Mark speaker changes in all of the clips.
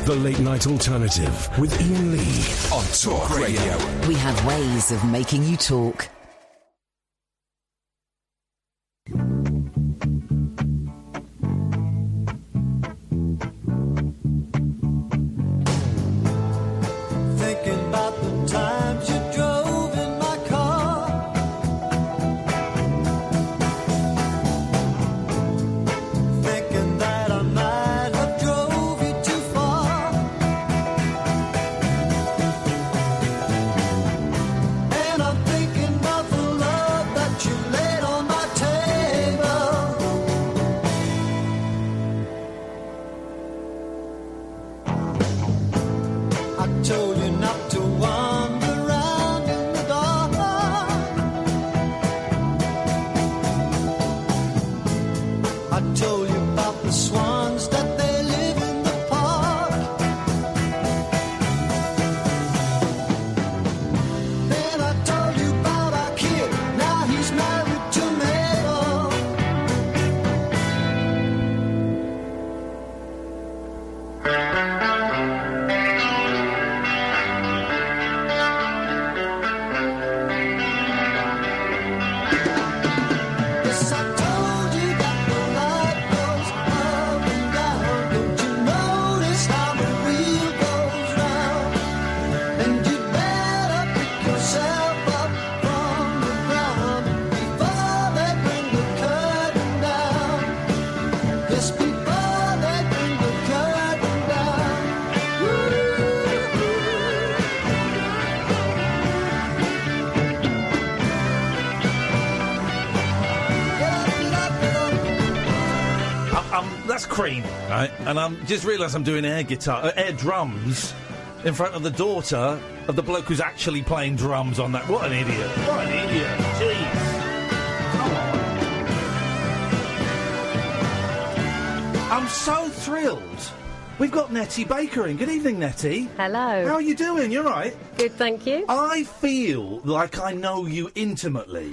Speaker 1: The Late Night Alternative with Iain Lee on Talk Radio.
Speaker 2: We have ways of making you talk.
Speaker 3: Thinking about the times you drove in my car, thinking that I might have drove you too far, and I'm thinking of the love that you laid on my table. I told you not to wander around in the dark. I told you about the swans that they live in the park. Then I told you about our kid. Now he's married to Mabel. Yes, I told you that the light goes up and down. Don't you notice how the wheel goes round? And you better pick yourself up from the ground before they bring the curtain down. Yes, before they bring the curtain down.
Speaker 4: That's Cream, right? And I just realised I'm doing air drums in front of the daughter of the bloke who's actually playing drums on that. What an idiot! What an idiot! Jeez. Come on. I'm so thrilled. We've got Nettie Baker in. Good evening, Nettie.
Speaker 5: Hello.
Speaker 4: How are you doing? You all right?
Speaker 5: Good, thank you.
Speaker 4: I feel like I know you intimately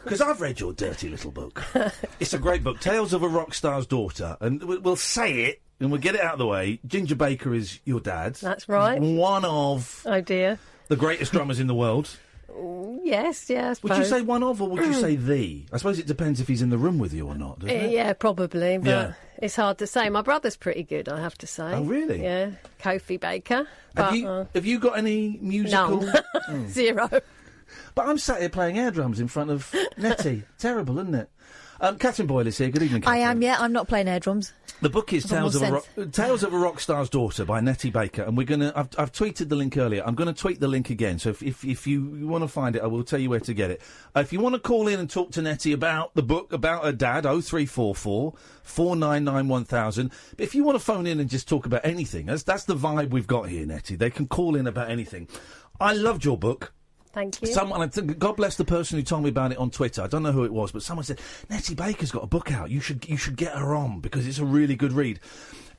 Speaker 4: because I've read your dirty little book. It's a great book, Tales of a Rock Star's Daughter, and we'll say it and we'll get it out of the way. Ginger Baker is your dad.
Speaker 5: That's right.
Speaker 4: One of
Speaker 5: Oh dear.
Speaker 4: the greatest drummers in the world.
Speaker 5: Yes, yeah, I suppose.
Speaker 4: Would you say one of, or would you say the? I suppose it depends if he's in the room with you or not, doesn't it?
Speaker 5: Yeah, probably, but
Speaker 4: Yeah.
Speaker 5: it's hard to say. My brother's pretty good, I have to say.
Speaker 4: Oh, really?
Speaker 5: Yeah, Kofi Baker.
Speaker 4: Have you got any musical?
Speaker 5: None. Zero.
Speaker 4: But I'm sat here playing air drums in front of Nettie. Terrible, isn't it? Catherine Boyle is here. Good evening, Catherine.
Speaker 6: I am, yeah. I'm not playing air drums.
Speaker 4: The book is Tales of a Rock Star's Daughter by Nettie Baker, and we're gonna. I've tweeted the link earlier. I'm going to tweet the link again. So if you want to find it, I will tell you where to get it. If you want to call in and talk to Nettie about the book, about her dad, 0344 499 1000. But if you want to phone in and just talk about anything, that's the vibe we've got here, Nettie. They can call in about anything. I loved your book.
Speaker 5: Thank you.
Speaker 4: Someone, I think, God bless the person who told me about it on Twitter. I don't know who it was, but someone said, Nettie Baker's got a book out. You should get her on because it's a really good read.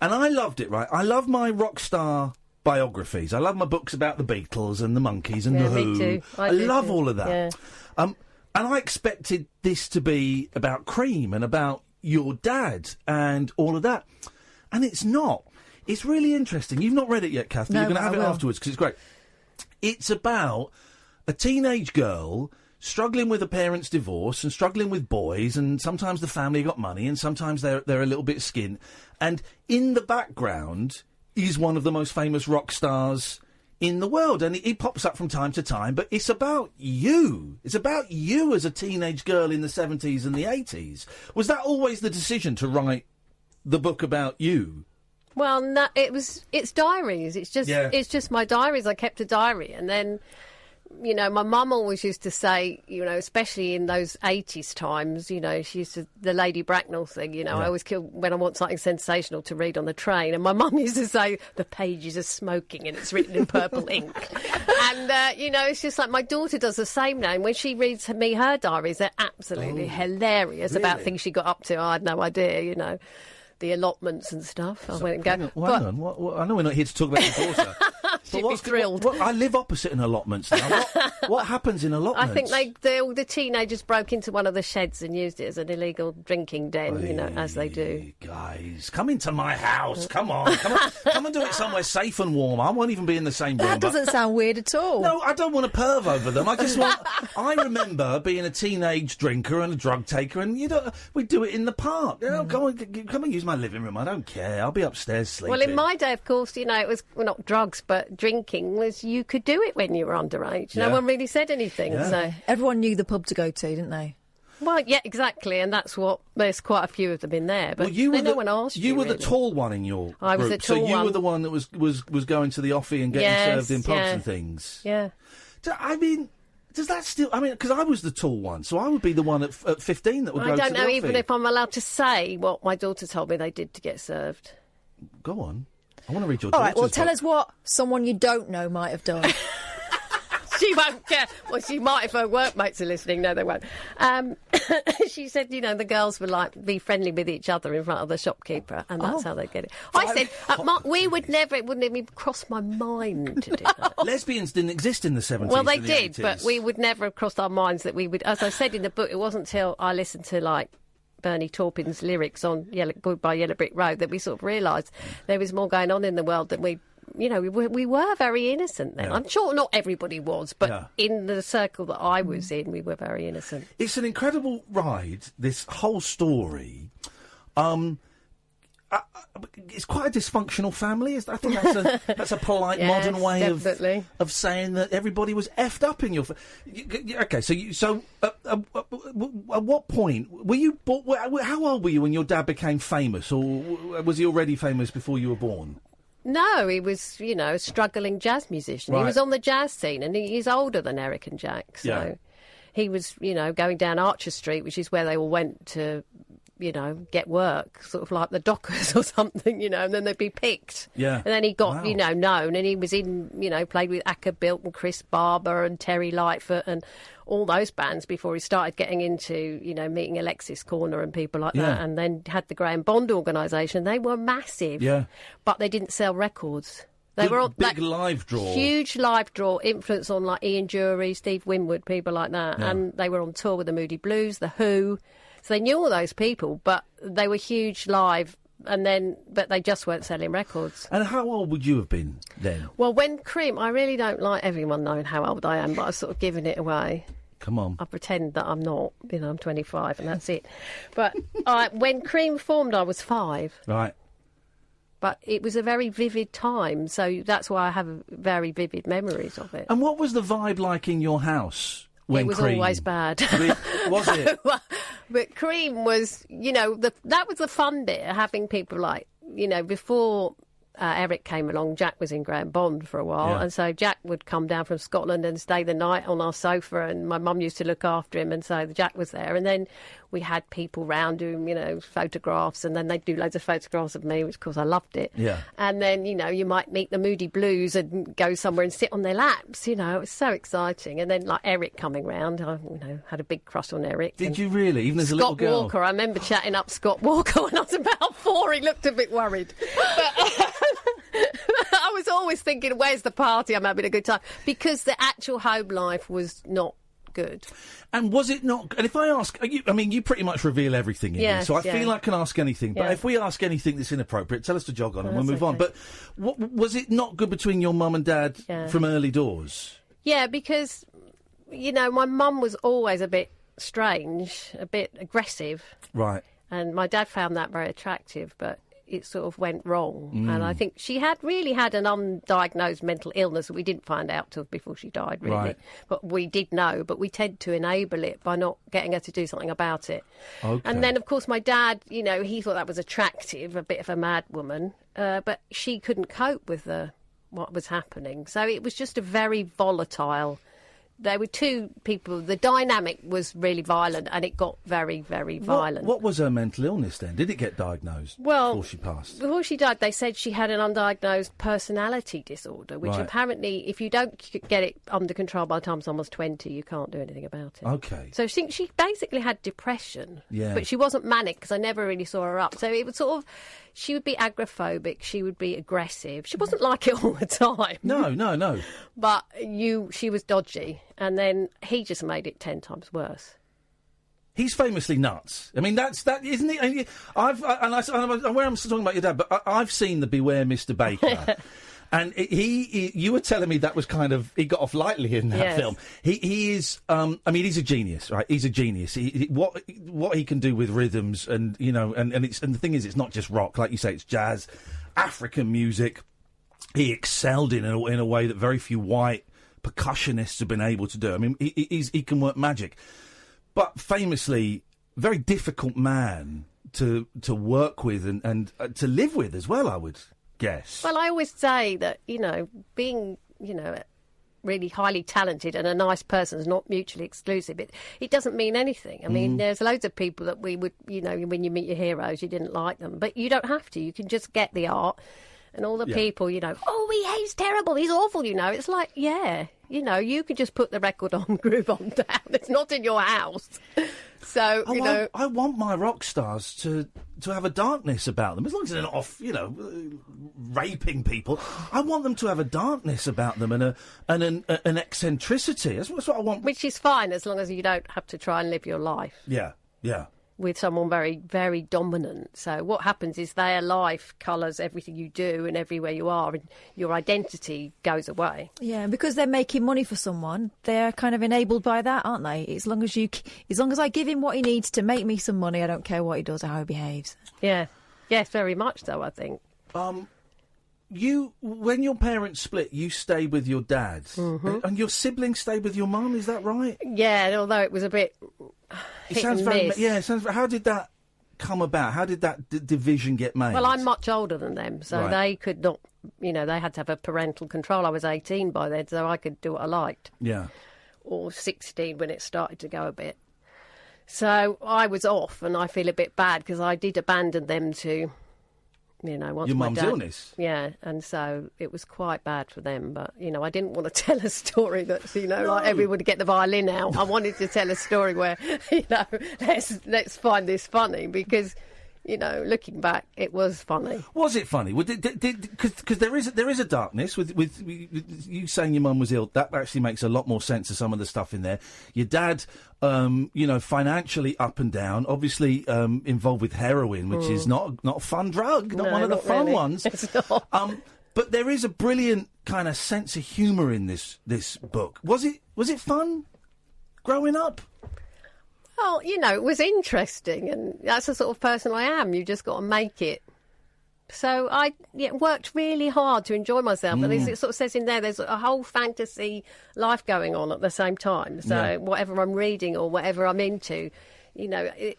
Speaker 4: And I loved it, right? I love my rock star biographies. I love my books about the Beatles and the Monkees and the Who.
Speaker 5: Me too.
Speaker 4: I love all of that.
Speaker 5: Yeah.
Speaker 4: And I expected this to be about Cream and about your dad and all of that. And it's not. It's really interesting. You've not read it yet, Kath, but
Speaker 6: No,
Speaker 4: you're going to have
Speaker 6: I
Speaker 4: it
Speaker 6: will.
Speaker 4: afterwards because it's great. It's about a teenage girl struggling with her parents' divorce and struggling with boys, and sometimes the family got money and sometimes they're a little bit skint. And in the background is one of the most famous rock stars in the world, and he pops up from time to time, but it's about you. It's about you as a teenage girl in the 70s and the 80s. Was that always the decision to write the book about you?
Speaker 5: Well, no, it's diaries. It's just my diaries. I kept a diary, and then, you know, my mum always used to say, you know, especially in those 80s times, you know, she used to, the Lady Bracknell thing, you know, I always kill when I want something sensational to read on the train. And my mum used to say, the pages are smoking and it's written in purple ink. And, you know, it's just like my daughter does the same now. And when she reads me her diaries, they're absolutely hilarious about things she got up to. I had no idea, you know. The allotments and stuff. I went and go.
Speaker 4: Hang on. What, I know we're not here to talk about your daughter.
Speaker 5: She'd be thrilled.
Speaker 4: I live opposite an allotments now. What happens in allotments?
Speaker 5: I think the teenagers broke into one of the sheds and used it as an illegal drinking den, as they do.
Speaker 4: Guys, come into my house. Come on. Come and do it somewhere safe and warm. I won't even be in the same room.
Speaker 6: That doesn't sound weird at all.
Speaker 4: No, I don't want to perv over them. I remember being a teenage drinker and a drug taker, and we'd do it in the park. Come and use my living room. I don't care. I'll be upstairs sleeping.
Speaker 5: Well, in my day, of course, it was not drugs, but drinking was you could do it when you were underage. No one really said anything.
Speaker 4: Yeah.
Speaker 5: So
Speaker 6: everyone knew the pub to go to, didn't they?
Speaker 5: Well, yeah, exactly, and there's quite a few of them in there. But no one asked you.
Speaker 4: You were
Speaker 5: really.
Speaker 4: the tall one in your group.
Speaker 5: I was the tall one.
Speaker 4: So you were the one that was going to the offie and getting served in pubs and things.
Speaker 5: Yeah.
Speaker 4: I mean, does that still? I mean, because I was the tall one, so I would be the one at 15 that would go to the offie.
Speaker 5: I don't know even if I'm allowed to say what my daughter told me they did to get served.
Speaker 4: Go on. I want to read your
Speaker 6: All
Speaker 4: daughter's
Speaker 6: right, well, tell
Speaker 4: book.
Speaker 6: us what someone you don't know might have done.
Speaker 5: She won't care. Well, she might if her workmates are listening. No, they won't. She said, the girls would be friendly with each other in front of the shopkeeper, and that's how they get it. I said, we would never. It wouldn't even cross my mind to do that.
Speaker 4: Lesbians didn't exist in the 70s.
Speaker 5: Well, they
Speaker 4: and the
Speaker 5: did,
Speaker 4: 80s.
Speaker 5: but we would never have crossed our minds that we would. As I said in the book, it wasn't until I listened to Bernie Taupin's lyrics on Goodbye Yellow Brick Road that we sort of realised there was more going on in the world than we were very innocent then.
Speaker 4: Yeah.
Speaker 5: I'm sure not everybody was, but in the circle that I was in, we were very innocent.
Speaker 4: It's an incredible ride, this whole story. It's quite a dysfunctional family. I think that's a polite modern way of saying that everybody was effed up in your. Okay, so at what point were you? How old were you when your dad became famous, or was he already famous before you were born?
Speaker 5: No, he was, a struggling jazz musician.
Speaker 4: Right.
Speaker 5: He was on the jazz scene, and he's older than Eric and Jack. So he was, going down Archer Street, which is where they all went to, get work, sort of like the Dockers or something, and then they'd be picked.
Speaker 4: Yeah.
Speaker 5: And then he got, known, and he was in, played with Acker Bilt and Chris Barber and Terry Lightfoot and all those bands before he started getting into, meeting Alexis Corner and people like that, and then had the Graham Bond organisation. They were massive, but they didn't sell records. They were all
Speaker 4: big live draw,
Speaker 5: huge live draw, influence on Ian Dury, Steve Winwood, people like that, and they were on tour with the Moody Blues, the Who, so they knew all those people, but they were huge live. But they just weren't selling records.
Speaker 4: And how old would you have been then?
Speaker 5: Well, when Cream, I really don't like everyone knowing how old I am, but I've sort of given it away.
Speaker 4: Come on.
Speaker 5: I pretend that I'm not. I'm 25 and that's it. But when Cream formed, I was 5.
Speaker 4: Right.
Speaker 5: But it was a very vivid time, so that's why I have very vivid memories of it.
Speaker 4: And what was the vibe like in your house? When
Speaker 5: it was
Speaker 4: Cream...
Speaker 5: always bad.
Speaker 4: Was it?
Speaker 5: But Cream was, that was the fun bit, having people before Eric came along, Jack was in Graham Bond for a while, and so Jack would come down from Scotland and stay the night on our sofa, and my mum used to look after him, and so Jack was there. And then we had people round doing, photographs, and then they'd do loads of photographs of me, which of course I loved it.
Speaker 4: Yeah.
Speaker 5: And then, you might meet the Moody Blues and go somewhere and sit on their laps, it was so exciting. And then Eric coming round, I, had a big crush on Eric.
Speaker 4: Did you really? Even as a little girl?
Speaker 5: Scott Walker, I remember chatting up Scott Walker when I was about 4. He looked a bit worried. But I was always thinking, where's the party? I'm having a good time. Because the actual home life was not good.
Speaker 4: And was it not? And if I ask, you pretty much reveal everything in here, so I feel I can ask anything. But if we ask anything that's inappropriate, tell us to jog on and we'll move on. But was it not good between your mum and dad from early doors? Yeah,
Speaker 5: because, my mum was always a bit strange, a bit aggressive.
Speaker 4: Right.
Speaker 5: And my dad found that very attractive, but it sort of went wrong. And I think she had an undiagnosed mental illness that we didn't find out till before she died, really.
Speaker 4: Right.
Speaker 5: But we did know, but we tend to enable it by not getting her to do something about it.
Speaker 4: Okay.
Speaker 5: And then, of course, my dad, he thought that was attractive, a bit of a mad woman, but she couldn't cope with what was happening. So it was just a very volatile There were two people. The dynamic was really violent, and it got very, very violent.
Speaker 4: What was her mental illness then? Did it get diagnosed before she passed?
Speaker 5: Before she died, they said she had an undiagnosed personality disorder, which apparently, if you don't get it under control by the time someone's 20, you can't do anything about it.
Speaker 4: Okay.
Speaker 5: So she basically had depression, but she wasn't manic because I never really saw her up. So it was sort of, she would be agoraphobic, she would be aggressive. She wasn't like it all the time.
Speaker 4: No.
Speaker 5: But she was dodgy, and then he just made it 10 times worse.
Speaker 4: He's famously nuts. I mean, that isn't it? I'm aware I'm still talking about your dad, but I've seen the Beware Mr. Baker. And you were telling me that was kind of, he got off lightly in that film. He is, I mean, he's a genius, right? He's a genius. What he can do with rhythms, and you know, and the thing is, it's not just rock, like you say, it's jazz, African music. He excelled in a way that very few white percussionists have been able to do. I mean, he can work magic, but famously, very difficult man to work with and to live with as well, I would guess.
Speaker 5: Well, I always say that, being, really highly talented and a nice person is not mutually exclusive. It doesn't mean anything. I mean, there's loads of people that we would, when you meet your heroes, you didn't like them. But you don't have to. You can just get the art. And all the people, he's terrible, he's awful, It's like, you could just put the record on, groove on down. It's not in your house. So,
Speaker 4: I want my rock stars to have a darkness about them. As long as they're not off, raping people. I want them to have a darkness about them and an eccentricity. That's what I want.
Speaker 5: Which is fine, as long as you don't have to try and live your life.
Speaker 4: Yeah.
Speaker 5: With someone very, very dominant. So what happens is their life colours everything you do and everywhere you are, and your identity goes away.
Speaker 6: Yeah, because they're making money for someone, they're kind of enabled by that, aren't they? As long as I give him what he needs to make me some money, I don't care what he does or how he behaves.
Speaker 5: Yeah. Yes, very much so, I think.
Speaker 4: When your parents split, you stay with your dad, and your siblings stay with your mum. Is that right?
Speaker 5: Yeah, although it was a bit. It sounds very.
Speaker 4: Yeah, how did that come about? How did that division get made?
Speaker 5: Well, I'm much older than them, so they could not. They had to have a parental control. I was 18 by then, so I could do what I liked.
Speaker 4: Yeah.
Speaker 5: Or 16 when it started to go a bit. So I was off, and I feel a bit bad because I did abandon them to. Once
Speaker 4: your
Speaker 5: my
Speaker 4: mum's
Speaker 5: dad,
Speaker 4: illness.
Speaker 5: Yeah, and so it was quite bad for them. But, I didn't want to tell a story that's, like everybody get the violin out. I wanted to tell a story where, let's find this funny because, looking back, it was funny.
Speaker 4: Was it funny? Because there is a darkness with you saying your mum was ill. That actually makes a lot more sense of some of the stuff in there. Your dad, financially up and down. Obviously involved with heroin, which is not a fun drug, not one of the fun ones.
Speaker 5: It's not.
Speaker 4: But there is a brilliant kind of sense of humour in this book. Was it fun growing up?
Speaker 5: Well, it was interesting, and that's the sort of person I am. You just got to make it. So I worked really hard to enjoy myself, and it sort of says in there's a whole fantasy life going on at the same time. So whatever I'm reading or whatever I'm into,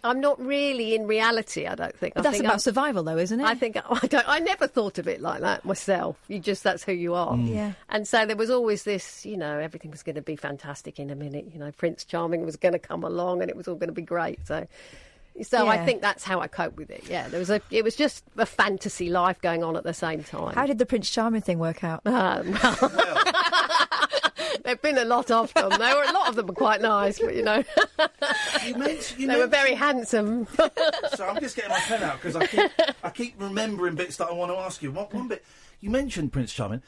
Speaker 5: I'm not really in reality, I don't think.
Speaker 6: But that's about survival, though, isn't it?
Speaker 5: I think I never thought of it like that myself. That's who you are.
Speaker 6: Yeah.
Speaker 5: And so there was always this, everything was going to be fantastic in a minute. Prince Charming was going to come along, and it was all going to be great. So I think that's how I cope with it. Yeah, it was just a fantasy life going on at the same time.
Speaker 6: How did the Prince Charming thing work out?
Speaker 5: There've been a lot of them. A lot of them were quite nice, but they were very handsome.
Speaker 4: So I'm just getting my pen out because I keep remembering bits that I want to ask you. One bit you mentioned Prince Charming.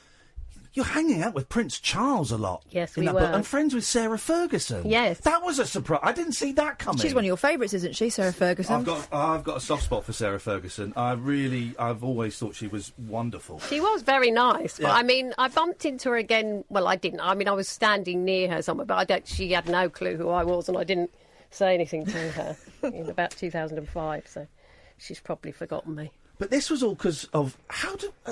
Speaker 4: You're hanging out with Prince Charles a lot.
Speaker 5: Yes,
Speaker 4: in
Speaker 5: we
Speaker 4: that
Speaker 5: were.
Speaker 4: book, and friends with Sarah Ferguson.
Speaker 5: Yes.
Speaker 4: That was a surprise. I didn't see that coming.
Speaker 6: She's one of your favourites, isn't she, Sarah Ferguson?
Speaker 4: I've got a soft spot for Sarah Ferguson. I've always thought she was wonderful.
Speaker 5: She was very nice.
Speaker 4: Yeah.
Speaker 5: But, I bumped into her again. Well, I didn't. I was standing near her somewhere, but she had no clue who I was, and I didn't say anything to her in about 2005, so she's probably forgotten me.
Speaker 4: But this was all because of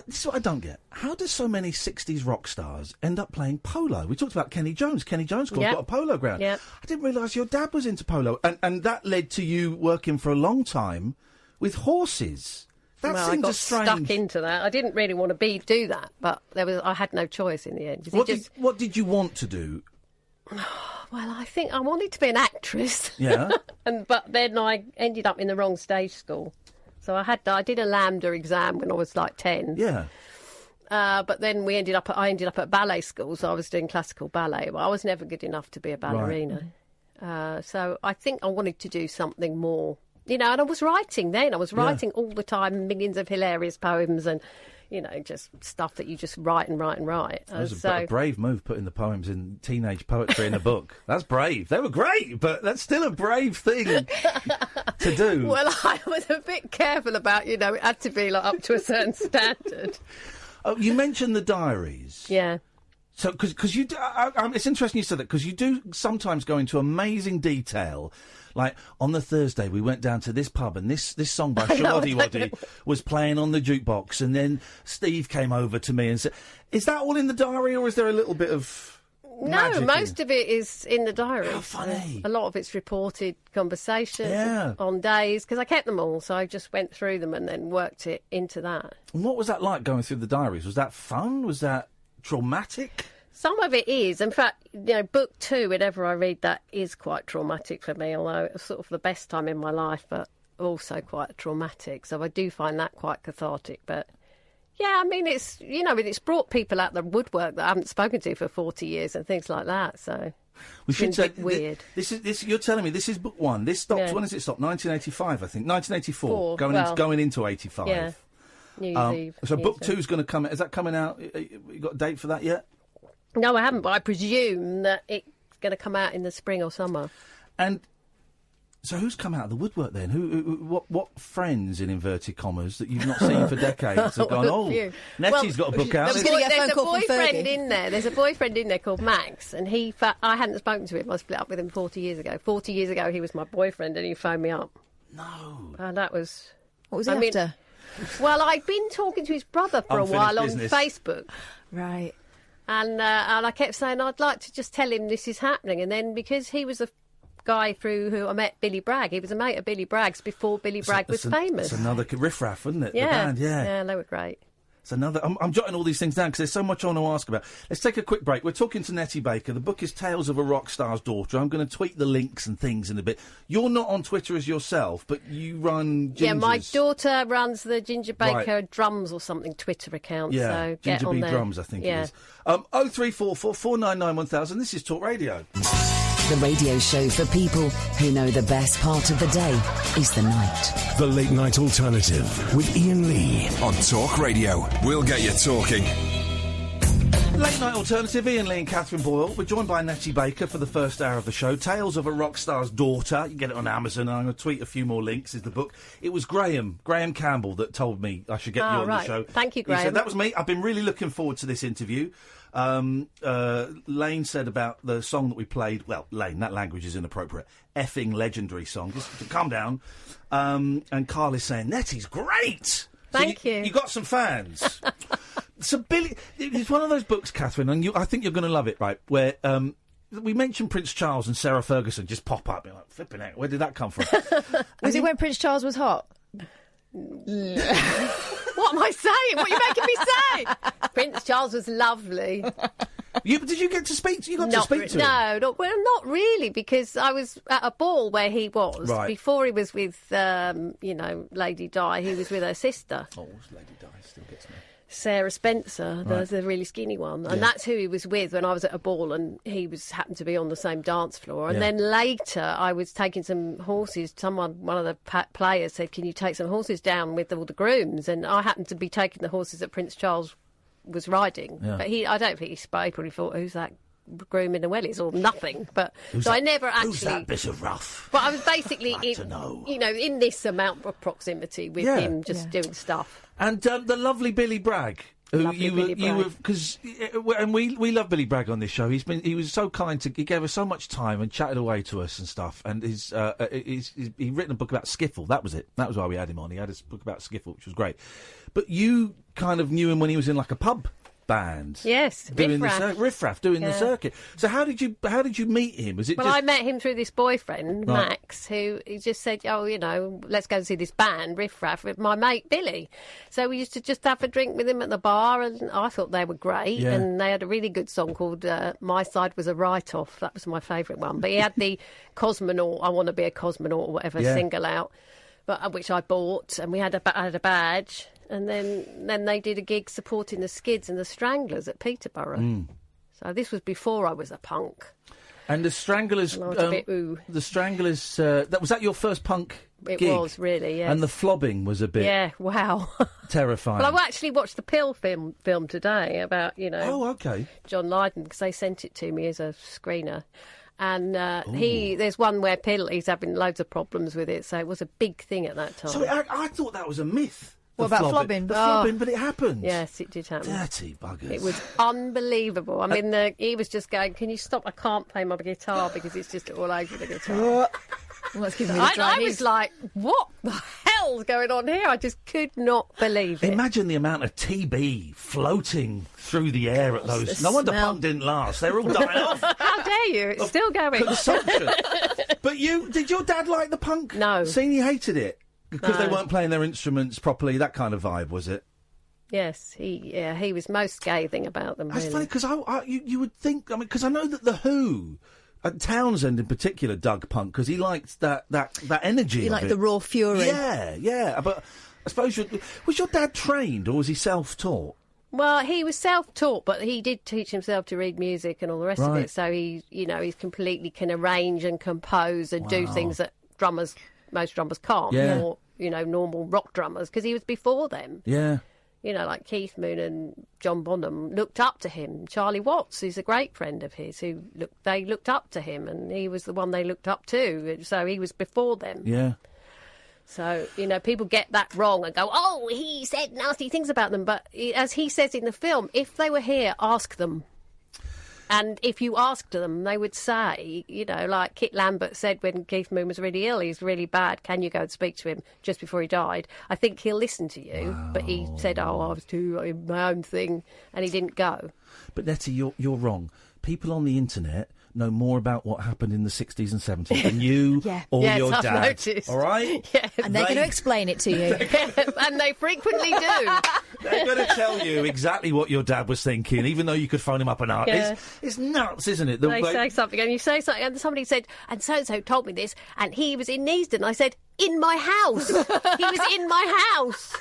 Speaker 4: this is what I don't get. How do so many 60s rock stars end up playing polo? We talked about Kenny Jones. Kenny Jones got a polo ground.
Speaker 5: Yep.
Speaker 4: I didn't realise your dad was into polo. And that led to you working for a long time with horses. That
Speaker 5: I
Speaker 4: seems
Speaker 5: got
Speaker 4: strange.
Speaker 5: stuck into that. I didn't really want to do that, but I had no choice in the end.
Speaker 4: What did you want to do
Speaker 5: Well, I think I wanted to be an actress.
Speaker 4: Yeah.
Speaker 5: But then I ended up in the wrong stage school. So I did a Lambda exam when I was like 10.
Speaker 4: Yeah.
Speaker 5: But then I ended up at ballet school, so I was doing classical ballet. But I was never good enough to be a ballerina. Right. So I think I wanted to do something more, and I was writing then. I was writing all the time, millions of hilarious poems and, just stuff that you just write and write and write.
Speaker 4: It was a brave move, putting the poems in teenage poetry in a book. That's brave. They were great, but that's still a brave thing to do.
Speaker 5: Well, I was a bit careful about, it had to be up to a certain standard.
Speaker 4: Oh, you mentioned the diaries.
Speaker 5: Yeah.
Speaker 4: So, because you do, it's interesting you said that, because you do sometimes go into amazing detail. Like, on the Thursday, we went down to this pub, and this song by Shoddy Waddy was playing on the jukebox, and then Steve came over to me and said, is that all in the diary, or is there a little bit of
Speaker 5: No, most of it is in the diary.
Speaker 4: How funny.
Speaker 5: A lot of it's reported conversation on days, because I kept them all, so I just went through them and then worked it into that.
Speaker 4: And what was that like, going through the diaries? Was that fun? Was that traumatic?
Speaker 5: Some of it is. In fact, book 2, whenever I read that, is quite traumatic for me, although it was sort of the best time in my life, but also quite traumatic. So I do find that quite cathartic. But, yeah, I mean, it's brought people out the woodwork that I haven't spoken to for 40 years and things like that, so...
Speaker 4: We should say
Speaker 5: weird.
Speaker 4: This. You're telling me this is book 1. This stopped. When does it stop? 1985, I think. 1984. Going into 85.
Speaker 5: Yeah. New Year's Eve.
Speaker 4: So book 2 is going to come. Is that coming out? You got a date for that yet?
Speaker 5: No, I haven't. But I presume that it's going to come out in the spring or summer.
Speaker 4: And so, who's come out of the woodwork then? What friends, in inverted commas, that you've not seen for decades have gone? Oh, Nettie's got a book out.
Speaker 5: There's a boyfriend in there. There's a boyfriend in there called Max, and I hadn't spoken to him. I split up with him 40 years ago. 40 years ago, he was my boyfriend, and he phoned me up.
Speaker 4: No.
Speaker 5: And that was...
Speaker 6: What was he after?
Speaker 5: Well, I'd been talking to his brother for a while on Facebook.
Speaker 6: Right.
Speaker 5: And I kept saying, I'd like to just tell him this is happening. And then because he was a guy through who I met, Billy Bragg, he was a mate of Billy Bragg's before Billy Bragg was famous.
Speaker 4: It's another riff-raff, isn't it?
Speaker 5: Yeah.
Speaker 4: The band, yeah.
Speaker 5: Yeah, they were great.
Speaker 4: It's another... I'm jotting all these things down because there's so much I want to ask about. Let's take a quick break. We're talking to Nettie Baker. The book is Tales of a Rock Star's Daughter. I'm going to tweet the links and things in a bit. You're not on Twitter as yourself, but you run Ginger's...
Speaker 5: Yeah, my daughter runs the Ginger Baker Drums or something Twitter account.
Speaker 4: Yeah,
Speaker 5: so
Speaker 4: Ginger
Speaker 5: get on
Speaker 4: B
Speaker 5: there.
Speaker 4: Drums, I think it is. 0344 499 1000. This is Talk Radio.
Speaker 2: The radio show for people who know the best part of the day is the night.
Speaker 1: The Late Night Alternative with Iain Lee on Talk Radio. We'll get you talking.
Speaker 4: Late Night Alternative, Iain Lee and Catherine Boyle. We're joined by Nettie Baker for the first hour of the show. Tales of a Rock Star's Daughter. You can get it on Amazon. I'm going to tweet a few more links. Is the book. It was Graham Campbell that told me I should get you on the show.
Speaker 5: Thank you, Graham.
Speaker 4: He said, that was me. I've been really looking forward to this interview. Lane said about the song that we played, well, Lane, that language is inappropriate, effing legendary song, just to calm down. And Carl is saying, Nettie's great!
Speaker 5: Thank you.
Speaker 4: You got some fans. So Billy, it's one of those books, Catherine, and I think you're going to love it, right, where we mentioned Prince Charles and Sarah Ferguson just pop up. You're like, flipping out, where did that come from?
Speaker 6: Was it when Prince Charles was hot?
Speaker 5: What am I saying? What are you making me say? Prince Charles was lovely.
Speaker 4: Did you get to speak to him?
Speaker 5: No, not really, because I was at a ball where he was.
Speaker 4: Right.
Speaker 5: Before he was with, Lady Di, he was with her sister.
Speaker 4: Oh, Lady Di still gets me.
Speaker 5: Sarah Spencer, the really skinny one. And that's who he was with when I was at a ball, and he happened to be on the same dance floor. And then later I was taking some horses. One of the players said, can you take some horses down with all the grooms? And I happened to be taking the horses that Prince Charles was riding. Yeah. But I don't think he probably thought, who's that groom in the wellies or nothing? But I never actually...
Speaker 4: Who's that bit of rough?
Speaker 5: But I was basbasically in this amount of proximity with him doing stuff.
Speaker 4: And the lovely Billy Bragg, who you were, because and we love Billy Bragg on this show. He was so kind he gave us so much time and chatted away to us and stuff. And he's written a book about skiffle. That was it. That was why we had him on. He had a book about skiffle, which was great. But you kind of knew him when he was in like a pub. band.
Speaker 5: Yes,
Speaker 4: doing
Speaker 5: Riff Raff.
Speaker 4: doing the circuit. So how did you meet him? Was it?
Speaker 5: Well, I met him through this boyfriend,
Speaker 4: Right.
Speaker 5: Max, who he just said, "Oh, let's go and see this band, Riff Raff, with my mate Billy." So we used to just have a drink with him at the bar, and I thought they were great.
Speaker 4: Yeah.
Speaker 5: And they had a really good song called "My Side Was a Write-Off." That was my favourite one. But he had the cosmonaut, "I Want to Be a Cosmonaut" or whatever single out, but which I bought, and we had a badge. And then they did a gig supporting the Skids and the Stranglers at Peterborough. So this was before I was a punk.
Speaker 4: And the Stranglers,
Speaker 5: And I was a bit
Speaker 4: the Stranglers. Was that your first punk gig?
Speaker 5: It was, really, yes.
Speaker 4: And the flobbing was a bit
Speaker 5: Yeah, wow.
Speaker 4: terrifying.
Speaker 5: Well, I actually watched the Pill film today about,
Speaker 4: Oh, okay.
Speaker 5: John Lydon, because they sent it to me as a screener. And there's one where he's having loads of problems with it, so it was a big thing at that time.
Speaker 4: So I thought that was a myth.
Speaker 6: What
Speaker 4: the
Speaker 6: about flobbing?
Speaker 4: The flobbing, but it happened.
Speaker 5: Yes, it did happen.
Speaker 4: Dirty buggers.
Speaker 5: It was unbelievable. I mean, he was just going, "Can you stop? I can't play my guitar because it's just all over the guitar."
Speaker 6: Well, that's giving me the dry
Speaker 5: I was like, "What the hell's going on here?" I just could not believe it.
Speaker 4: Imagine the amount of TB floating through the air at those.
Speaker 6: the
Speaker 4: No wonder
Speaker 6: smell.
Speaker 4: punk didn't last. They're all dying off.
Speaker 5: How dare you? It's still going.
Speaker 4: Consumption. But did your dad like the punk?
Speaker 5: No.
Speaker 4: Scene, he hated it because they
Speaker 5: No.
Speaker 4: weren't playing their instruments properly. That kind of vibe, was it?
Speaker 5: Yes, he was most scathing about them.
Speaker 4: That's
Speaker 5: really.
Speaker 4: funny because you would think. I mean, because I know that the Who. Townsend in particular dug punk because he liked that energy.
Speaker 6: You
Speaker 4: of
Speaker 6: like
Speaker 4: it.
Speaker 6: the raw fury.
Speaker 4: Yeah. But I suppose was your dad trained or was he self-taught?
Speaker 5: Well, he was self-taught, but he did teach himself to read music and all the rest of
Speaker 4: Right.
Speaker 5: it. So he completely can arrange and compose and do things that most drummers can't.
Speaker 4: Yeah.
Speaker 5: Or normal rock drummers, because he was before them.
Speaker 4: Yeah.
Speaker 5: Like Keith Moon and John Bonham looked up to him. Charlie Watts, who's a great friend of his, they looked up to him, and he was the one they looked up to. So he was before them.
Speaker 4: Yeah.
Speaker 5: So, people get that wrong and go, "Oh, he said nasty things about them." But as he says in the film, if they were here, ask them. And if you asked them, they would say, like Kit Lambert said when Keith Moon was really ill, he's really bad, can you go and speak to him just before he died? I think he'll listen to you. Wow. But he said, "Oh, I was too my own thing," and he didn't go.
Speaker 4: But Nettie, you're wrong. People on the internet know more about what happened in the 60s and 70s than you or
Speaker 5: Yes,
Speaker 4: your
Speaker 5: I've
Speaker 4: dad.
Speaker 5: noticed.
Speaker 4: All right?
Speaker 5: Yes.
Speaker 6: And they're going to explain it to you.
Speaker 5: And they frequently do.
Speaker 4: They're going to tell you exactly what your dad was thinking, even though you could phone him up and ask.
Speaker 5: Yeah.
Speaker 4: It's nuts, isn't it?
Speaker 5: They say something, and you say something, and somebody said, "And so-and-so told me this, and he was in Neasden." I said, "In my house. He was in my house."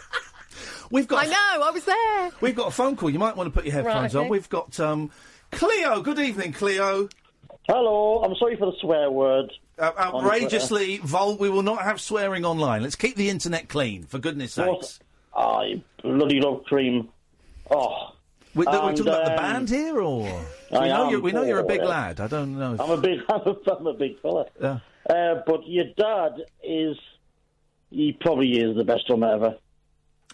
Speaker 5: I know, I was there.
Speaker 4: We've got a phone call. You might want to put your headphones
Speaker 5: Right, okay.
Speaker 4: on. We've got Cleo. Good evening, Cleo.
Speaker 7: Hello, I'm sorry for the swear word.
Speaker 4: Outrageously, we will not have swearing online. Let's keep the internet clean, for goodness sakes.
Speaker 7: I bloody love cream. Oh.
Speaker 4: We're talking about the band here, or we know you're a big
Speaker 7: yeah.
Speaker 4: lad. I don't know.
Speaker 7: I'm a big fella.
Speaker 4: Yeah.
Speaker 7: But your dad he probably is the best drummer ever.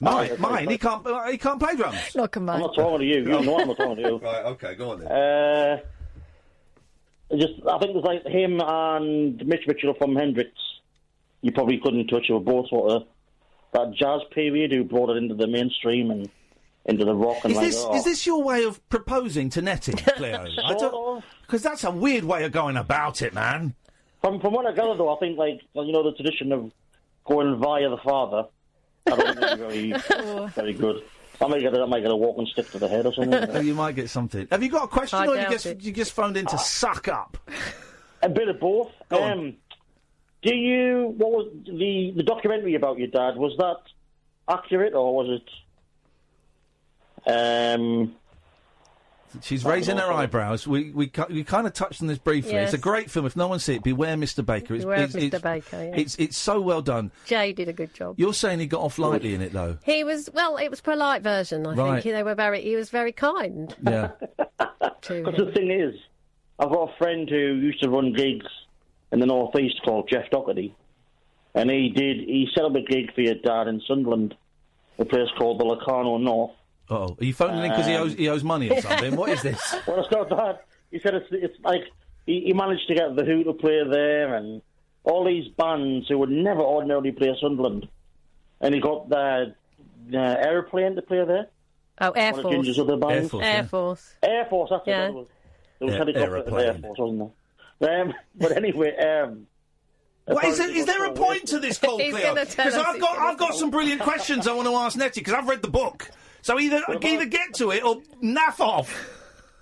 Speaker 4: Mine. He can't play drums.
Speaker 6: Not come
Speaker 7: I'm
Speaker 6: on.
Speaker 7: not talking to you. You know I'm not talking to you.
Speaker 4: Right. Okay. Go on then.
Speaker 7: I think it's like him and Mitch Mitchell from Hendrix. You probably couldn't touch. They were both sort of that jazz period who brought it into the mainstream and into the rock. And
Speaker 4: Is this your way of proposing to Nettie, Cleo? Because that's a weird way of going about it, man.
Speaker 7: From what I gather, though, I think the tradition of going via the father. I don't think it's very, very good. I might get a walking stick to the head or something.
Speaker 4: Oh, you might get something. Have you got a question,
Speaker 5: I
Speaker 4: or
Speaker 5: doubt
Speaker 4: you just phoned in to suck up?
Speaker 7: A bit of both.
Speaker 4: Go on.
Speaker 7: What was the documentary about your dad? Was that accurate, or was it?
Speaker 4: She's raising her eyebrows. We kind of touched on this briefly.
Speaker 5: Yes.
Speaker 4: It's a great film. If no one's seen it, Beware Mr. Baker.
Speaker 5: Beware Mr. Baker, yeah.
Speaker 4: It's so well done.
Speaker 5: Jay did a good job.
Speaker 4: You're saying he got off lightly in it, though.
Speaker 5: He was, it was polite version, I
Speaker 4: Right.
Speaker 5: think. He was very kind
Speaker 4: Yeah.
Speaker 5: to
Speaker 7: Because the
Speaker 5: him.
Speaker 7: thing is, I've got a friend who used to run gigs in the North East called Jeff Doherty, and he set up a gig for your dad in Sunderland, a place called the Locarno North.
Speaker 4: Uh-oh. Are you phoning in because he owes money or something? What is this?
Speaker 7: Well, it's not that. He said it's like he managed to get the Who to play there and all these bands who would never ordinarily play Sunderland, and he got the Aeroplane to play there.
Speaker 5: Oh, Air
Speaker 7: One of
Speaker 5: Force.
Speaker 7: Ginger's other bands.
Speaker 5: Air Force.
Speaker 7: Air Force, that's
Speaker 5: Yeah.
Speaker 7: what it was. There was
Speaker 4: Yeah,
Speaker 7: helicopter at
Speaker 4: aeroplane.
Speaker 7: Air Force, wasn't there? But anyway,
Speaker 4: What, is there a point to this call,
Speaker 5: He's
Speaker 4: Cleo?
Speaker 5: gonna tell
Speaker 4: Because
Speaker 5: us,
Speaker 4: I've got some brilliant questions I want to ask Nettie, because I've read the book. So either get to it or naff off.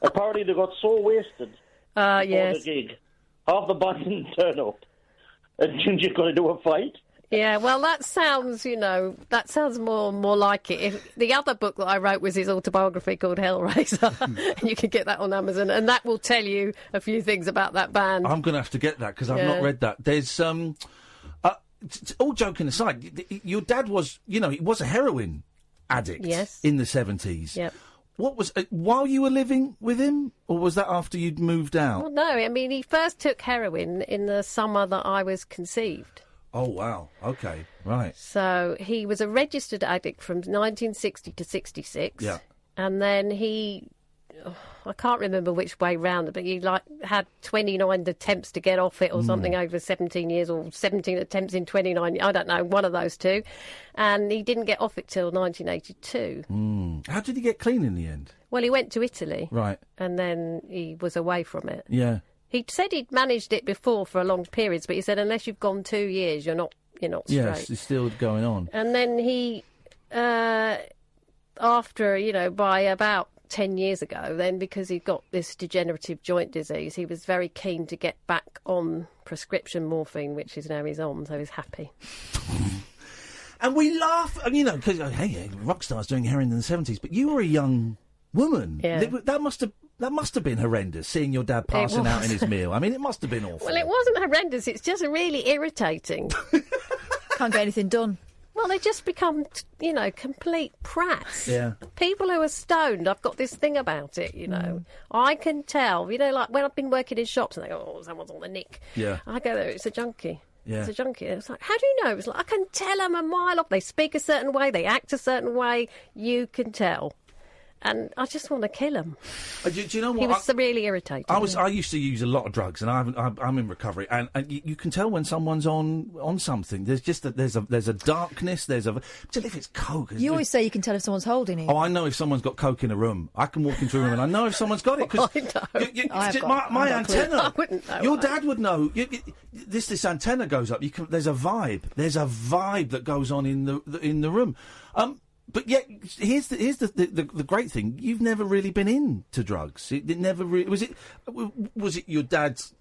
Speaker 7: Apparently they got so wasted before
Speaker 5: Yes.
Speaker 7: the gig. Half the band didn't turn up. And Ginger's going to do a fight.
Speaker 5: Yeah, well, that sounds more like it. If the other book that I wrote was his autobiography called Hellraiser, and you can get that on Amazon, and that will tell you a few things about that band.
Speaker 4: I'm going to have to get that, because I've not read that. There's, all joking aside, your dad was, he was a heroin addict in the 70s.
Speaker 5: Yep.
Speaker 4: What was, while you were living with him, or was that after you'd moved out?
Speaker 5: Well, no, I mean, he first took heroin in the summer that I was conceived.
Speaker 4: Oh, wow. Okay, right.
Speaker 5: So he was a registered addict from 1960 to 66.
Speaker 4: Yeah.
Speaker 5: And then I can't remember which way round, but he had 29 attempts to get off it or something over 17 years, or 17 attempts in 29, I don't know, one of those two. And he didn't get off it till 1982.
Speaker 4: How did he get clean in the end?
Speaker 5: Well, he went to Italy.
Speaker 4: Right.
Speaker 5: And then he was away from it.
Speaker 4: Yeah.
Speaker 5: He said he'd managed it before for a long periods, but he said unless you've gone 2 years, you're not straight.
Speaker 4: Yes, it's still going on.
Speaker 5: And then he, after, by about 10 years ago, then because he got this degenerative joint disease, he was very keen to get back on prescription morphine, which is now he's on, so he's happy.
Speaker 4: And we laugh, because, hey, rock stars doing heroin in the 70s, but you were a young woman.
Speaker 5: Yeah.
Speaker 4: That must have been horrendous, seeing your dad passing out in his meal. I mean, it must have been awful.
Speaker 5: Well, it wasn't horrendous. It's just really irritating.
Speaker 6: Can't get anything done.
Speaker 5: Well, they just become, complete prats.
Speaker 4: Yeah.
Speaker 5: People who are stoned, I've got this thing about it, I can tell, like when I've been working in shops and they go, oh, someone's on the nick.
Speaker 4: Yeah.
Speaker 5: I go there, it's a junkie.
Speaker 4: Yeah.
Speaker 5: It's a junkie. And it's like, how do you know? It's like, I can tell them a mile off. They speak a certain way, they act a certain way. You can tell. And I just want to kill him.
Speaker 4: Do you know what?
Speaker 5: He was really irritating.
Speaker 4: I used to use a lot of drugs, and I'm in recovery, and you can tell when someone's on something. There's just there's a darkness. Particularly if it's coke.
Speaker 6: You always say you can tell if someone's holding it.
Speaker 4: Oh, I know if someone's got coke in a room. I can walk into a room and I know if someone's got it because my antenna.
Speaker 5: I wouldn't know.
Speaker 4: Your dad would know. This antenna goes up. There's a vibe. There's a vibe that goes on in the room. But yet, here's the great thing. You've never really been into drugs. It never really was it your dad's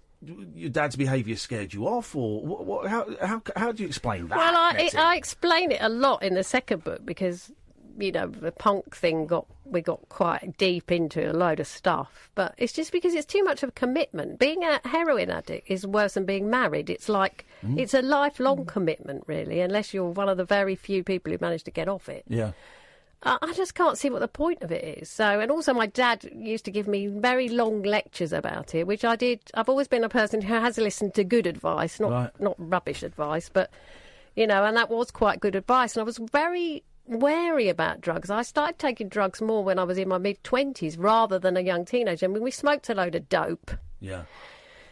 Speaker 4: behaviour scared you off, or how do you explain that?
Speaker 5: Well, I explain it a lot in the second book because the punk thing we got quite deep into a load of stuff. But it's just because it's too much of a commitment. Being a heroin addict is worse than being married. It's like it's a lifelong commitment, really, unless you're one of the very few people who manage to get off it.
Speaker 4: Yeah.
Speaker 5: I just can't see what the point of it is. So, and also my dad used to give me very long lectures about it, which I did. I've always been a person who has listened to good advice, not rubbish advice, but, and that was quite good advice. And I was very wary about drugs. I started taking drugs more when I was in my mid-20s rather than a young teenager. I mean, we smoked a load of dope.
Speaker 4: Yeah.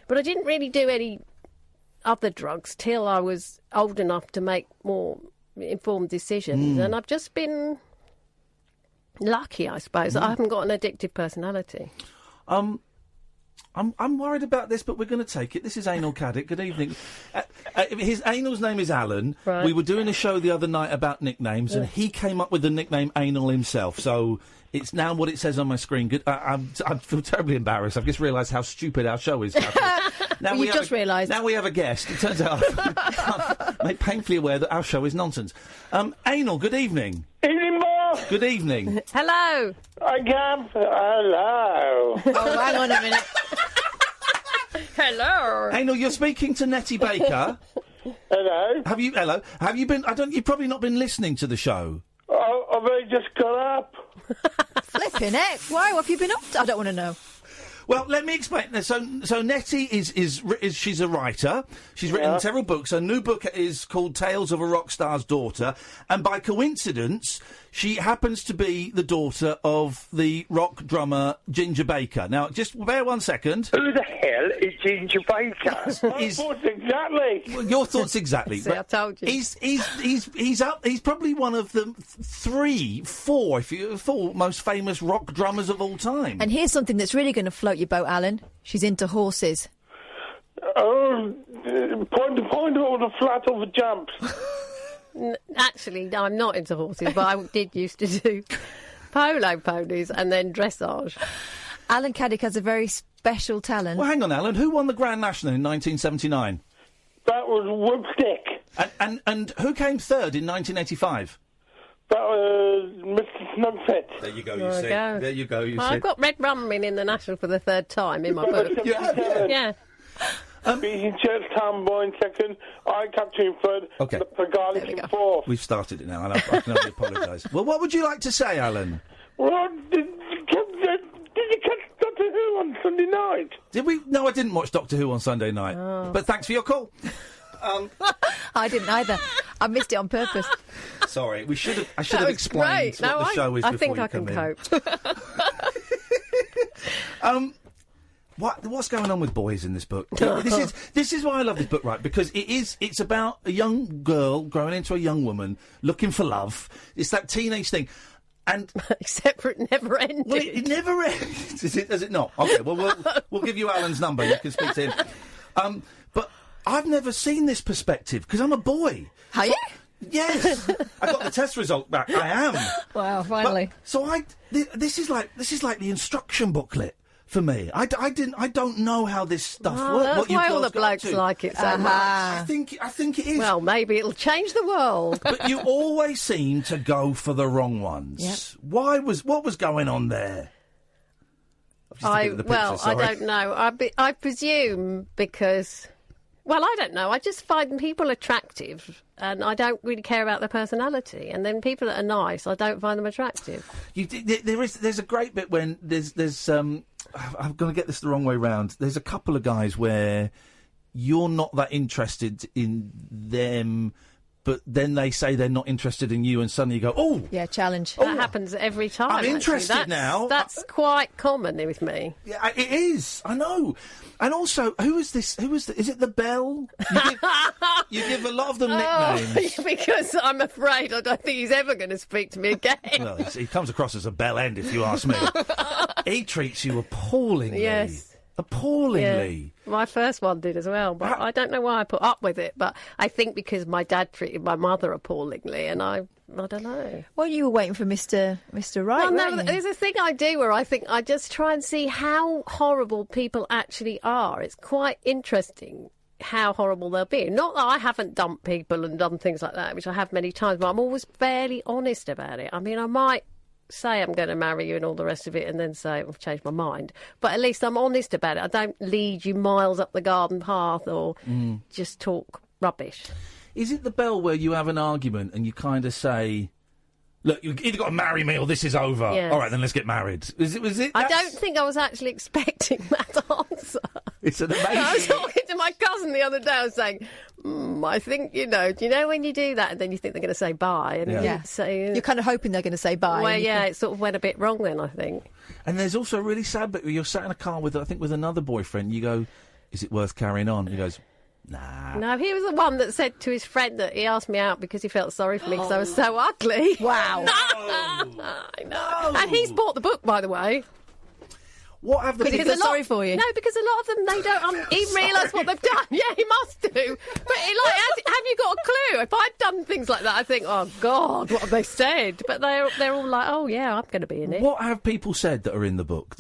Speaker 5: But I didn't really do any other drugs till I was old enough to make more informed decisions. And I've just been lucky, I suppose. I haven't got an addictive personality.
Speaker 4: I'm worried about this, but we're going to take it. This is Anal Caddick. Good evening. Anal's name is Alan.
Speaker 5: Right.
Speaker 4: We were doing a show the other night about nicknames, and he came up with the nickname Anal himself. So it's now what it says on my screen. Good. I feel terribly embarrassed. I've just realised how stupid our show is. Now
Speaker 6: you just realised.
Speaker 4: Now we have a guest. It turns out I'm made painfully aware that our show is nonsense. Anal, good evening.
Speaker 8: Evening, boss.
Speaker 4: Good evening.
Speaker 5: Hello.
Speaker 8: I can't. Hello.
Speaker 6: Oh, hang on a minute.
Speaker 5: Hello.
Speaker 4: Anal, you're speaking to Nettie Baker.
Speaker 8: Hello.
Speaker 4: Have you been? You've probably not been listening to the show.
Speaker 8: Oh, I've only just got up.
Speaker 6: Flipping heck. Why? What have you been up to? I don't want to know.
Speaker 4: Well, let me explain. So Nettie is she's a writer. She's written several books. Her new book is called Tales of a Rock Star's Daughter, and by coincidence, she happens to be the daughter of the rock drummer Ginger Baker. Now, just bear 1 second.
Speaker 8: Who the hell is Ginger Baker? My thoughts exactly.
Speaker 4: Well, your thoughts exactly.
Speaker 5: See, I told you.
Speaker 4: He's up. He's probably one of the four most famous rock drummers of all time.
Speaker 6: And here's something that's really going to float your boat, Alan. She's into horses.
Speaker 8: Oh, point all the flat over jumps.
Speaker 5: Actually, no, I'm not into horses, but I did used to do polo ponies and then dressage.
Speaker 6: Alan Caddick has a very special talent.
Speaker 4: Well, hang on, Alan. Who won the Grand National in 1979?
Speaker 8: That was Whipstick.
Speaker 4: And who came third in 1985?
Speaker 8: That was Mr. Snugfit.
Speaker 4: There you go,
Speaker 5: There
Speaker 4: you go, you see.
Speaker 5: I've got Red Rum in the National for the third time in my book. Yeah.
Speaker 8: Beating Churchtown Boy in second, I capturing third,
Speaker 4: Okay.
Speaker 8: the Garlic in fourth.
Speaker 4: We've started it now, and I can only apologise. Well, what would you like to say, Alan?
Speaker 8: Well, did you catch Doctor Who on Sunday night?
Speaker 4: Did we? No, I didn't watch Doctor Who on Sunday night.
Speaker 5: Oh.
Speaker 4: But thanks for your call.
Speaker 6: I didn't either. I missed it on purpose.
Speaker 4: Sorry, I should have explained
Speaker 5: great.
Speaker 4: what the show is
Speaker 5: I
Speaker 4: before
Speaker 5: think
Speaker 4: you
Speaker 5: I can
Speaker 4: come in.
Speaker 5: cope.
Speaker 4: What's going on with boys in this book? This is why I love this book, right? Because it's about a young girl growing into a young woman looking for love. It's that teenage thing. And
Speaker 5: except for it never ended.
Speaker 4: Well, it never ends. Does it not? Okay, well, we'll give you Alan's number. You can speak to him. But I've never seen this perspective because I'm a boy.
Speaker 6: Are you?
Speaker 4: Yes, I got the test result back. I am.
Speaker 6: Wow, finally.
Speaker 4: This is like the instruction booklet for me. I don't know how this stuff works.
Speaker 5: That's why all the blokes like it so much.
Speaker 4: I think it is.
Speaker 5: Well, maybe it'll change the world.
Speaker 4: But you always seem to go for the wrong ones. Yep. What was going on there?
Speaker 5: I don't know. I presume because. Well, I don't know. I just find people attractive, and I don't really care about their personality. And then people that are nice, I don't find them attractive.
Speaker 4: There's a great bit when there's I'm going to get this the wrong way round. There's a couple of guys where you're not that interested in them, but then they say they're not interested in you, and suddenly you go, oh!
Speaker 6: Yeah, challenge.
Speaker 5: That happens every time.
Speaker 4: I'm interested now.
Speaker 5: That's quite common with me.
Speaker 4: Yeah, it is. I know. And also, who is this? Is it the Bell? You give a lot of them nicknames.
Speaker 5: Because I'm afraid I don't think he's ever going to speak to me again.
Speaker 4: Well, he comes across as a bell end, if you ask me. He treats you appallingly.
Speaker 5: Yes.
Speaker 4: Appallingly.
Speaker 5: Yeah. My first one did as well, but I don't know why I put up with it. But I think because my dad treated my mother appallingly, and I don't know.
Speaker 6: Well, you were waiting for Mr. Right.
Speaker 5: Well, no,
Speaker 6: weren't you?
Speaker 5: there's a thing I do where I think I just try and see how horrible people actually are. It's quite interesting how horrible they'll be. Not that I haven't dumped people and done things like that, which I have many times, but I'm always fairly honest about it. I mean, I might say I'm going to marry you and all the rest of it and then say I've changed my mind. But at least I'm honest about it. I don't lead you miles up the garden path or just talk rubbish.
Speaker 4: Is it the Bell where you have an argument and you kind of say, look, you've either got to marry me or this is over.
Speaker 5: Yes.
Speaker 4: All right, then let's get married. Was it?
Speaker 5: I don't think I was actually expecting that answer.
Speaker 4: It's an amazing...
Speaker 5: I was talking to my cousin the other day. I was saying, I think, do you know when you do that and then you think they're going to say bye? And you say,
Speaker 6: you're kind of hoping they're going to say bye.
Speaker 5: Well, yeah, it sort of went a bit wrong then, I think.
Speaker 4: And there's also a really sad bit where you're sat in a car with another boyfriend. You go, is it worth carrying on? He goes, nah.
Speaker 5: No, he was the one that said to his friend that he asked me out because he felt sorry for me because I was so ugly.
Speaker 6: Wow.
Speaker 5: I know. No. And he's bought the book, by the way.
Speaker 4: What have the
Speaker 6: people... Because sorry for you?
Speaker 5: No, because a lot of them, they don't even realise what they've done. Yeah, he must do. But, have you got a clue? If I'd done things like that, I think, oh, God, what have they said? But they're all like, oh, yeah, I'm going to be in it.
Speaker 4: What have people said that are in the book?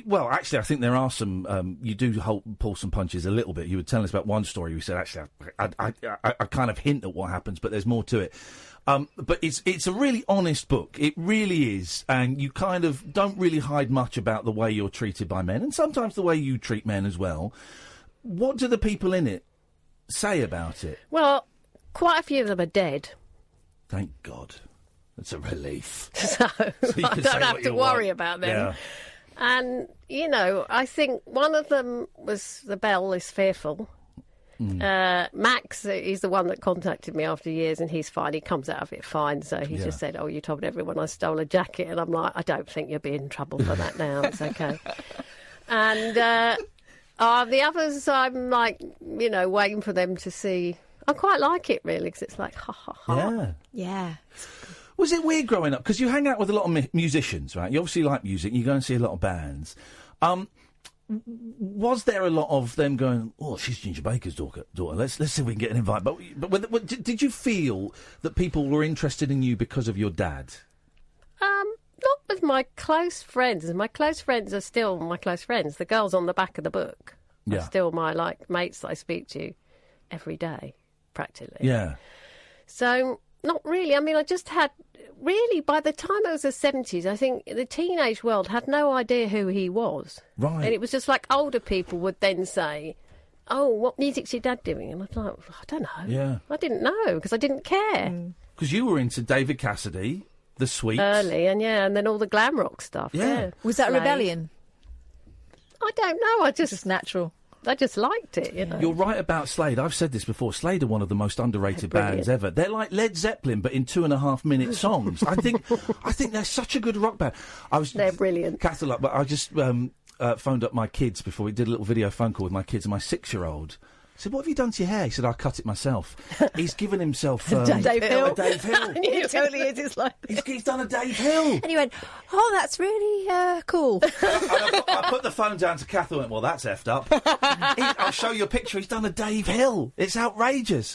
Speaker 4: Well, actually, I think there are some... you do pull some punches a little bit. You were telling us about one story. You said, actually, I kind of hint at what happens, but there's more to it. But it's a really honest book. It really is. And you kind of don't really hide much about the way you're treated by men, and sometimes the way you treat men as well. What do the people in it say about it?
Speaker 5: Well, quite a few of them are dead.
Speaker 4: Thank God. That's a relief.
Speaker 5: So I don't have to worry about them.
Speaker 4: Yeah.
Speaker 5: And, you know, I think one of them was The Bell is Fearful. Max, he's the one that contacted me after years, and he's fine. He comes out of it fine. So he just said, "Oh, you told everyone I stole a jacket," and I'm like, "I don't think you'll be in trouble for that now. It's okay." And the others, I'm like, you know, waiting for them to see. I quite like it really because it's like, ha ha ha.
Speaker 6: Yeah.
Speaker 4: Was it weird growing up? Because you hang out with a lot of musicians, right? You obviously like music. You go and see a lot of bands. Was there a lot of them going, "Oh, she's Ginger Baker's daughter. Let's see if we can get an invite." But did you feel that people were interested in you because of your dad?
Speaker 5: Not with my close friends. My close friends are still my close friends. The girls on the back of the book are still my mates that I speak to every day, practically.
Speaker 4: Yeah.
Speaker 5: So not really. I mean, I just had. Really, by the time it was the 70s, I think the teenage world had no idea who he was.
Speaker 4: Right.
Speaker 5: And it was just like older people would then say, "Oh, what music's your dad doing?" And I was like, "I don't know."
Speaker 4: Yeah.
Speaker 5: I didn't know because I didn't care.
Speaker 4: Because you were into David Cassidy, The Sweets.
Speaker 5: Early, and then all the glam rock stuff. Yeah.
Speaker 6: Was that
Speaker 5: Slade.
Speaker 6: rebellion?
Speaker 5: I don't know.
Speaker 6: Just natural.
Speaker 5: I just liked it, you know.
Speaker 4: You're right about Slade. I've said this before. Slade are one of the most underrated bands ever. They're like Led Zeppelin, but in 2.5-minute songs. I think they're such a good rock band.
Speaker 5: They're brilliant.
Speaker 4: Catholic, but I just phoned up my kids before we did a little video phone call with my kids, and my 6-year-old said, "What have you done to your hair?" He said, "I cut it myself." He's given himself
Speaker 6: Dave Hill.
Speaker 4: a Dave Hill.
Speaker 6: It totally is. It's like
Speaker 4: He's done a Dave Hill.
Speaker 6: And he went, "Oh, that's really cool."
Speaker 4: I put the phone down to Kath and went, "Well, that's effed up." I'll show you a picture. He's done a Dave Hill. It's outrageous.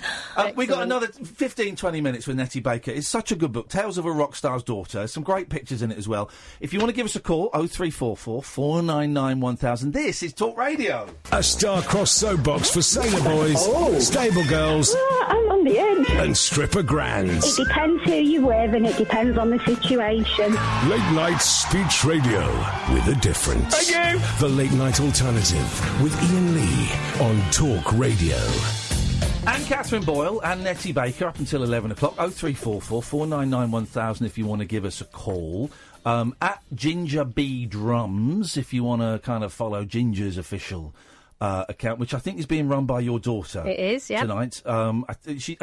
Speaker 4: We got another 15, 20 minutes with Nettie Baker. It's such a good book. Tales of a Rock Star's Daughter. Some great pictures in it as well. If you want to give us a call, 0344 499 1000. This is Talk Radio.
Speaker 1: A star-crossed soapbox for sailor boys, stable girls,
Speaker 9: I'm on the edge.
Speaker 1: and stripper grands.
Speaker 9: It depends who you're with and it depends on the situation.
Speaker 1: Late night speech radio with a difference.
Speaker 8: Thank you.
Speaker 1: The Late Night Alternative with Iain Lee on Talk Radio.
Speaker 4: And Catherine Boyle and Nettie Baker up until 11 o'clock. 0344 499 1000 if you want to give us a call. At Ginger B Drums if you want to kind of follow Ginger's official account, which I think is being run by your daughter.
Speaker 5: It is, yeah.
Speaker 4: Tonight, I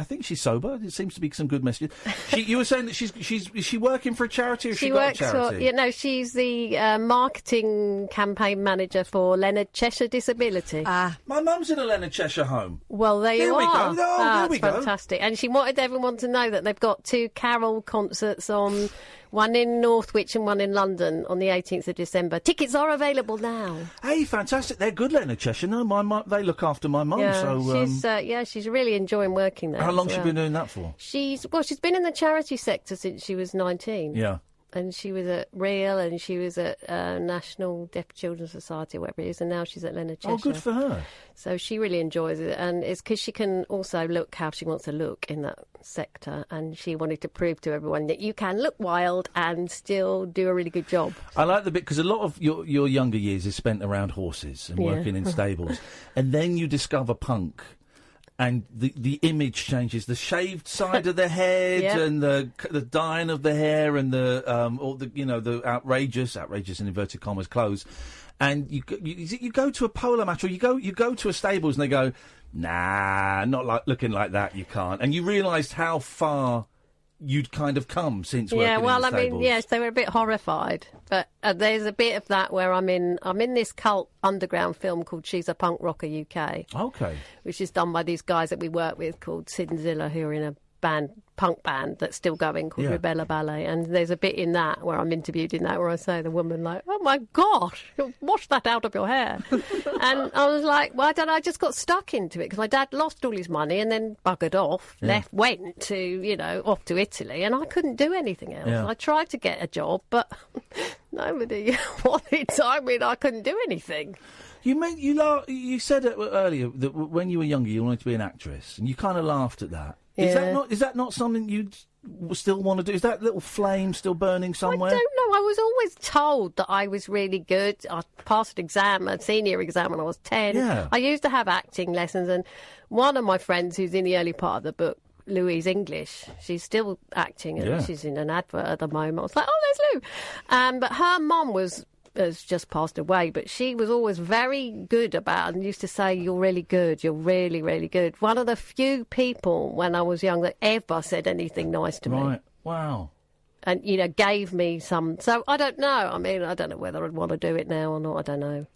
Speaker 4: think she's sober. It seems to be some good messages. You were saying that is she working for a charity, or she got a charity?
Speaker 5: She's the marketing campaign manager for Leonard Cheshire Disability.
Speaker 4: My mum's in a Leonard Cheshire home.
Speaker 5: Well, there
Speaker 4: Here
Speaker 5: you
Speaker 4: we
Speaker 5: are.
Speaker 4: go. Oh, here we go.
Speaker 5: Fantastic. And she wanted everyone to know that they've got 2 carol concerts on. One in Northwich and one in London on the 18th of December. Tickets are available now.
Speaker 4: Hey, fantastic! They're good, Leonard Cheshire. No, they look after my mum.
Speaker 5: She's really enjoying working there.
Speaker 4: How long has she been doing that for?
Speaker 5: She's been in the charity sector since she was 19.
Speaker 4: Yeah.
Speaker 5: And she was at Real, and she was at National Deaf Children's Society, or whatever it is, and now she's at Leonard Cheshire.
Speaker 4: Oh, good for her.
Speaker 5: So she really enjoys it, and it's because she can also look how she wants to look in that sector, and she wanted to prove to everyone that you can look wild and still do a really good job.
Speaker 4: I like the bit, because a lot of your younger years is spent around horses and working in stables, and then you discover punk. And the image changes, the shaved side of the head, and the dyeing of the hair, and the outrageous in inverted commas clothes, and you go to a polo match, or you go to a stables, and they go, "Nah, not like looking like that. You can't." And you realised how far you'd kind of come since working in the stables.
Speaker 5: I mean, yes, they were a bit horrified, but there's a bit of that where I'm in this cult underground film called She's a Punk Rocker UK.
Speaker 4: Okay.
Speaker 5: Which is done by these guys that we work with called Sid and Zilla, who are in a punk band that's still going called Rebella Ballet, and there's a bit in that where I'm interviewed in that where I say to the woman, like, "Oh my gosh, wash that out of your hair." And I was like, well, I just got stuck into it because my dad lost all his money and then buggered off, went to, off to Italy, and I couldn't do anything else. I tried to get a job, but nobody wanted to. I mean, I couldn't do anything.
Speaker 4: You said earlier that when you were younger you wanted to be an actress, and you kind of laughed at that.
Speaker 5: Yeah.
Speaker 4: Is that not something you'd still want to do? Is that little flame still burning somewhere?
Speaker 5: I don't know. I was always told that I was really good. I passed a senior exam when I was 10.
Speaker 4: Yeah.
Speaker 5: I used to have acting lessons, and one of my friends who's in the early part of the book, Louise English, she's still acting, and she's in an advert at the moment. I was like, "Oh, there's Lou." But her mum was has just passed away, but she was always very good about and used to say, "You're really good. You're really, really good." One of the few people when I was young that ever said anything nice to me.
Speaker 4: Right. Wow.
Speaker 5: And, gave me some... So, I don't know. I mean, I don't know whether I'd want to do it now or not. I don't know.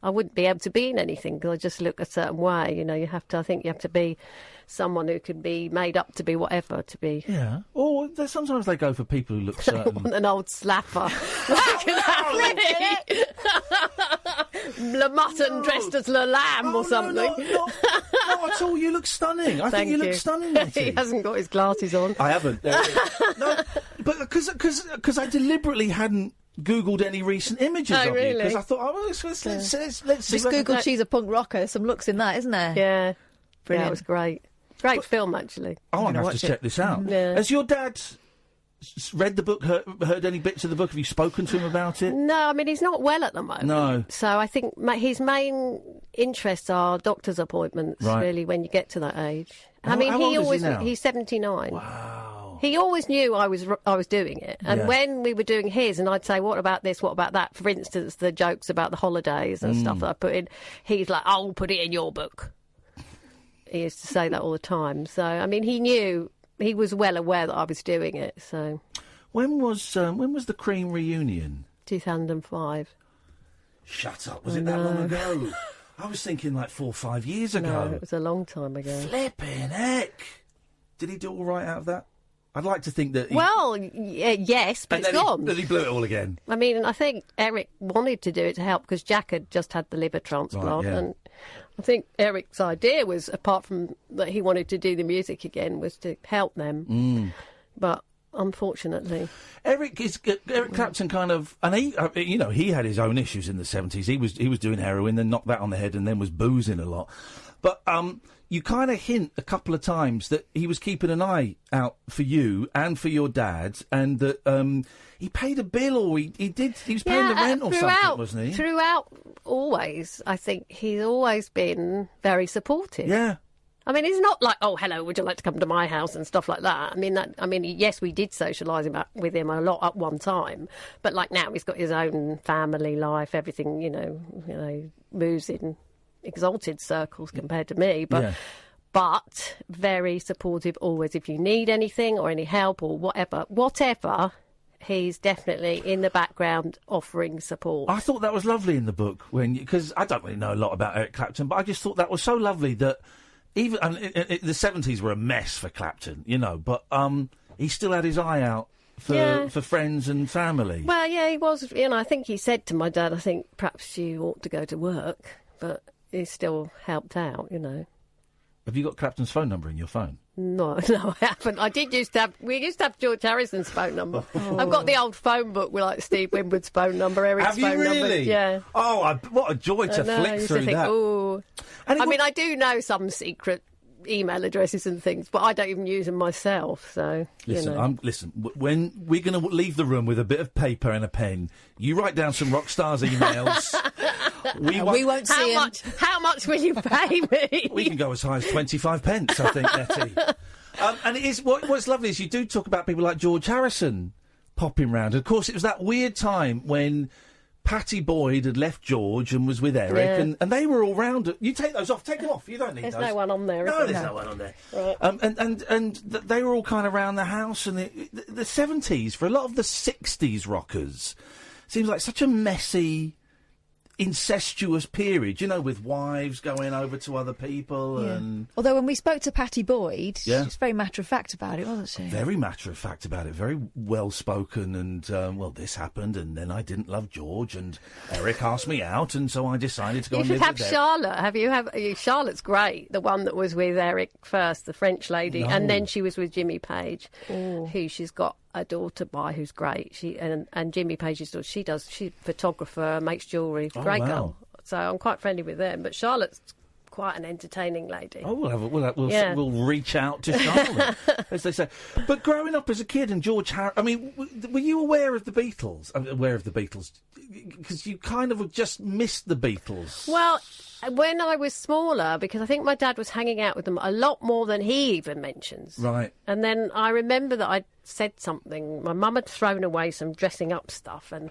Speaker 5: I wouldn't be able to be in anything because I just look a certain way. I think you have to be someone who can be made up to be whatever to be.
Speaker 4: Yeah. Or sometimes they go for people who look certain.
Speaker 5: Want an old slapper. Le Mutton dressed as Le Lamb or something.
Speaker 4: No, at all. You look stunning. I think you look stunning, Nettie.
Speaker 5: He hasn't got his glasses on.
Speaker 4: I haven't. No, but because I deliberately hadn't Googled any recent images of you because I thought, let's see.
Speaker 6: Just Googled she's a punk rocker. There's some looks in that, isn't there?
Speaker 5: Yeah.
Speaker 6: Brilliant.
Speaker 5: Yeah, it was great. Great film, actually.
Speaker 4: I'm going to have to check this out.
Speaker 5: Yeah.
Speaker 4: Has your dad read the book, heard any bits of the book? Have you spoken to him about it?
Speaker 5: No, I mean, he's not well at the moment.
Speaker 4: No.
Speaker 5: So I think his main interests are doctor's appointments, really, when you get to that age.
Speaker 4: How old is he now?
Speaker 5: He's 79.
Speaker 4: Wow.
Speaker 5: He always knew I was doing it. And when we were doing his, and I'd say, what about this, what about that? For instance, the jokes about the holidays and stuff that I put in, he's like, I'll put it in your book. He used to say that all the time. So, I mean, he knew, he was well aware that I was doing it, so...
Speaker 4: When was the Cream reunion?
Speaker 5: 2005.
Speaker 4: Shut up, was it that long ago? I was thinking like 4 or 5 years ago.
Speaker 5: No, it was a long time ago.
Speaker 4: Flipping heck! Did he do all right out of that? I'd like to think that he...
Speaker 5: Well, yes, but it's gone.
Speaker 4: Then he blew it all again.
Speaker 5: I mean, I think Eric wanted to do it to help because Jack had just had the liver transplant.
Speaker 4: Right, yeah.
Speaker 5: And I think Eric's idea was, apart from that he wanted to do the music again, was to help them. But unfortunately...
Speaker 4: Eric Clapton kind of... And he had his own issues in the 70s. He was doing heroin, then knocked that on the head, and then was boozing a lot. But... you kind of hint a couple of times that he was keeping an eye out for you and for your dad, and that he paid a bill or he was paying the rent or something, wasn't he?
Speaker 5: Throughout, always, I think he's always been very supportive.
Speaker 4: Yeah.
Speaker 5: I mean, it's not like, oh, hello, would you like to come to my house and stuff like that. I mean, yes, we did socialise with him a lot at one time, but like now he's got his own family life, everything, moves in exalted circles compared to me, but very supportive always. If you need anything or any help or whatever, he's definitely in the background offering support. I thought that was lovely in the book because I don't really know a lot about Eric Clapton, but I just thought that was so lovely that even the 70s were a mess for Clapton, but he still had his eye out for friends and family. Well, yeah, he was. I think he said to my dad, I think perhaps you ought to go to work, but he still helped out, Have you got Clapton's phone number in your phone? No, I haven't. We used to have George Harrison's phone number. I've got the old phone book with like Steve Winwood's phone number, Eric's phone number. Have you really? Yeah. Oh, what a joy to flick through that. Ooh. I mean, I do know some secret email addresses and things, but I don't even use them myself. So listen, listen. When we're going to leave the room with a bit of paper and a pen, you write down some rock stars' emails. We won't see them. How much will you pay me? We can go as high as 25 pence, I think, Nettie. And it is what's lovely is you do talk about people like George Harrison popping round. Of course, it was that weird time when Pattie Boyd had left George and was with Eric, and they were all round. You take those off. Take them off. You don't need those. There's no one on there. No, there's no one on there. Right. And they were all kind of around the house. And the 70s, for a lot of the 60s rockers, seems like such a messy, incestuous period, with wives going over to other people. Yeah. And although when we spoke to Pattie Boyd, she was very matter-of-fact about it, wasn't she? Very matter-of-fact about it, very well-spoken, and, this happened, and then I didn't love George, and Eric asked me out, and so I decided to go and live with Eric. You should have Charlotte. Charlotte's great, the one that was with Eric first, the French lady, and then she was with Jimmy Page, who she's got a daughter by who's great. She and Jimmy Page's daughter. She's a photographer, makes jewellery. Great girl. So I'm quite friendly with them. But Charlotte's quite an entertaining lady. Oh, we'll reach out to Charlotte, as they say. But growing up as a kid and George Harrison, I mean, were you aware of the Beatles? Because you kind of just missed the Beatles. Well, when I was smaller, because I think my dad was hanging out with them a lot more than he even mentions. Right. And then I remember that I'd said something. My mum had thrown away some dressing up stuff, and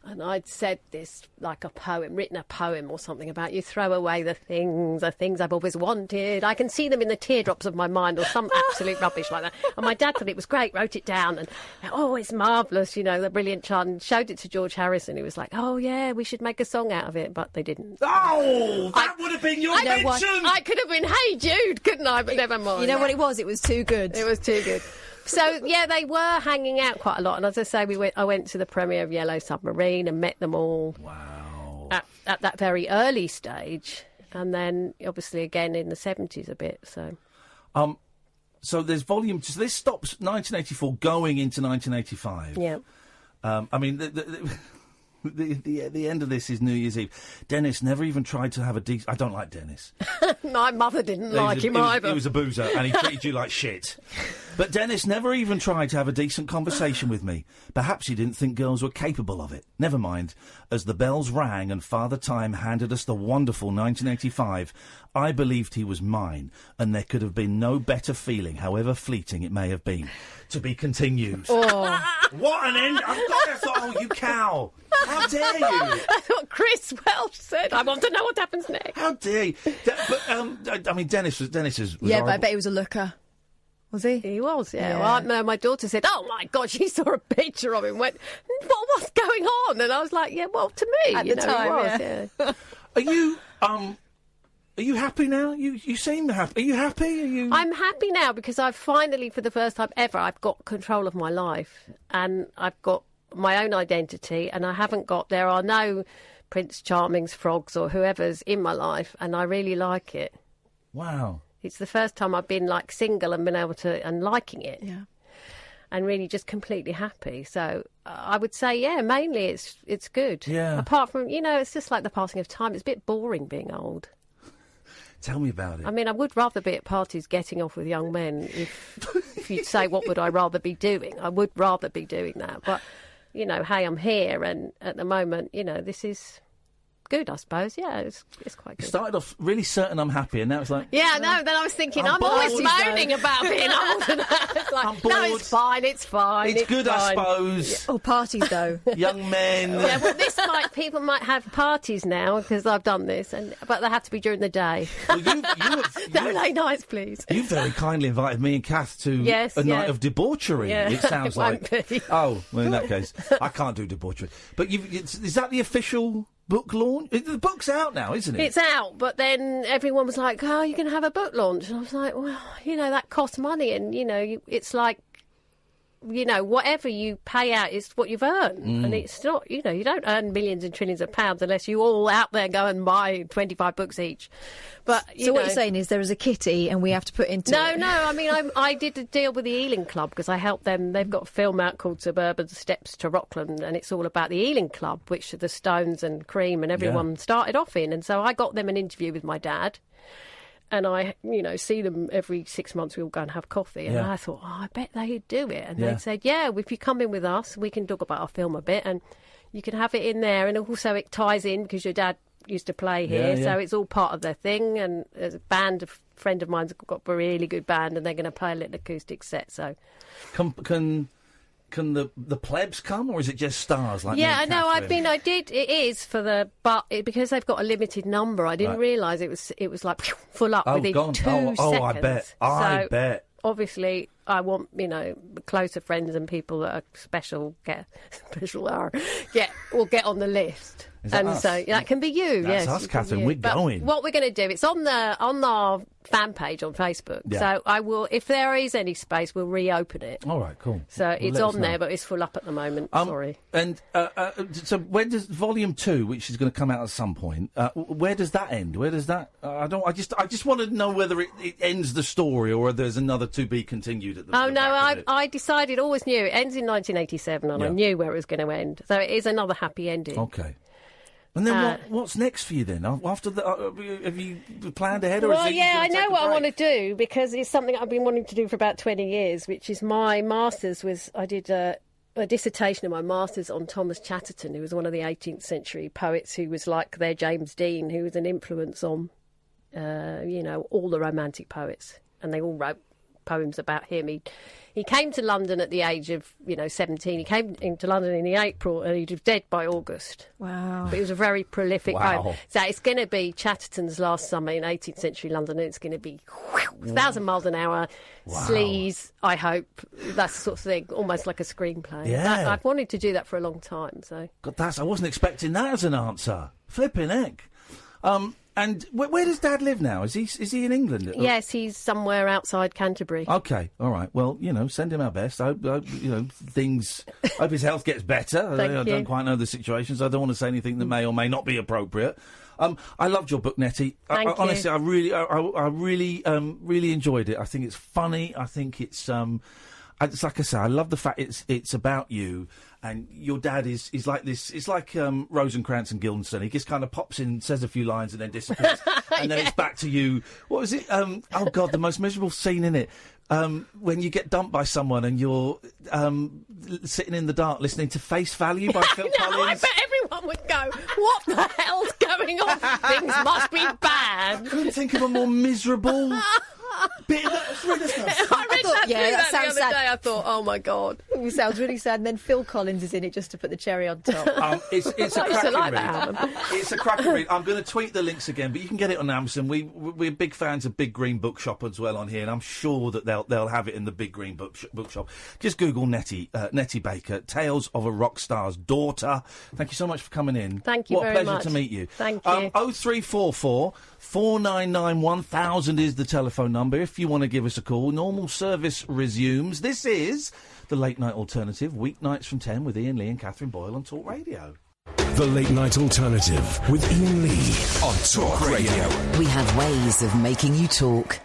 Speaker 5: And I'd said this, like a poem, written a poem or something about you throw away the things I've always wanted. I can see them in the teardrops of my mind, or some absolute rubbish like that. And my dad thought it was great, wrote it down, and it's marvellous, you know, the brilliant child, and showed it to George Harrison, who was like, oh yeah, we should make a song out of it, but they didn't.
Speaker 4: Oh, that would have been your mention!
Speaker 5: I could have been Hey Jude, couldn't I? But never mind.
Speaker 6: You know what it was? It was too good.
Speaker 5: It was too good. So, yeah, they were hanging out quite a lot. And as I say, I went to the premiere of Yellow Submarine and met them all.
Speaker 4: Wow.
Speaker 5: At that very early stage. And then, obviously, again in the 70s a bit, so...
Speaker 4: So there's volume... So this stops 1984 going into 1985.
Speaker 5: Yeah.
Speaker 4: I mean, the end of this is New Year's Eve. Dennis never even tried to have a decent... I don't like Dennis.
Speaker 5: My mother didn't like him either.
Speaker 4: He was a boozer and he treated you like shit. But Dennis never even tried to have a decent conversation with me. Perhaps he didn't think girls were capable of it. Never mind. As the bells rang and Father Time handed us the wonderful 1985, I believed he was mine, and there could have been no better feeling, however fleeting it may have been. To be continued.
Speaker 5: Oh.
Speaker 4: What an end! I thought, oh, you cow! How dare you?
Speaker 5: That's what Chris Welch said. I want to know what happens next.
Speaker 4: How dare you? But I mean, Dennis was
Speaker 6: yeah,
Speaker 4: horrible.
Speaker 6: but I bet he was a looker. Was he?
Speaker 5: He was, yeah.
Speaker 6: Yeah.
Speaker 5: Well, my daughter said, oh, my God, she saw a picture of him and went, what's going on? And I was like, yeah, well, to me,
Speaker 6: At
Speaker 5: you
Speaker 6: the
Speaker 5: know,
Speaker 6: time,
Speaker 5: it was,
Speaker 6: yeah.
Speaker 4: Are you happy now? You seem happy. Are you happy?
Speaker 5: I'm happy now because I've finally, for the first time ever, I've got control of my life and I've got my own identity and there are no Prince Charming's frogs or whoever's in my life, and I really like it.
Speaker 4: Wow.
Speaker 5: It's the first time I've been like single and been able to, and liking it.
Speaker 6: Yeah.
Speaker 5: And really just completely happy. So I would say, yeah, mainly it's good.
Speaker 4: Yeah.
Speaker 5: Apart from, it's just like the passing of time. It's a bit boring being old.
Speaker 4: Tell me about it.
Speaker 5: I mean, I would rather be at parties getting off with young men. If you'd say, what would I rather be doing? I would rather be doing that. But, hey, I'm here. And at the moment, this is good, I suppose. Yeah, it's quite good.
Speaker 4: It started off really certain I'm happy, and now it's like...
Speaker 5: Yeah, no, then I was thinking, I'm always moaning about being old. And it's like,
Speaker 4: I'm bored.
Speaker 5: No, it's fine.
Speaker 4: It's good,
Speaker 5: fine.
Speaker 4: I suppose.
Speaker 6: Yeah. Oh, parties, though.
Speaker 4: Young men.
Speaker 5: Yeah, well, people might have parties now because I've done this, but they have to be during the day.
Speaker 4: Well,
Speaker 5: No late nights, please.
Speaker 4: You very kindly invited me and Kath to a night of debauchery.
Speaker 5: Yeah,
Speaker 4: it sounds
Speaker 5: it won't
Speaker 4: like.
Speaker 5: be.
Speaker 4: Oh, well, in that case, I can't do debauchery. But is that the official book launch? The book's out now, isn't it?
Speaker 5: It's out, but then everyone was like, oh, you can have a book launch. And I was like, well, that costs money. And, it's like, whatever you pay out is what you've earned. And it's not, you don't earn millions and trillions of pounds unless you all out there go and buy 25 books each. But
Speaker 6: So what you're saying is there is a kitty and we have to put into it.
Speaker 5: No, I mean, I did a deal with the Ealing Club because I helped them. They've got a film out called Suburban Steps to Rockland, and it's all about the Ealing Club, which the Stones and Cream and everyone started off in. And so I got them an interview with my dad. And I, see them every 6 months. We all go and have coffee. And I thought, I bet they'd do it. And they said, yeah, if you come in with us, we can talk about our film a bit. And you can have it in there. And also it ties in because your dad used to play here. So it's all part of their thing. And there's a band, a friend of mine's got a really good band. And they're going to play a little acoustic set. So
Speaker 4: Can the plebs come, or is it just stars like?
Speaker 5: Yeah,
Speaker 4: me
Speaker 5: I
Speaker 4: and
Speaker 5: know.
Speaker 4: Catherine?
Speaker 5: I did. It is because they've got a limited number. I didn't realise it was like full up within 2 seconds.
Speaker 4: Oh, I bet.
Speaker 5: Obviously, I want closer friends and people that are special will get on the list.
Speaker 4: That us?
Speaker 5: So that can be you.
Speaker 4: That's
Speaker 5: yes,
Speaker 4: us, Catherine.
Speaker 5: you.
Speaker 4: We're
Speaker 5: But
Speaker 4: going.
Speaker 5: What we're going to do? It's on our fan page on Facebook.
Speaker 4: Yeah.
Speaker 5: So I will, if there is any space, we'll reopen it.
Speaker 4: All right, cool.
Speaker 5: So
Speaker 4: Well,
Speaker 5: it's
Speaker 4: let us
Speaker 5: on there,
Speaker 4: know.
Speaker 5: but it's full up at the moment. Sorry.
Speaker 4: And so when does Volume 2, which is going to come out at some point, where does that end? Where does that? I just want to know whether it ends the story or whether there's another to be continued at the.
Speaker 5: Oh,
Speaker 4: the
Speaker 5: no,
Speaker 4: back of it.
Speaker 5: I decided, always knew, it ends in 1987, and I knew where it was going to end. So it is another happy ending.
Speaker 4: Okay. And then what's next for you then? After have you planned ahead? Or
Speaker 5: Well,
Speaker 4: is it
Speaker 5: I know what I want to do, because it's something I've been wanting to do for about 20 years, which is my master's I did a dissertation of my master's on Thomas Chatterton, who was one of the 18th century poets who was like their James Dean, who was an influence on, all the Romantic poets. And they all wrote poems about him. He came to London at the age of 17. He came into London in the April, and he'd be dead by August.
Speaker 6: Wow!
Speaker 5: But he was a very prolific poet. So it's going to be Chatterton's Last Summer in 18th century London, and it's going to be 1,000 miles an hour, sleaze. I hope that's the sort of thing, almost like a screenplay.
Speaker 4: Yeah.
Speaker 5: I've wanted to do that for a long time. So
Speaker 4: God, I wasn't expecting that as an answer. Flipping heck. And where does Dad live now? Is he in England?
Speaker 5: Yes, he's somewhere outside Canterbury.
Speaker 4: Okay, all right. Well, send him our best. I hope hope his health gets better. I don't quite know the situation, so I don't want to say anything that may or may not be appropriate. I loved your book, Nettie.
Speaker 5: Thank you.
Speaker 4: Honestly, I really enjoyed it. I think it's funny. I think it's like I say, I love the fact it's about you. And your dad is like this. It's like Rosencrantz and Guildenstern. He just kind of pops in, says a few lines, and then disappears. And then it's back to you. What was it? Oh God, the most miserable scene in it. When you get dumped by someone and you're sitting in the dark listening to Face Value by Phil Collins.
Speaker 5: I bet everyone would go, "What the hell's going on? Things must be bad."
Speaker 4: Couldn't think of a more miserable bit of that.
Speaker 5: I read that the other day. I thought, oh my God,
Speaker 6: it sounds really sad. And then Phil Collins is in it just to put the cherry on top.
Speaker 4: It's a cracking read. It's a cracking read. I'm going to tweet the links again, but you can get it on Amazon. We're big fans of Big Green Bookshop as well on here, and I'm sure that they'll have it in the Big Green Bookshop. Just Google Nettie Baker, Tales of a Rock Star's Daughter. Thank you so much for coming in.
Speaker 5: Thank you very much.
Speaker 4: What a pleasure to meet you.
Speaker 5: Thank you.
Speaker 4: 0344 499 1000 is the telephone number if you want to give us a call. Normal service resumes. This is the Late Night Alternative, weeknights from 10 with Iain Lee and Catherine Boyle on Talk Radio.
Speaker 1: The Late Night Alternative with Iain Lee on Talk Radio.
Speaker 2: We have ways of making you talk.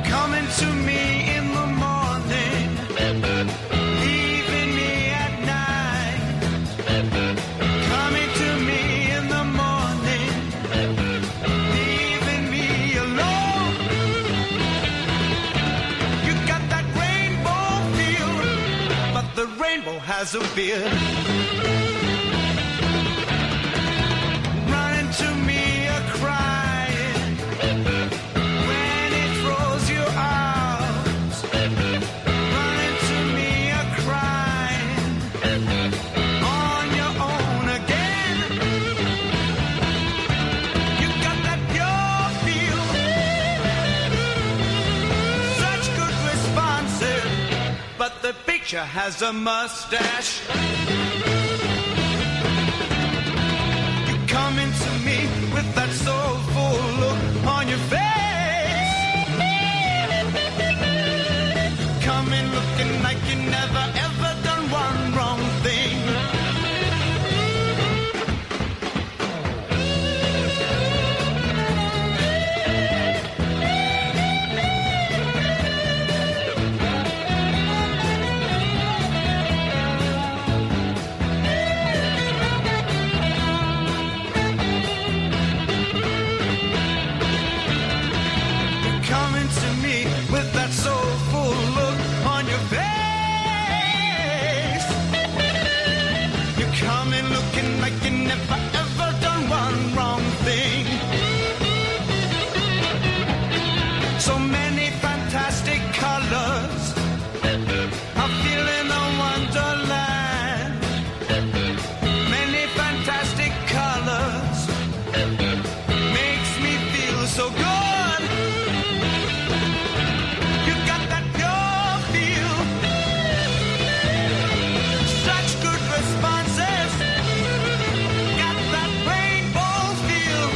Speaker 3: Coming to me in the morning, leaving me at night. Coming to me in the morning, leaving me alone. You got that rainbow feel, but the rainbow has a beard. Running to me a crying when it throws you out. Running to me a crying on your own again. You got that pure feel, such good responses, but the picture has a mustache. You come into me with that soulful look on your face. Come in looking like you never ever done one wrong thing. Coming to me with that soulful look on your face. You're coming looking like you never ever done one wrong thing. So many fantastic colors, I feel in a wonderland. Many fantastic colors makes me feel so good. You got that pure feel, such good responses. Got that rainbow feel,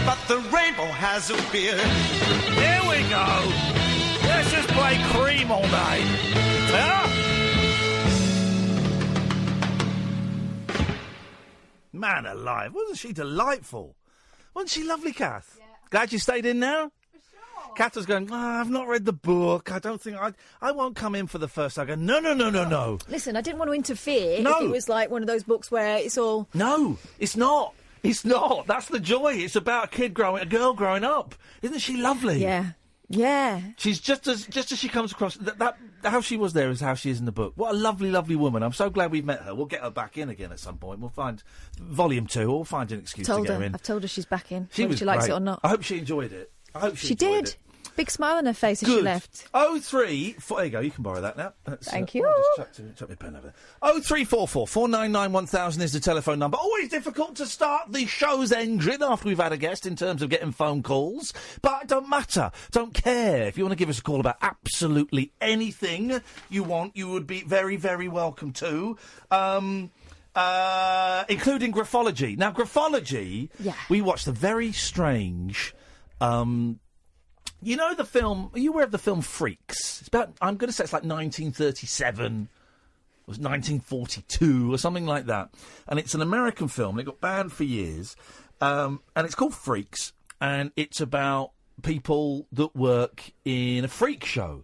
Speaker 3: but the rainbow has a beard.
Speaker 4: Here we go. Let's just play Cream all night. Huh? Man alive, wasn't she delightful? Wasn't she lovely, Kath? Yeah. Glad you stayed in now? For sure. Kath was going, I've not read the book. I don't think I won't come in for the first. I go, no.
Speaker 6: Listen, I didn't want to interfere
Speaker 4: No.
Speaker 6: if it was like one of those books where it's all...
Speaker 4: No, it's not. It's not. That's the joy. It's about a girl growing up. Isn't she lovely?
Speaker 6: Yeah. Yeah.
Speaker 4: She's just as she comes across. That how she was there is how she is in the book. What a lovely, lovely woman. I'm so glad we've met her. We'll get her back in again at some point. We'll find Volume 2. We'll find an excuse to get her in.
Speaker 6: I've told her she's back in,
Speaker 4: She
Speaker 6: whether
Speaker 4: was
Speaker 6: she likes
Speaker 4: great.
Speaker 6: it or not.
Speaker 4: I hope she enjoyed it. I hope she
Speaker 6: did.
Speaker 4: enjoyed it.
Speaker 6: Big smile on her face as
Speaker 4: Good.
Speaker 6: she left.
Speaker 4: 03... There you go, you can borrow that now.
Speaker 6: Thank you.
Speaker 4: Just chuck my pen over there. 0344 499 1000 is the telephone number. Always difficult to start the show's engine after we've had a guest in terms of getting phone calls. But it don't matter. Don't care. If you want to give us a call about absolutely anything you want, you would be very, very welcome to. Including graphology. Now, graphology, we watched a very strange... you know the film... Are you aware of the film Freaks? It's about... I'm going to say it's like 1937. It was 1942 or something like that. And it's an American film. It got banned for years. And it's called Freaks. And it's about people that work in a freak show.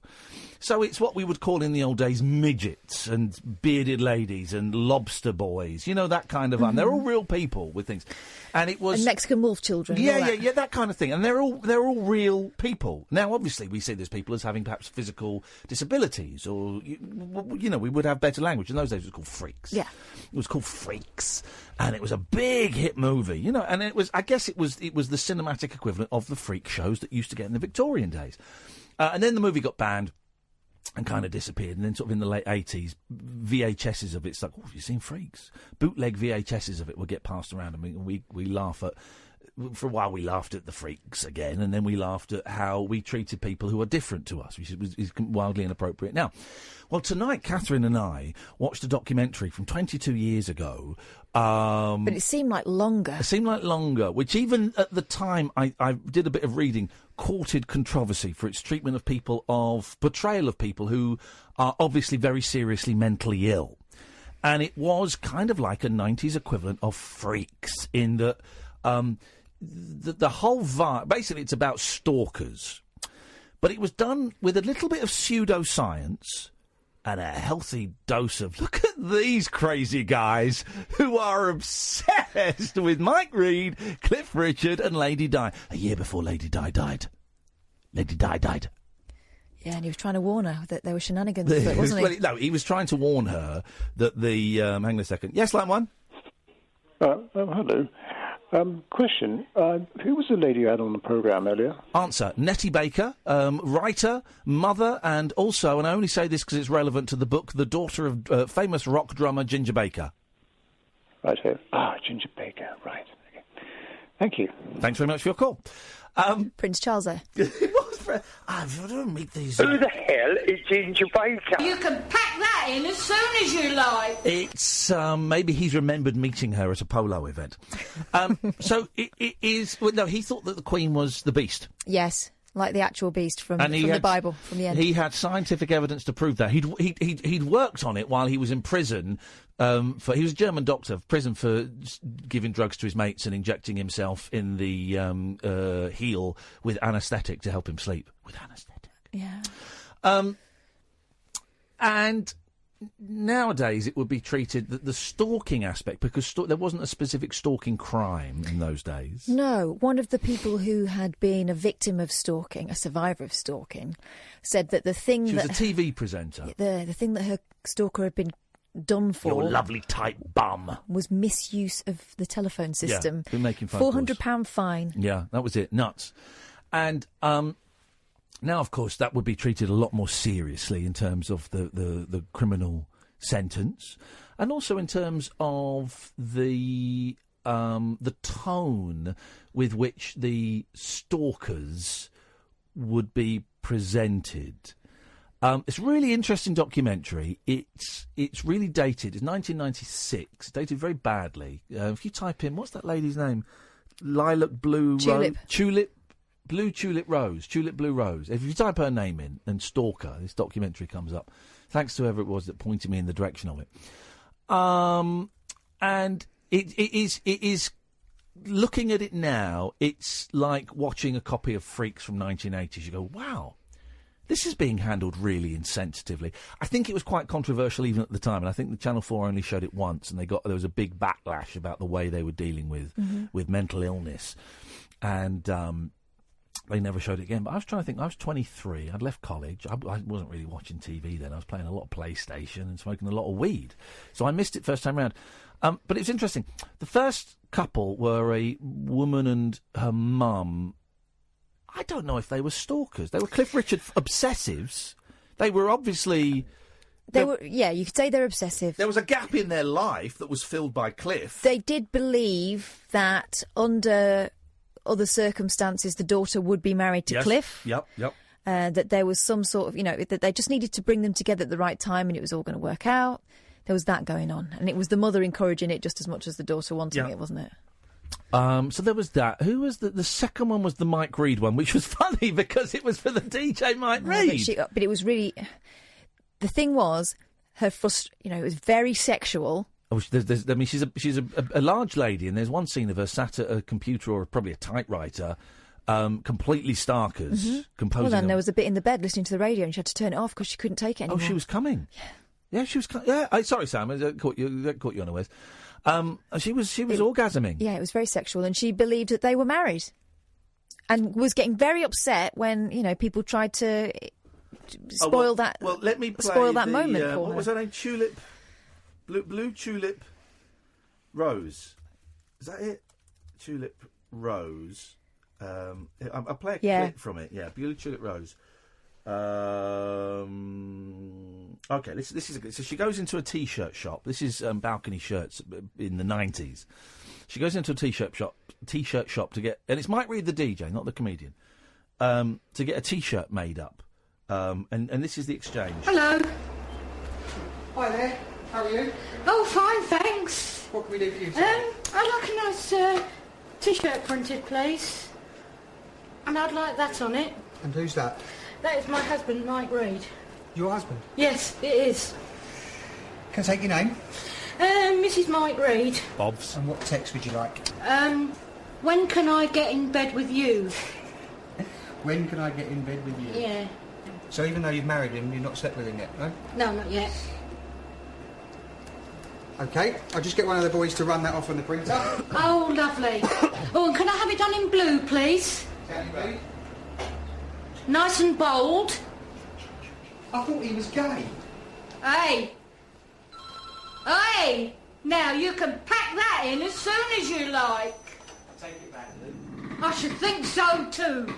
Speaker 4: So it's what we would call in the old days midgets and bearded ladies and lobster boys. You know, that kind of... They're all real people with things. And it was...
Speaker 6: And Mexican wolf children.
Speaker 4: Yeah, that kind of thing. And they're all real people. Now, obviously, we see those people as having perhaps physical disabilities or, you know, we would have better language. In those days, it was called Freaks.
Speaker 6: Yeah.
Speaker 4: It was called Freaks. And it was a big hit movie, you know, and it was... I guess it was the cinematic equivalent of the freak shows that used to get in the Victorian days. And then the movie got banned and kind of disappeared. And then sort of in the late 80s, VHSs of it's like, oh, have you seen Freaks? Bootleg VHSs of it would get passed around, and we laugh at... For a while, we laughed at the freaks again, and then we laughed at how we treated people who are different to us, which is wildly inappropriate. Now, well, tonight, Catherine and I watched a documentary from 22 years ago.
Speaker 6: But it seemed like longer.
Speaker 4: It seemed like longer, which even at the time, I did a bit of reading, courted controversy for its treatment of portrayal of people who are obviously very seriously mentally ill. And it was kind of like a 90s equivalent of Freaks in that... The whole vibe, basically it's about stalkers, but it was done with a little bit of pseudoscience and a healthy dose of, look at these crazy guys who are obsessed with Mike Reid, Cliff Richard and Lady Di. A year before Lady Di died. Lady Di died.
Speaker 6: Yeah, and he was trying to warn her that there were shenanigans, wasn't he?
Speaker 4: Well, no, he was trying to warn her that the... hang on a second. Yes, line one.
Speaker 8: Hello. Question. Who was the lady you had on the programme earlier?
Speaker 4: Answer. Nettie Baker, writer, mother, and also, and I only say this because it's relevant to the book, the daughter of famous rock drummer Ginger Baker.
Speaker 8: Right here. Ginger Baker. Right. Okay. Thank you.
Speaker 4: Thanks very much for your call.
Speaker 6: Prince Charles there.
Speaker 4: I don't meet these...
Speaker 8: Who the hell is Ginger Baker?
Speaker 10: You can pack that in as soon as you like.
Speaker 4: It's, maybe he's remembered meeting her at a polo event. So it is... Well, no, he thought that the Queen was the Beast.
Speaker 6: Yes, like the actual beast from the Bible, from the end.
Speaker 4: He had scientific evidence to prove that. He'd worked on it while he was in prison. He was a German doctor, prison for giving drugs to his mates and injecting himself in the heel with anaesthetic to help him sleep. With anaesthetic.
Speaker 6: Yeah.
Speaker 4: And nowadays it would be treated the stalking aspect, because there wasn't a specific stalking crime in those days.
Speaker 6: No, one of the people who had been a victim of stalking, a survivor of stalking, said that the thing
Speaker 4: she was a TV presenter.
Speaker 6: The thing that her stalker had been done for,
Speaker 4: your lovely tight bum,
Speaker 6: was misuse of the telephone system.
Speaker 4: Yeah, been making phone calls.
Speaker 6: £400 fine.
Speaker 4: Yeah, that was it. Nuts. And now, of course, that would be treated a lot more seriously in terms of the criminal sentence, and also in terms of the tone with which the stalkers would be presented. It's a really interesting documentary. It's really dated. It's 1996. Dated very badly. If you type in, what's that lady's name? Lilac Blue
Speaker 6: Tulip.
Speaker 4: Blue Tulip Rose. Tulip Blue Rose. If you type her name in and Stalker, this documentary comes up. Thanks to whoever it was that pointed me in the direction of it. And it is looking at it now, it's like watching a copy of Freaks from 1980s. You go, wow. This is being handled really insensitively. I think it was quite controversial even at the time, and I think the Channel 4 only showed it once, and there was a big backlash about the way they were dealing with mental illness. And They never showed it again. But I was trying to think. I was 23. I'd left college. I wasn't really watching TV then. I was playing a lot of PlayStation and smoking a lot of weed. So I missed it first time round. But it's interesting. The first couple were a woman and her mum. I don't know if they were stalkers. They were Cliff Richard obsessives. They were obviously...
Speaker 6: you could say they're obsessive.
Speaker 4: There was a gap in their life that was filled by Cliff.
Speaker 6: They did believe that under other circumstances the daughter would be married to Cliff.
Speaker 4: Yep.
Speaker 6: That there was some sort of, that they just needed to bring them together at the right time and it was all going to work out. There was that going on. And it was the mother encouraging it just as much as the daughter wanting it, wasn't it?
Speaker 4: So there was that. Who was the second one? Was the Mike Reed one, which was funny because it was for the DJ Mike Reed.
Speaker 6: But it was really... The thing was, her it was very sexual.
Speaker 4: Oh, she's a large lady, and there's one scene of her sat at a computer or probably a typewriter, completely starkers, composing.
Speaker 6: Well, then there was a bit in the bed listening to the radio, and she had to turn it off because she couldn't take it anymore.
Speaker 4: Oh, she was coming. Yeah, she was. Sorry, Sam, I caught you unawares. She was orgasming.
Speaker 6: Yeah, it was very sexual, and she believed that they were married, and was getting very upset when people tried to spoil that.
Speaker 4: Well, let me
Speaker 6: spoil that moment for her.
Speaker 4: What was her name? Tulip, Blue Tulip Rose. Is that it? Tulip Rose. I'll play a clip from it. Yeah, Blue Tulip Rose. Okay, this is so she goes into a T-shirt shop. This is balcony shirts in the 90s. She goes into a T-shirt shop to get, and it's Mike Reed the DJ, not the comedian, to get a T-shirt made up. And this is the exchange.
Speaker 11: Hello.
Speaker 12: Hi there. How are you?
Speaker 11: Oh, fine, thanks.
Speaker 12: What can we do for you today?
Speaker 11: I'd like a nice T-shirt printed, please. And I'd like that on it.
Speaker 12: And who's that?
Speaker 11: That is my husband, Mike Reed.
Speaker 12: Your husband?
Speaker 11: Yes, it is.
Speaker 12: Can I take your name?
Speaker 11: Mrs. Mike Reed.
Speaker 4: Bobs.
Speaker 12: And what text would you like?
Speaker 11: When can I get in bed with you?
Speaker 12: When can I get in bed with you?
Speaker 11: Yeah.
Speaker 12: So even though you've married him, you're not slept with him yet, no?
Speaker 11: No, not yet.
Speaker 12: OK, I'll just get one of the boys to run that off on the printer.
Speaker 11: Oh, lovely. Oh, and can I have it done in blue, please?
Speaker 12: Ready?
Speaker 11: Nice and bold.
Speaker 12: I thought he was gay.
Speaker 11: Hey! Hey! Now, you can pack that in as soon as you like.
Speaker 12: I'll take it back, Lou.
Speaker 11: I should think so, too.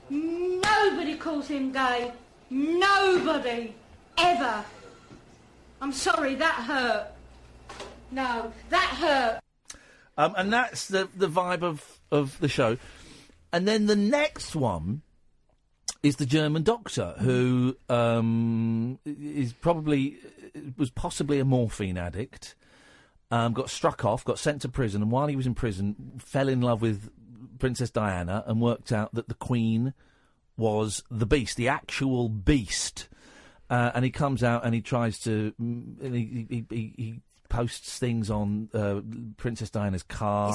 Speaker 11: Nobody calls him gay. Nobody. Ever. I'm sorry, that hurt. No, that hurt.
Speaker 4: And that's the vibe of the show. And then the next one is the German doctor who was possibly a morphine addict, got struck off, got sent to prison, and while he was in prison, fell in love with Princess Diana and worked out that the Queen was the beast, the actual beast. And he comes out and he tries to... He posts things on Princess Diana's car.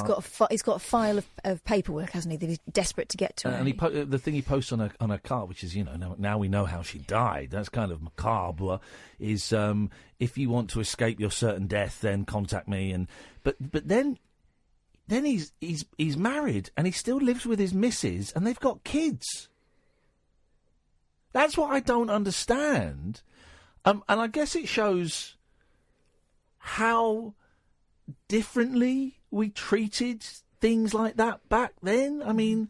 Speaker 6: He's got a file of paperwork, hasn't he, that he's desperate to get to.
Speaker 4: And the thing he posts on her car, which is, now we know how she died, that's kind of macabre, is if you want to escape your certain death, then contact me. But then he's married and he still lives with his missus and they've got kids. That's what I don't understand. And I guess it shows how differently we treated things like that back then. I mean,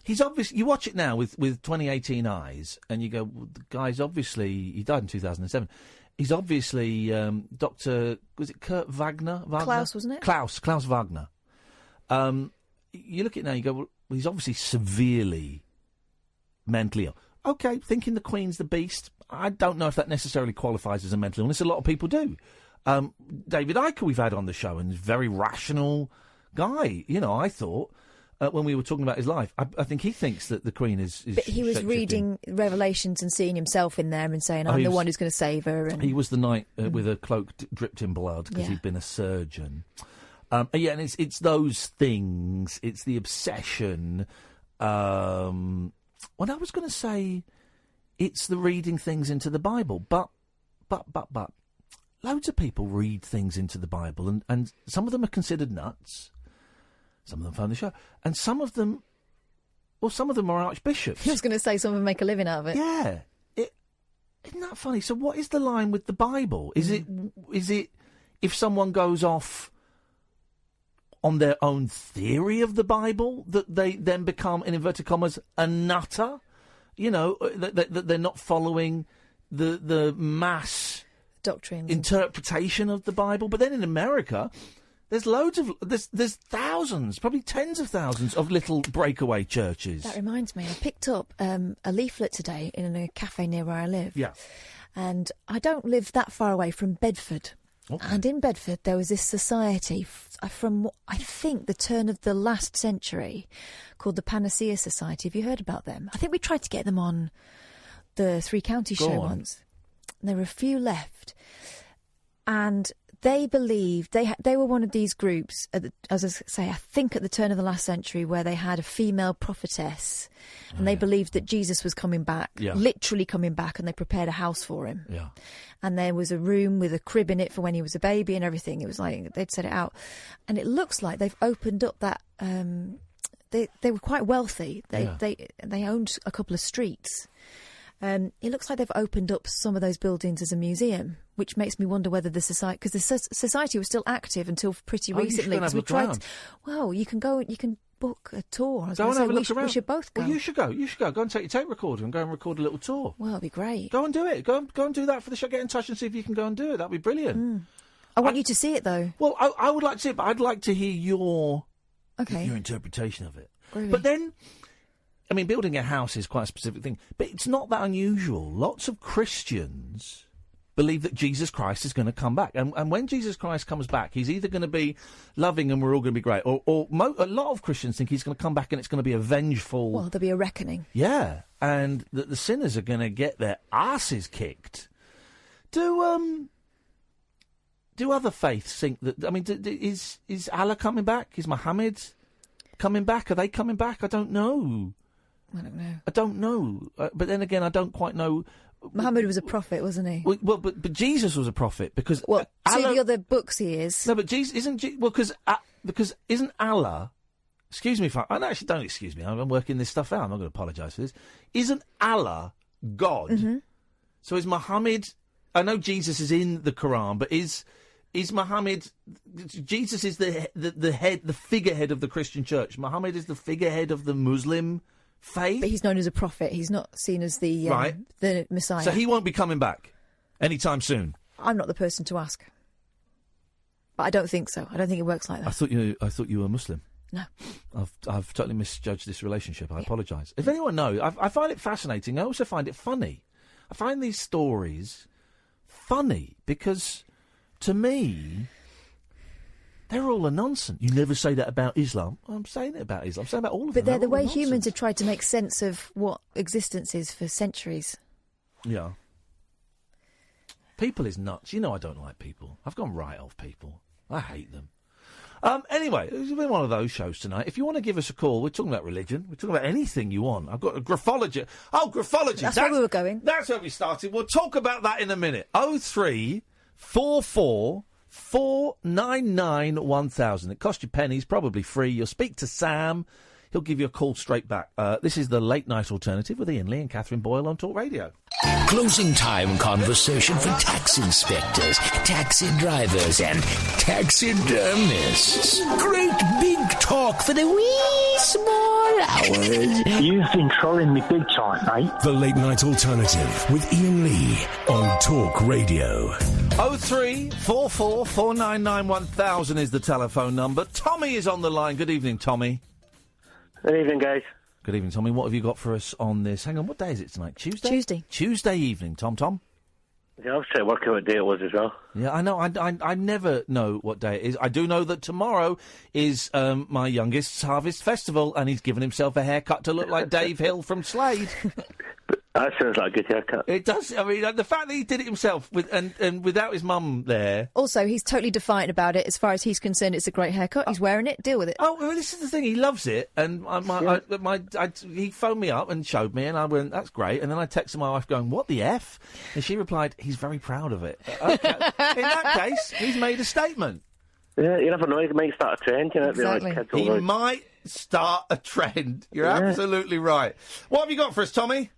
Speaker 4: he's obviously... You watch it now with 2018 eyes, and you go, well, the guy's obviously... He died in 2007. He's obviously Dr... Was it Kurt Wagner?
Speaker 6: Klaus, wasn't it?
Speaker 4: Klaus Wagner. You look at it now, you go, well, he's obviously severely mentally ill. OK, thinking the Queen's the beast, I don't know if that necessarily qualifies as a mental illness. A lot of people do. David Icke we've had on the show, and he's a very rational guy. I thought, when we were talking about his life, I think he thinks that the Queen is
Speaker 6: But he was reading Revelations and seeing himself in there and saying, I'm the one who's going to save her. And...
Speaker 4: He was the knight with a cloak dripped in blood because he'd been a surgeon. And it's those things. It's the obsession. Well, I was going to say it's the reading things into the Bible, but loads of people read things into the Bible, and some of them are considered nuts. Some of them find the show, and some of them Or some of them are archbishops.
Speaker 6: I was going to say some of them make a living out of it.
Speaker 4: Yeah. Isn't that funny? So what is the line with the Bible? Is it if someone goes off on their own theory of the Bible that they then become, in inverted commas, a nutter? You know, that they're not following the mass
Speaker 6: doctrine
Speaker 4: interpretation of the Bible. But then in America, there's thousands, probably tens of thousands of little breakaway churches.
Speaker 6: That reminds me, I picked up a leaflet today in a cafe near where I live.
Speaker 4: Yeah.
Speaker 6: And I don't live that far away from Bedford. Okay. And in Bedford, there was this society from, I think, the turn of the last century called the Panacea Society. Have you heard about them? I think we tried to get them on the Three Counties show once. And there were a few left. And they believed, they were one of these groups, as I say, I think at the turn of the last century, where they had a female prophetess. And they believed that Jesus was coming back, literally coming back, and they prepared a house for him.
Speaker 4: Yeah.
Speaker 6: And there was a room with a crib in it for when he was a baby and everything. It was like they'd set it out. And it looks like they've opened up that... They were quite wealthy. They owned a couple of streets. It looks like they've opened up some of those buildings as a museum, which makes me wonder whether the society... Because the society was still active until pretty recently.
Speaker 4: You should go and have a look around.
Speaker 6: Well, you can book a tour.
Speaker 4: Go and have a look around.
Speaker 6: We should both go.
Speaker 4: Well, you should go. Go and take your tape recorder and go and record a little tour.
Speaker 6: Well, it'd be great.
Speaker 4: Go and do it. Go and do that for the show. Get in touch and see if you can go and do it. That'd be brilliant.
Speaker 6: I want you to see it, though.
Speaker 4: Well, I would like to see it, but I'd like to hear your interpretation of it.
Speaker 6: Really?
Speaker 4: But then, I mean, building a house is quite a specific thing, but it's not that unusual. Lots of Christians believe that Jesus Christ is going to come back. And when Jesus Christ comes back, he's either going to be loving and we're all going to be great, or a lot of Christians think he's going to come back and it's going to be a vengeful...
Speaker 6: Well, there'll be a reckoning.
Speaker 4: Yeah, and that the sinners are going to get their asses kicked. Do other faiths think that... I mean, is Allah coming back? Is Muhammad coming back? Are they coming back? I don't know. I don't know. But then again, I don't quite know...
Speaker 6: Muhammad was a prophet, wasn't he?
Speaker 4: Well, but Jesus was a prophet because...
Speaker 6: Well, to the other books he is.
Speaker 4: No, but Jesus isn't... because isn't Allah... Excuse me if I... Actually, don't excuse me. I'm working this stuff out. I'm not going to apologise for this. Isn't Allah God?
Speaker 6: Mm-hmm.
Speaker 4: So is Muhammad... I know Jesus is in the Quran, but is Muhammad... Jesus is the head, the figurehead of the Christian church. Muhammad is the figurehead of the Muslim faith.
Speaker 6: But he's known as a prophet. He's not seen as the Messiah.
Speaker 4: So he won't be coming back anytime soon.
Speaker 6: I'm not the person to ask. But I don't think so. I don't think it works like that.
Speaker 4: I thought you were Muslim.
Speaker 6: No.
Speaker 4: I've totally misjudged this relationship. I apologise. If anyone knows, I find it fascinating. I also find it funny. I find these stories funny because, to me, they're all a nonsense. You never say that about Islam. I'm saying it about Islam. I'm saying about all of them.
Speaker 6: But they're the way humans have tried to make sense of what existence is for centuries.
Speaker 4: Yeah. People is nuts. You know I don't like people. I've gone right off people. I hate them. Anyway, it's been one of those shows tonight. If you want to give us a call, we're talking about religion. We're talking about anything you want. I've got a graphology. Oh, graphology.
Speaker 6: That's where we were going.
Speaker 4: That's where we started. We'll talk about that in a minute. 0344 499 1000. It cost you pennies, probably free. You'll speak to Sam. He'll give you a call straight back. This is the Late Night Alternative with Iain Lee and Catherine Boyle on Talk Radio.
Speaker 1: Closing time conversation for tax inspectors, taxi drivers and taxidermists. Great big talk for the wee small hours.
Speaker 13: You've been trolling me big time, mate.
Speaker 1: The Late Night Alternative with Iain Lee on Talk Radio.
Speaker 4: 0344 499 1000 is the telephone number. Tommy is on the line. Good evening, Tommy.
Speaker 14: Good evening, guys.
Speaker 4: Good evening, Tommy. What have you got for us on this? Hang on, what day is it tonight? Tuesday? Tuesday evening, Tom.
Speaker 14: Yeah, I was trying to work out what day it was as well.
Speaker 4: Yeah, I know. I never know what day it is. I do know that tomorrow is my youngest's Harvest Festival, and he's given himself a haircut to look like Dave Hill from Slade.
Speaker 14: That sounds like a good haircut.
Speaker 4: It does. I mean, the fact that he did it himself and without his mum there.
Speaker 6: Also, he's totally defiant about it. As far as he's concerned, it's a great haircut. He's wearing it. Deal with it.
Speaker 4: Oh, well, this is the thing. He loves it. And he phoned me up and showed me, and I went, that's great. And then I texted my wife going, what the F? And she replied, he's very proud of it. Okay. In that case, he's made a statement.
Speaker 14: Yeah, you never know. He might start a trend. You know,
Speaker 6: exactly.
Speaker 14: Like
Speaker 4: he might start a trend. You're absolutely right. What have you got for us, Tommy?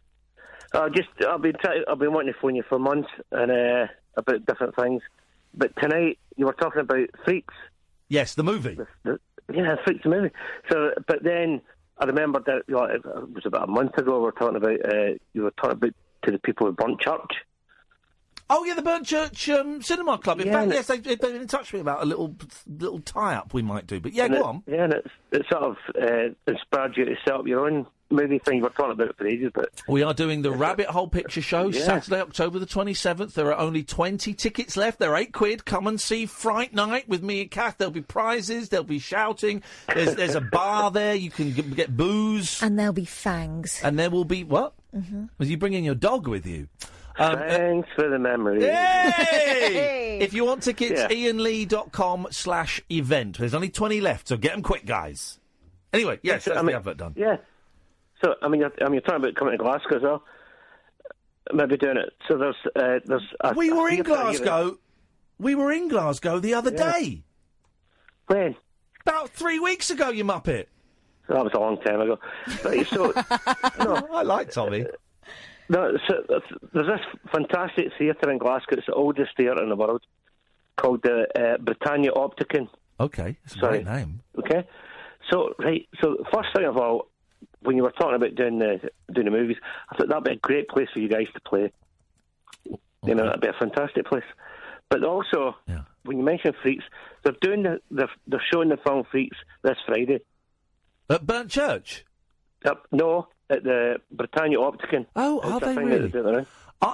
Speaker 14: I've been wanting to phone you for months and about different things. But tonight you were talking about Freaks.
Speaker 4: Yes, the movie.
Speaker 14: Freaks the movie. So, but then I remembered that it was about a month ago. We were talking about to the people who burnt church.
Speaker 4: Oh yeah, the Burnt Church Cinema Club. In fact, yes, they've been in touch with me about a little tie-up we might do. But go on.
Speaker 14: Yeah, and it sort of inspired you to set up your own movie thing. We're talking about it for ages, but
Speaker 4: we are doing the Rabbit Hole Picture Show Saturday, October the 27th. There are only 20 tickets left. They're £8. Come and see Fright Night with me and Kath. There'll be prizes. There'll be shouting. There's a bar there. You can get booze.
Speaker 6: And there'll be fangs.
Speaker 4: And there will be what?
Speaker 6: Mm-hmm.
Speaker 4: Was you bringing your dog with you?
Speaker 14: Thanks for the memory.
Speaker 4: Hey! If you want tickets, iainlee.com/event. There's only 20 left, so get them quick, guys. Anyway, yes, that's the advert done.
Speaker 14: Yeah. So, you're talking about coming to Glasgow as well. Maybe doing it. So there's.
Speaker 4: We were in Glasgow. We were in Glasgow the other day.
Speaker 14: When?
Speaker 4: About 3 weeks ago, you muppet.
Speaker 14: That was a long time ago. So,
Speaker 4: I like Tommy.
Speaker 14: No, so there's this fantastic theatre in Glasgow. It's the oldest theatre in the world, called the Britannia Opticon.
Speaker 4: Okay, it's a great name.
Speaker 14: Okay, so first thing of all, when you were talking about doing the movies, I thought that'd be a great place for you guys to play. Okay. You know, that'd be a fantastic place. But also, when you mention Freaks, they're doing they're showing the film Freaks this Friday
Speaker 4: at Burnt Church.
Speaker 14: No. At the Britannia Opticon.
Speaker 4: Oh, are they really?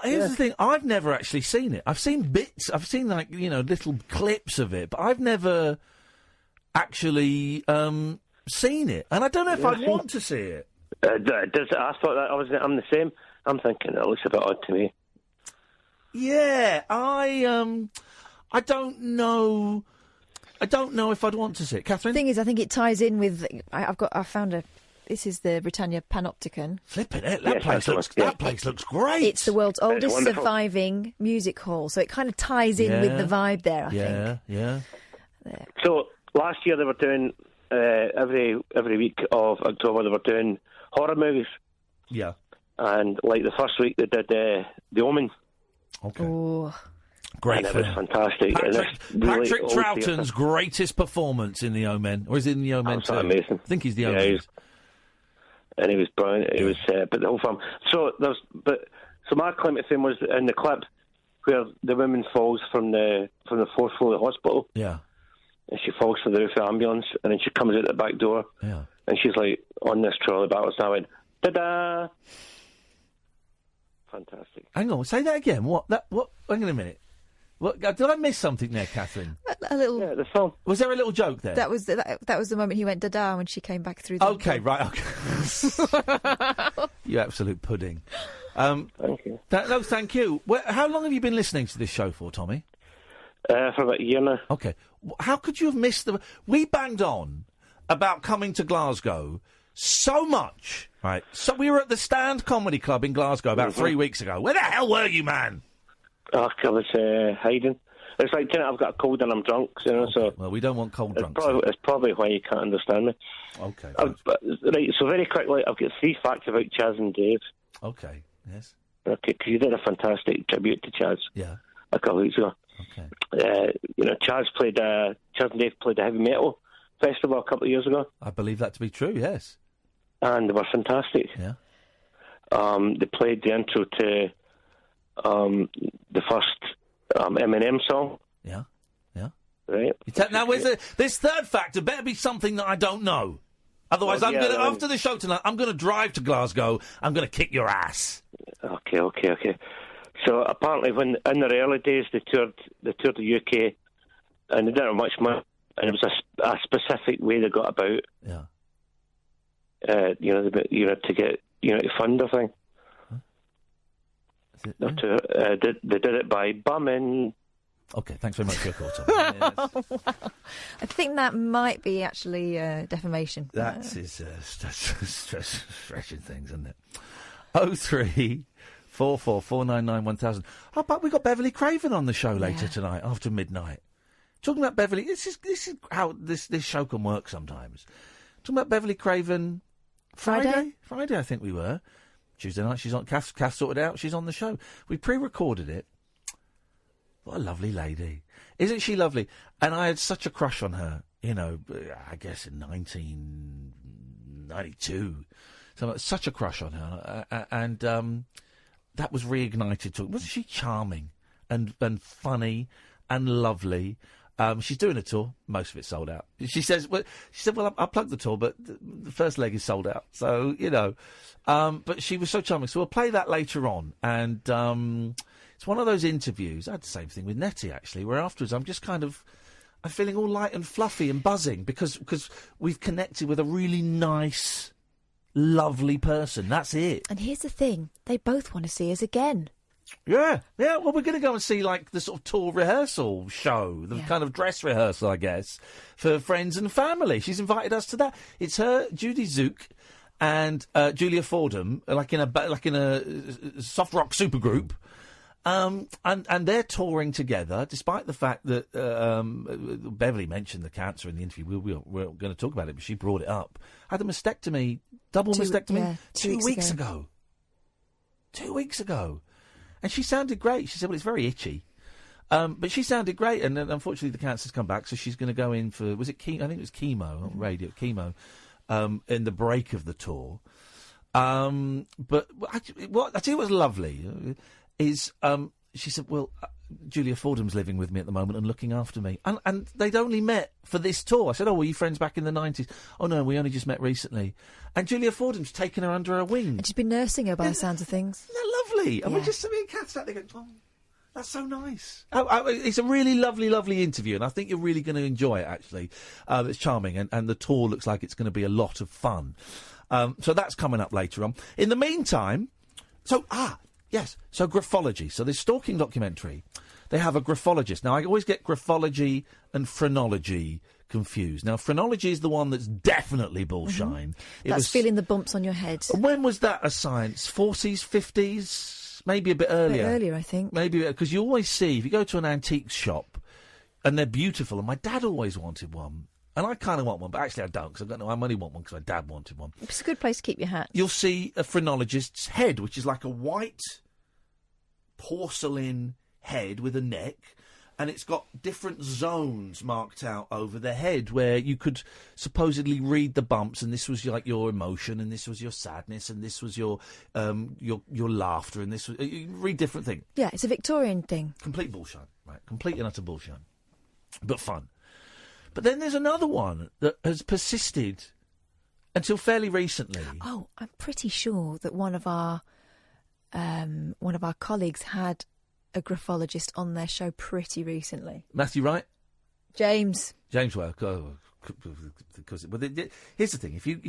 Speaker 4: Here's the thing. I've never actually seen it. I've seen bits. I've seen, little clips of it, but I've never actually seen it. And I don't know if I'd want to see it.
Speaker 14: I thought that I'm the same. I'm thinking it looks a bit odd to me.
Speaker 4: Yeah, I don't know. I don't know if I'd want to see it. Catherine?
Speaker 6: The thing is, I think it ties in with... I found a... This is the Britannia Panopticon.
Speaker 4: Flipping it, that place looks great.
Speaker 6: It's the world's oldest surviving music hall, so it kind of ties in with the vibe there, I think.
Speaker 4: Yeah.
Speaker 14: So last year they were doing every week of October they were doing horror movies.
Speaker 4: Yeah.
Speaker 14: And like the first week they did The Omen.
Speaker 4: Okay.
Speaker 6: Ooh.
Speaker 4: Great
Speaker 14: film. It was fantastic.
Speaker 4: Patrick Troughton's greatest performance in The Omen, or is it in The Omen too?
Speaker 14: Amazing.
Speaker 4: I think he's The Omen.
Speaker 14: And he was brilliant. It was, but the whole film. So my claim to fame was in the clip where the woman falls from the fourth floor of the hospital.
Speaker 4: Yeah.
Speaker 14: And she falls to the roof of the ambulance, and then she comes out the back door.
Speaker 4: Yeah.
Speaker 14: And she's like on this trolley backwards. And I went, ta-da! Fantastic.
Speaker 4: Hang on, say that again. What? Hang on a minute. What, did I miss something there, Catherine?
Speaker 6: A little.
Speaker 14: Yeah, the film.
Speaker 4: Was there a little joke there?
Speaker 6: That was the moment he went da-da when she came back through the...
Speaker 4: Okay, right, okay. You absolute pudding.
Speaker 14: Thank you.
Speaker 4: Thank you. How long have you been listening to this show for, Tommy?
Speaker 14: For about a year now.
Speaker 4: Okay. How could you have missed the... We banged on about coming to Glasgow so much, right? So we were at the Stand Comedy Club in Glasgow about 3 weeks ago. Where the hell were you, man?
Speaker 14: I was hiding. It's like I've got a cold and I'm drunk, so...
Speaker 4: Well, we don't want cold drunks.
Speaker 14: It's probably why you can't understand me.
Speaker 4: Okay.
Speaker 14: Right, so very quickly, I've got 3 facts about Chaz and Dave.
Speaker 4: Okay, yes.
Speaker 14: Okay, because you did a fantastic tribute to Chaz.
Speaker 4: Yeah.
Speaker 14: A couple of weeks ago.
Speaker 4: Okay.
Speaker 14: Chaz and Dave played a heavy metal festival a couple of years ago.
Speaker 4: I believe that to be true, yes.
Speaker 14: And they were fantastic.
Speaker 4: Yeah.
Speaker 14: They played the intro to the first Eminem song.
Speaker 4: Yeah.
Speaker 14: Right.
Speaker 4: Now, this third factor better be something that I don't know. Otherwise, after the show tonight, I'm going to drive to Glasgow. I'm going to kick your ass.
Speaker 14: Okay. So apparently, when in their early days, they toured the UK, and they didn't have much money, and it was a specific way they got about.
Speaker 4: Yeah.
Speaker 14: To get to fund the thing. They did it by bumming.
Speaker 4: Okay, thanks very much for your call, Tom.
Speaker 6: Wow. I think that might be actually defamation.
Speaker 4: That's stretching things, isn't it? 03444991000. Oh, but we got Beverly Craven on the show later tonight after midnight. Talking about Beverly, this is how this show can work sometimes. Talking about Beverly Craven.
Speaker 6: Friday,
Speaker 4: I think we were. Tuesday night, she's on. Kath sorted it out. She's on the show. We pre-recorded it. What a lovely lady, isn't she? Lovely. And I had such a crush on her. You know, I guess in 1992. So such a crush on her, and that was reignited. Wasn't she charming and funny and lovely? She's doing a tour. Most of it's sold out. She says, well, I'll plug the tour, but the first leg is sold out. So, you know, but she was so charming. So we'll play that later on. And it's one of those interviews. I had the same thing with Nettie, actually, where afterwards I'm feeling all light and fluffy and buzzing because we've connected with a really nice, lovely person. That's it.
Speaker 6: And here's the thing. They both want to see us again.
Speaker 4: Yeah. Well, we're going to go and see, like, the sort of tour rehearsal show, the kind of dress rehearsal, I guess, for friends and family. She's invited us to that. It's her, Judy Zook, and Julia Fordham, like in a soft rock supergroup, and they're touring together, despite the fact that Beverly mentioned the cancer in the interview. We're going to talk about it, but she brought it up. Had a mastectomy, mastectomy,
Speaker 6: yeah,
Speaker 4: 2 weeks ago. 2 weeks ago. And she sounded great. She said, well, it's very itchy. But she sounded great. And then, unfortunately, the cancer's come back. So she's going to go in for, was it chemo? I think it was chemo, not radio, chemo, in the break of the tour. But I tell you what's lovely is she said, well, Julia Fordham's living with me at the moment and looking after me. And they'd only met for this tour. I said, oh, were you friends back in the 90s? Oh, no, we only just met recently. And Julia Fordham's taken her under her wing.
Speaker 6: And she's been nursing her by the sounds of things.
Speaker 4: Isn't that lovely? And we're just, Kath sat there going, oh, that's so nice. It's a really lovely, lovely interview, and I think you're really going to enjoy it, actually. It's charming, and the tour looks like it's going to be a lot of fun. So that's coming up later on. In the meantime, so graphology. So this stalking documentary, they have a graphologist. Now, I always get graphology and phrenology confused. Now, phrenology is the one that's definitely bullshine.
Speaker 6: Mm-hmm. That's feeling the bumps on your head.
Speaker 4: When was that a science? 40s, 50s? Maybe a bit earlier.
Speaker 6: A bit earlier, I think.
Speaker 4: Maybe, because you always see, if you go to an antique shop, and they're beautiful, and my dad always wanted one. And I kind of want one, but actually I don't, because I only want one because my dad wanted one.
Speaker 6: It's a good place to keep your hat.
Speaker 4: You'll see a phrenologist's head, which is like a white porcelain head with a neck, and it's got different zones marked out over the head where you could supposedly read the bumps, and this was like your emotion, and this was your sadness, and this was your laughter, and this was you read different things.
Speaker 6: Yeah, it's a Victorian thing.
Speaker 4: Complete bullshit, right? Complete and utter bullshit, but fun. But then there's another one that has persisted until fairly recently.
Speaker 6: Oh, I'm pretty sure that one of our colleagues had a graphologist on their show pretty recently.
Speaker 4: Matthew Wright?
Speaker 6: James
Speaker 4: Well, because here's the thing: if you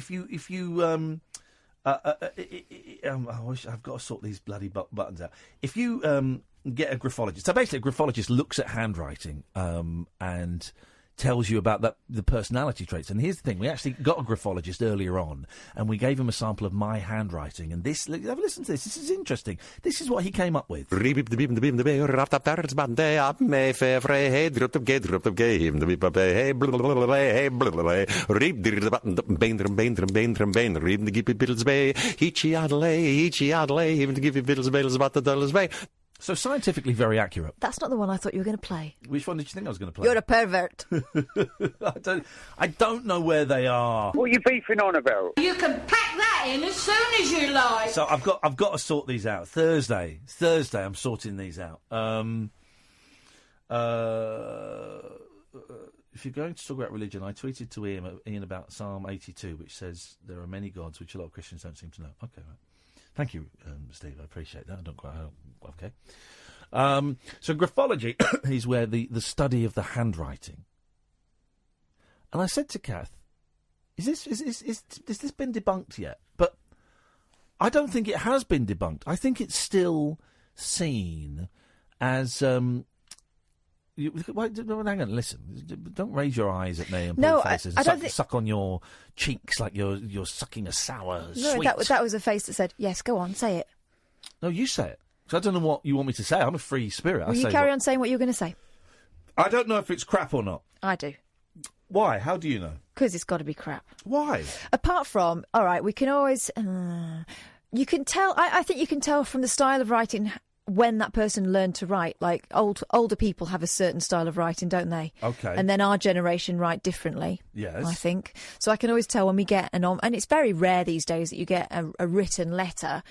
Speaker 4: I wish I've got to sort these bloody buttons out. If you get a graphologist, so basically a graphologist looks at handwriting and tells you about the personality traits. And here's the thing, we actually got a graphologist earlier on, and we gave him a sample of my handwriting, and this, have a listen to this is interesting. This is what he came up with. So scientifically very accurate.
Speaker 6: That's not the one I thought you were going to play.
Speaker 4: Which one did you think I was going to play?
Speaker 6: You're a pervert.
Speaker 4: I don't know where they are.
Speaker 15: What are you beefing on about?
Speaker 11: You can pack that in as soon as you like.
Speaker 4: So I've got to sort these out. Thursday, I'm sorting these out. If you're going to talk about religion, I tweeted to Iain about Psalm 82, which says there are many gods which a lot of Christians don't seem to know. Okay, right. Thank you, Steve. I appreciate that. Okay. So graphology is where the study of the handwriting. And I said to Kath, has this been debunked yet? But I don't think it has been debunked. I think it's still seen as hang on, listen. Don't raise your eyes at me and pull faces and suck on your cheeks like you're sucking a sour sweet.
Speaker 6: No, that was a face that said, yes, go on, say it.
Speaker 4: No, you say it. So I don't know what you want me to say. I'm a free spirit.
Speaker 6: Will you carry on saying what you're going to say?
Speaker 4: I don't know if it's crap or not.
Speaker 6: I do.
Speaker 4: Why? How do you know?
Speaker 6: Because it's got to be crap.
Speaker 4: Why?
Speaker 6: Apart from, all right, we can always... you can tell... I think you can tell from the style of writing when that person learned to write. Like, older people have a certain style of writing, don't they?
Speaker 4: Okay.
Speaker 6: And then our generation write differently.
Speaker 4: Yes.
Speaker 6: I think. So I can always tell when we get and it's very rare these days that you get a written letter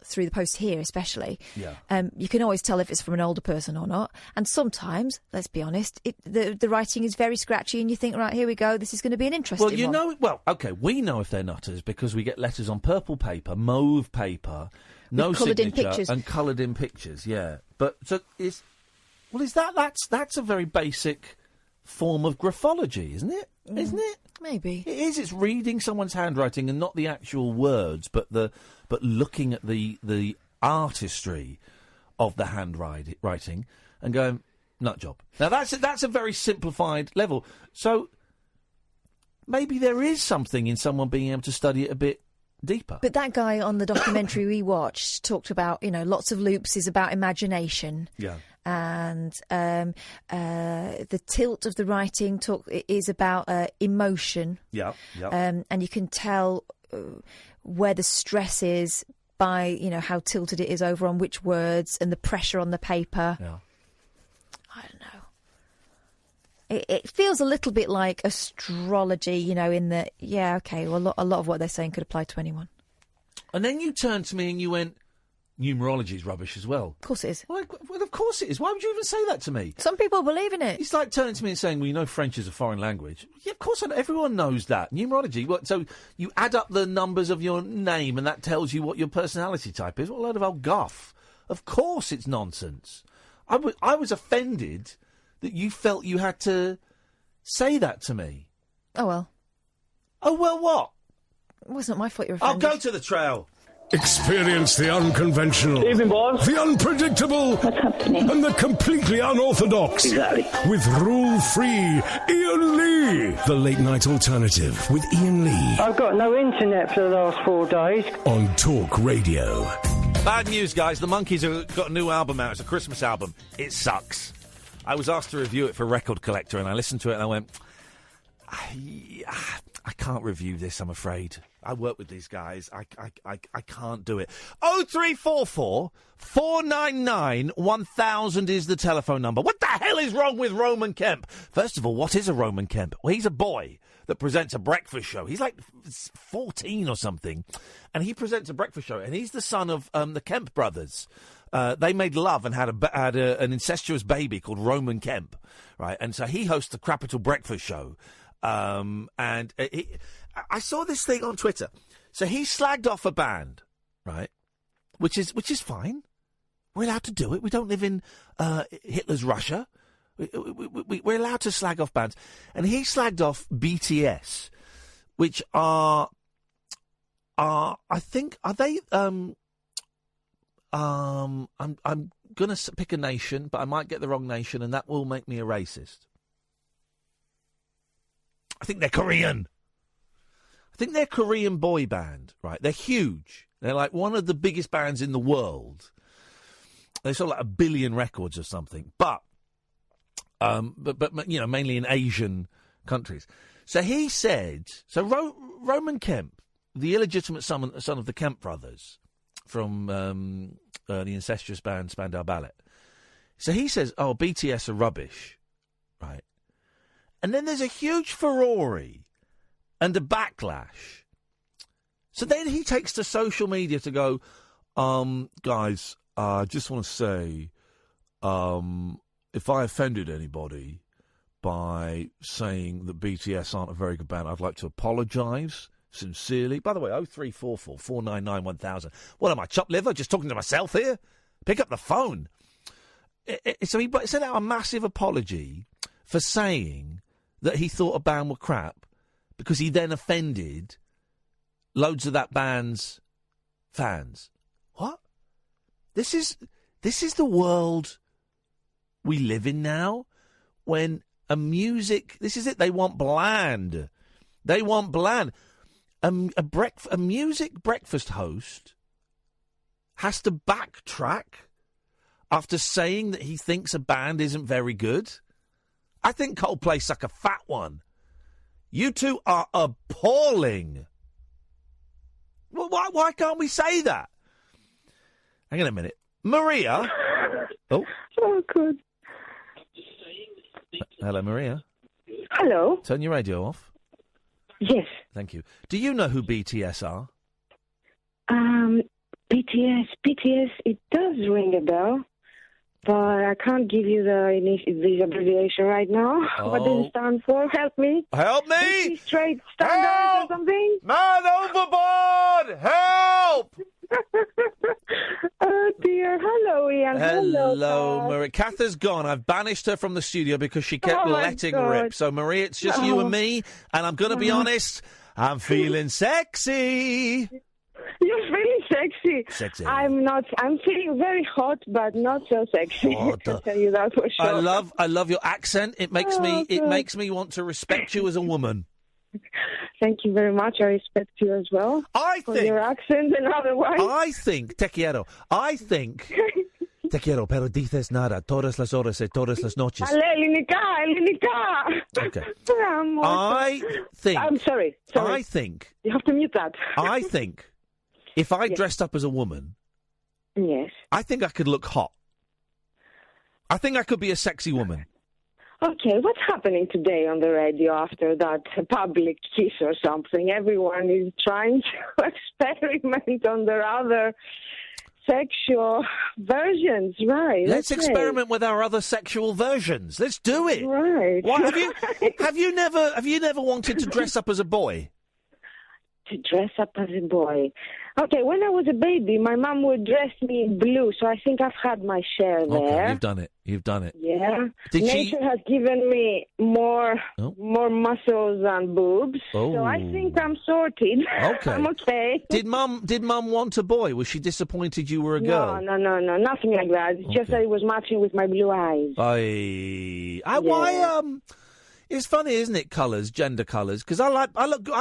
Speaker 6: through the post here, especially.
Speaker 4: Yeah.
Speaker 6: You can always tell if it's from an older person or not. And sometimes, let's be honest, the writing is very scratchy, and you think, right, here we go, this is going to be an interesting one.
Speaker 4: Okay, we know if they're nutters because we get letters on purple paper, mauve paper, no
Speaker 6: coloured in
Speaker 4: signature,
Speaker 6: pictures.
Speaker 4: and coloured in pictures. Yeah, but so is that's a very basic form of graphology, isn't it? Isn't it?
Speaker 6: Maybe
Speaker 4: it is. It's reading someone's handwriting and not the actual words, but looking at the artistry of the handwriting and going nut job. Now that's a very simplified level. So maybe there is something in someone being able to study it a bit deeper.
Speaker 6: But that guy on the documentary we watched talked about, lots of loops is about imagination.
Speaker 4: Yeah.
Speaker 6: And the tilt of the writing is about emotion.
Speaker 4: Yeah, yeah.
Speaker 6: And you can tell where the stress is by, how tilted it is over on which words and the pressure on the paper.
Speaker 4: Yeah.
Speaker 6: I don't know. It feels a little bit like astrology, in that, a lot of what they're saying could apply to anyone.
Speaker 4: And then you turned to me and you went, numerology's rubbish as well.
Speaker 6: Of course it is.
Speaker 4: Well, of course it is. Why would you even say that to me?
Speaker 6: Some people believe in it.
Speaker 4: It's like turning to me and saying, well, you know French is a foreign language. Yeah, of course, everyone knows that. Numerology. So you add up the numbers of your name and that tells you what your personality type is. What a load of old guff. Of course it's nonsense. I was offended that you felt you had to say that to me.
Speaker 6: Oh, well.
Speaker 4: Oh, well, what?
Speaker 6: It wasn't my fault you were offended.
Speaker 4: I'll go to the trail.
Speaker 15: Experience the unconventional,
Speaker 7: Evening, boss.
Speaker 15: the unpredictable, and the completely unorthodox.
Speaker 7: Exactly.
Speaker 15: With rule-free Iain Lee. The Late Night Alternative with Iain Lee.
Speaker 16: I've got no internet for the last 4 days.
Speaker 15: On Talk Radio.
Speaker 4: Bad news, guys. The Monkees have got a new album out. It's a Christmas album. It sucks. I was asked to review it for Record Collector, and I listened to it and I went, I can't review this, I'm afraid. I work with these guys. I can't do it. 0344 499 1000 is the telephone number. What the hell is wrong with Roman Kemp? First of all, what is a Roman Kemp? Well, he's a boy that presents a breakfast show. He's like 14 or something, and he presents a breakfast show, and he's the son of the Kemp brothers. They made love and had an incestuous baby called Roman Kemp, right? And so he hosts the Capital Breakfast Show. I saw this thing on Twitter. So he slagged off a band, right? Which is fine. We're allowed to do it. We don't live in Hitler's Russia. We're allowed to slag off bands. And he slagged off BTS, which are I think, are they, I'm going to pick a nation, but I might get the wrong nation, and that will make me a racist. I think they're Korean. I think they're a Korean boy band, right? They're huge. They're like one of the biggest bands in the world. They sold like 1 billion records or something, but mainly in Asian countries. So he said, Roman Kemp, the illegitimate son of the Kemp brothers from the incestuous band Spandau Ballet. So he says, BTS are rubbish, right? And then there's a huge furore and a backlash. So then he takes to social media to go, guys, I just want to say, if I offended anybody by saying that BTS aren't a very good band, I'd like to apologise sincerely. By the way, 0344 499 1000. What am I, chopped liver, just talking to myself here? Pick up the phone. So he sent out a massive apology for saying that he thought a band were crap because he then offended loads of that band's fans. What? This is the world we live in now, when this is it, they want bland. They want bland. A music breakfast host has to backtrack after saying that he thinks a band isn't very good. I think Coldplay suck a fat one. You two are appalling. Well, why can't we say that? Hang on a minute. Maria? Oh,
Speaker 17: good.
Speaker 4: Hello, Maria.
Speaker 17: Hello.
Speaker 4: Turn your radio off.
Speaker 17: Yes.
Speaker 4: Thank you. Do you know who BTS are?
Speaker 17: BTS, it does ring a bell, but I can't give you the abbreviation right now. What does it stand for? Help me.
Speaker 4: Help me!
Speaker 17: Straight standards or something?
Speaker 4: Man overboard! Help!
Speaker 17: Oh dear. Hello, Ian.
Speaker 4: Hello, Maria. Kath has gone. I've banished her from the studio because she kept letting rip. So, Maria, it's just you and me, and I'm going to be honest, I'm feeling sexy.
Speaker 17: You're feeling sexy.
Speaker 4: Sexy.
Speaker 17: I'm not. I'm feeling very hot, but not so sexy. I can tell you that for sure.
Speaker 4: I love your accent. It makes makes me want to respect you as a woman.
Speaker 17: Thank you very much. I respect you as well. For your accent and otherwise.
Speaker 4: Te quiero. Te quiero, pero dices nada. Todas las horas y todas las noches.
Speaker 17: Ελληνικά.
Speaker 4: Okay.
Speaker 17: I'm sorry.
Speaker 4: I think.
Speaker 17: You have to mute that.
Speaker 4: I think if I dressed up as a woman.
Speaker 17: Yes.
Speaker 4: I think I could look hot. I think I could be a sexy woman.
Speaker 17: Okay, what's happening today on the radio after that public kiss or something? Everyone is trying to experiment on their other sexual versions, right?
Speaker 4: Let's experiment with our other sexual versions. Let's do it.
Speaker 17: Right.
Speaker 4: What, have you never wanted to dress up as a boy?
Speaker 17: To dress up as a boy. Okay, when I was a baby, my mum would dress me in blue, so I think I've had my share there.
Speaker 4: Okay, you've done it.
Speaker 17: Yeah. Nature has given me more muscles and boobs, so I think I'm sorted.
Speaker 4: Okay.
Speaker 17: I'm okay.
Speaker 4: Did Mum want a boy? Was she disappointed you were a girl?
Speaker 17: No, nothing like that. It's just that it was matching with my blue eyes.
Speaker 4: Why? It's funny, isn't it? Gender colours, because I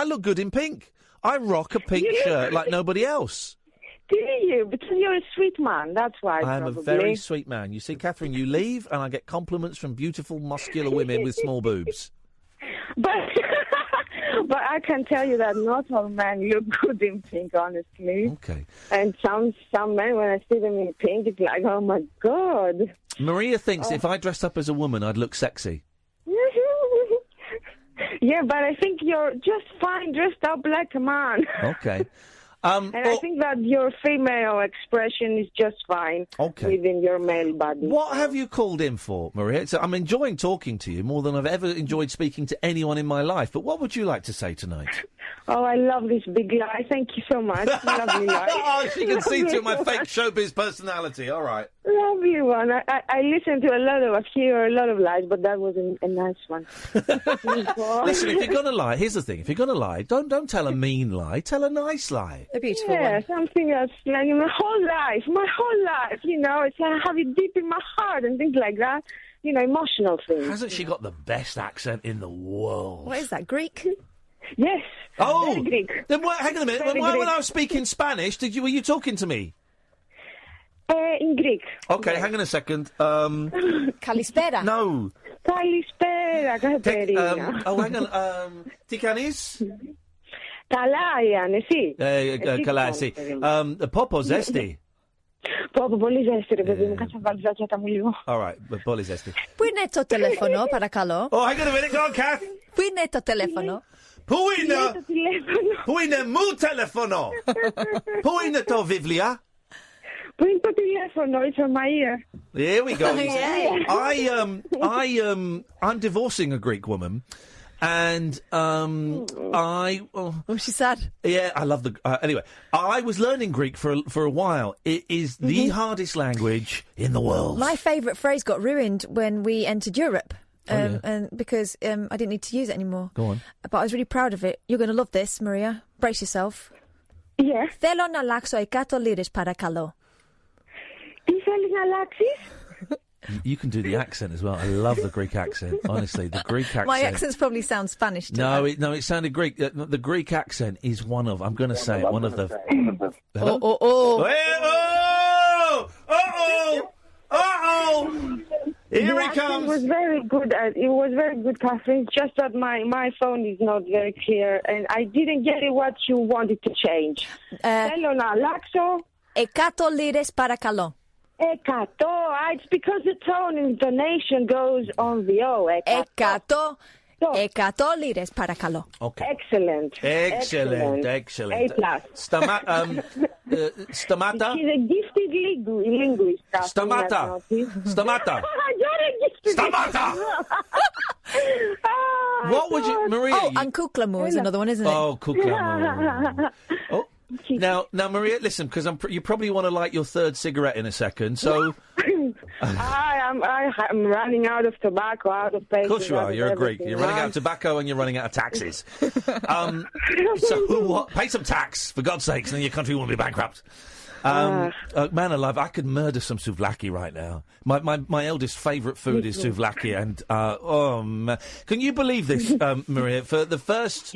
Speaker 4: look good in pink. I rock a pink shirt like nobody else.
Speaker 17: Do you? Because you're a sweet man, that's why.
Speaker 4: I'm a very sweet man. You see, Catherine, you leave and I get compliments from beautiful, muscular women with small boobs.
Speaker 17: But I can tell you that not all men look good in pink, honestly.
Speaker 4: Okay.
Speaker 17: And some men, when I see them in pink, it's like, oh my God.
Speaker 4: Maria thinks if I dressed up as a woman, I'd look sexy.
Speaker 17: Yeah, but I think you're just fine dressed up like a man.
Speaker 4: Okay.
Speaker 17: I think that your female expression is just fine within your male body.
Speaker 4: What have you called in for, Maria? I'm enjoying talking to you more than I've ever enjoyed speaking to anyone in my life. But what would you like to say tonight?
Speaker 17: Oh, I love this big lie. Thank you so much. Lovely lie.
Speaker 4: Oh, she can see through my fake showbiz personality. All right.
Speaker 17: Lovely one. I listen to I hear a lot of lies, but that was a nice one.
Speaker 4: Listen, if you're going to lie, here's the thing. If you're going to lie, don't tell a mean lie. Tell a nice lie.
Speaker 6: A beautiful
Speaker 17: one.
Speaker 6: Yeah,
Speaker 17: something that's like my whole life, you know, it's I have it deep in my heart and things like that. You know, emotional things.
Speaker 4: Hasn't she got the best accent in the world?
Speaker 6: What is that, Greek?
Speaker 17: Yes.
Speaker 4: Oh,
Speaker 17: Greek.
Speaker 4: Then hang on a minute. When I was speaking Spanish, were you talking to me?
Speaker 17: In Greek.
Speaker 4: Okay, hang on a second.
Speaker 6: Kalispera.
Speaker 4: No.
Speaker 17: Kalispera, Katerina.
Speaker 4: Hang on. Tikanis?
Speaker 17: Καλά, Ιαν, εσύ.
Speaker 4: Καλά, εσύ. Πόπο ζέστη.
Speaker 17: Πόπο, πολύ ζέστη, ρε παιδί μου. Κάτσε να βάλεις ζάκια μου λίγο.
Speaker 4: All right, πολύ ζέστη.
Speaker 6: Πού είναι το τηλέφωνο, παρακαλώ?
Speaker 4: Oh, hang on a minute, go on, Kath.
Speaker 6: Πού είναι το τηλέφωνο?
Speaker 4: Πού είναι μου τηλέφωνο? Πού είναι το βιβλία?
Speaker 17: Πού είναι το τηλέφωνο? It's on my ear.
Speaker 4: Here we go. I'm divorcing a Greek woman. And
Speaker 6: she's sad.
Speaker 4: Yeah, I love the. Anyway, I was learning Greek for a while. It is the hardest language in the world.
Speaker 6: My favourite phrase got ruined when we entered Europe, and because I didn't need to use it anymore.
Speaker 4: Go on.
Speaker 6: But I was really proud of it. You're going to love this, Maria. Brace yourself.
Speaker 17: Yes.
Speaker 6: Θέλω να αλλάξω 100 λίρες, παρακαλώ.
Speaker 17: Τι θέλεις να αλλάξεις?
Speaker 4: You can do the accent as well. I love the Greek accent. Honestly, the Greek accent.
Speaker 6: My accents probably sound Spanish.
Speaker 4: It sounded Greek. The Greek accent is one of. I'm going to say it. One of the.
Speaker 6: Oh!
Speaker 4: Here he comes.
Speaker 17: was very good. It was very good, Catherine. It's just that my phone is not very clear, and I didn't get it what you wanted to change. Θέλω να αλλάξω.
Speaker 6: 100 λίρες παρακαλώ.
Speaker 17: 100. It's because the tone intonation goes on the O.
Speaker 6: 100 λίρες παρακαλώ.
Speaker 4: Okay.
Speaker 17: Excellent. A+.
Speaker 4: Stamata.
Speaker 17: She's a gifted linguist.
Speaker 4: Stamata.
Speaker 17: You're a gifted
Speaker 4: Stamata. What would you, Maria?
Speaker 6: Oh, and Kuklamu is another one, isn't it?
Speaker 4: Oh, Kuklamu. Oh. Now, Maria, listen, because you probably want to light your third cigarette in a second, so...
Speaker 17: I'm running out of tobacco, out of patience.
Speaker 4: Of course you are. You're a Greek. You're running out of tobacco and you're running out of taxes. So what? Pay some tax, for God's sakes, and then your country won't be bankrupt. Man alive, I could murder some souvlaki right now. My eldest favourite food is souvlaki, and man. Can you believe this, Maria? For the first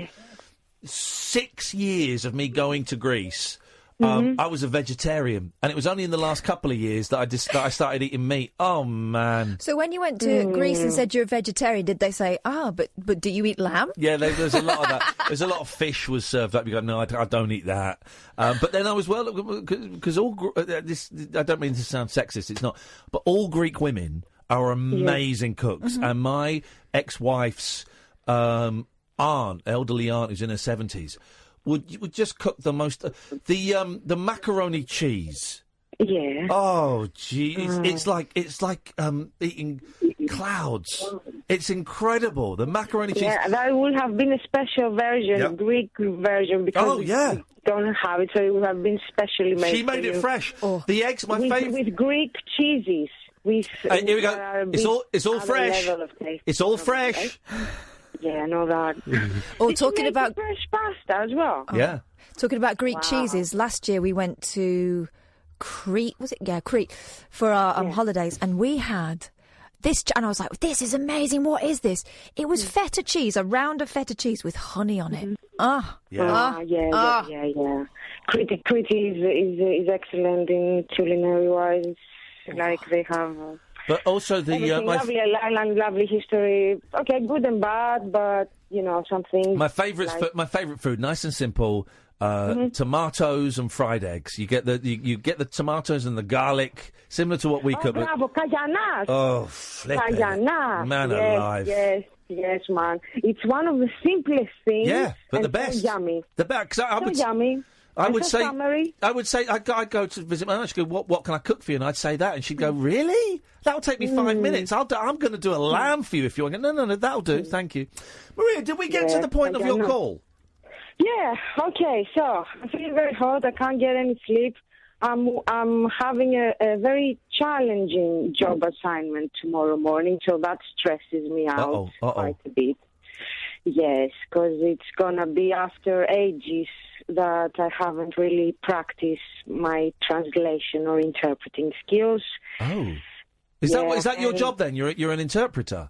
Speaker 4: 6 years of me going to Greece, I was a vegetarian, and it was only in the last couple of years that I started eating meat. Oh man!
Speaker 6: So when you went to Greece and said you're a vegetarian, did they say, but do you eat lamb?
Speaker 4: Yeah, there's a lot of that. There's a lot of fish was served up. You go, no, I don't eat that. But then I was because I don't mean to sound sexist. It's not, but all Greek women are amazing cooks, and my ex-wife's elderly aunt, who's in her 70s. Would just cook the most the macaroni cheese.
Speaker 17: Yeah.
Speaker 4: Oh, jeez, it's like eating clouds. It's incredible. The macaroni cheese.
Speaker 17: Yeah, that would have been a special version, Greek version, because we don't have it, so it would have been specially made.
Speaker 4: She made it fresh. The eggs, my favourite
Speaker 17: with Greek cheeses. Here
Speaker 4: we go. It's all fresh. It's all fresh.
Speaker 17: Yeah, I know that.
Speaker 6: Talking about
Speaker 17: fresh pasta as well.
Speaker 4: Yeah.
Speaker 6: Talking about Greek cheeses, last year we went to Crete, was it? Yeah, Crete, for our holidays, and we had this, and I was like, this is amazing, what is this? It was feta cheese, a round of feta cheese with honey on it.
Speaker 17: Yeah. Crete is excellent in culinary-wise, like they have...
Speaker 4: But also
Speaker 17: lovely island, lovely history. Okay, good and bad, but something.
Speaker 4: My favourite food, nice and simple. Tomatoes and fried eggs. You get the tomatoes and the garlic, similar to what we cook.
Speaker 17: Bravo, kayanas.
Speaker 4: Oh, flipping man alive.
Speaker 17: Yes, man. It's one of the simplest things.
Speaker 4: Yeah, but the best.
Speaker 17: So yummy.
Speaker 4: The best.
Speaker 17: Yummy.
Speaker 4: I would say I'd go to visit my aunt. She'd go, what can I cook for you? And I'd say that, and she'd go, really? That'll take me 5 minutes. I'm going to do a lamb for you if you want. No, that'll do. Thank you, Maria. Did we get to the point of your call?
Speaker 17: Yeah. Okay. So I'm feeling very hot. I can't get any sleep. I'm having a very challenging job assignment tomorrow morning, so that stresses me out quite a bit. Yes, because it's gonna be after ages that I haven't really practiced my translation or interpreting skills.
Speaker 4: Oh, is that your job then? You're an interpreter.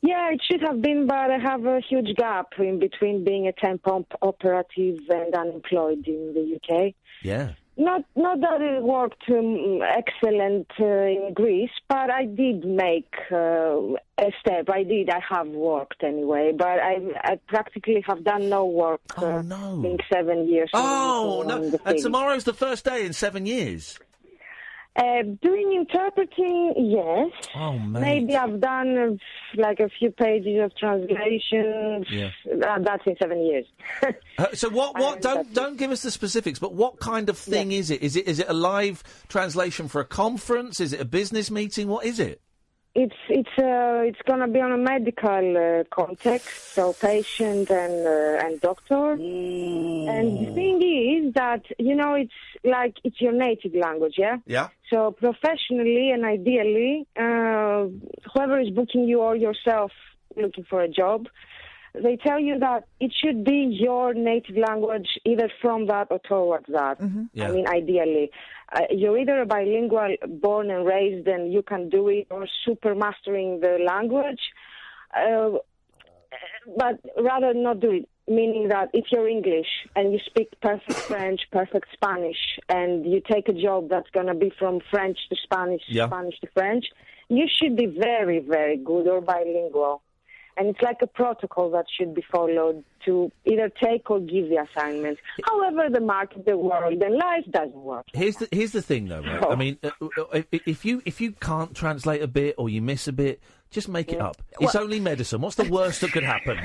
Speaker 17: Yeah, it should have been, but I have a huge gap in between being a temp operative and unemployed in the UK.
Speaker 4: Yeah.
Speaker 17: Not that it worked excellent in Greece, but I did make a step. I have worked anyway, but I practically have done no work in 7 years.
Speaker 4: Oh, no. And tomorrow's the first day in 7 years?
Speaker 17: Doing interpreting, yes.
Speaker 4: Oh, mate.
Speaker 17: Maybe I've done a few pages of translation.
Speaker 4: Yeah.
Speaker 17: That's in 7 years.
Speaker 4: So what? Don't give us the specifics. But what kind of thing is it? Is it a live translation for a conference? Is it a business meeting? What is it?
Speaker 17: It's going to be on a medical context, so patient and doctor. And the thing is that it's your native language, yeah.
Speaker 4: Yeah.
Speaker 17: So professionally and ideally, whoever is booking you or yourself looking for a job, they tell you that it should be your native language, either from that or towards that.
Speaker 6: Mm-hmm.
Speaker 4: Yeah.
Speaker 17: I mean, ideally. You're either a bilingual, born and raised, and you can do it, or super mastering the language. But rather not do it, meaning that if you're English and you speak perfect French, perfect Spanish, and you take a job that's going to be from French to Spanish, Spanish to French, you should be very, very good or bilingual. And it's like a protocol that should be followed to either take or give the assignment. However, the market, the world, and life doesn't work.
Speaker 4: Here's the thing, though. Right? I mean, if you can't translate a bit or you miss a bit, just make it up. It's only medicine. What's the worst that could happen?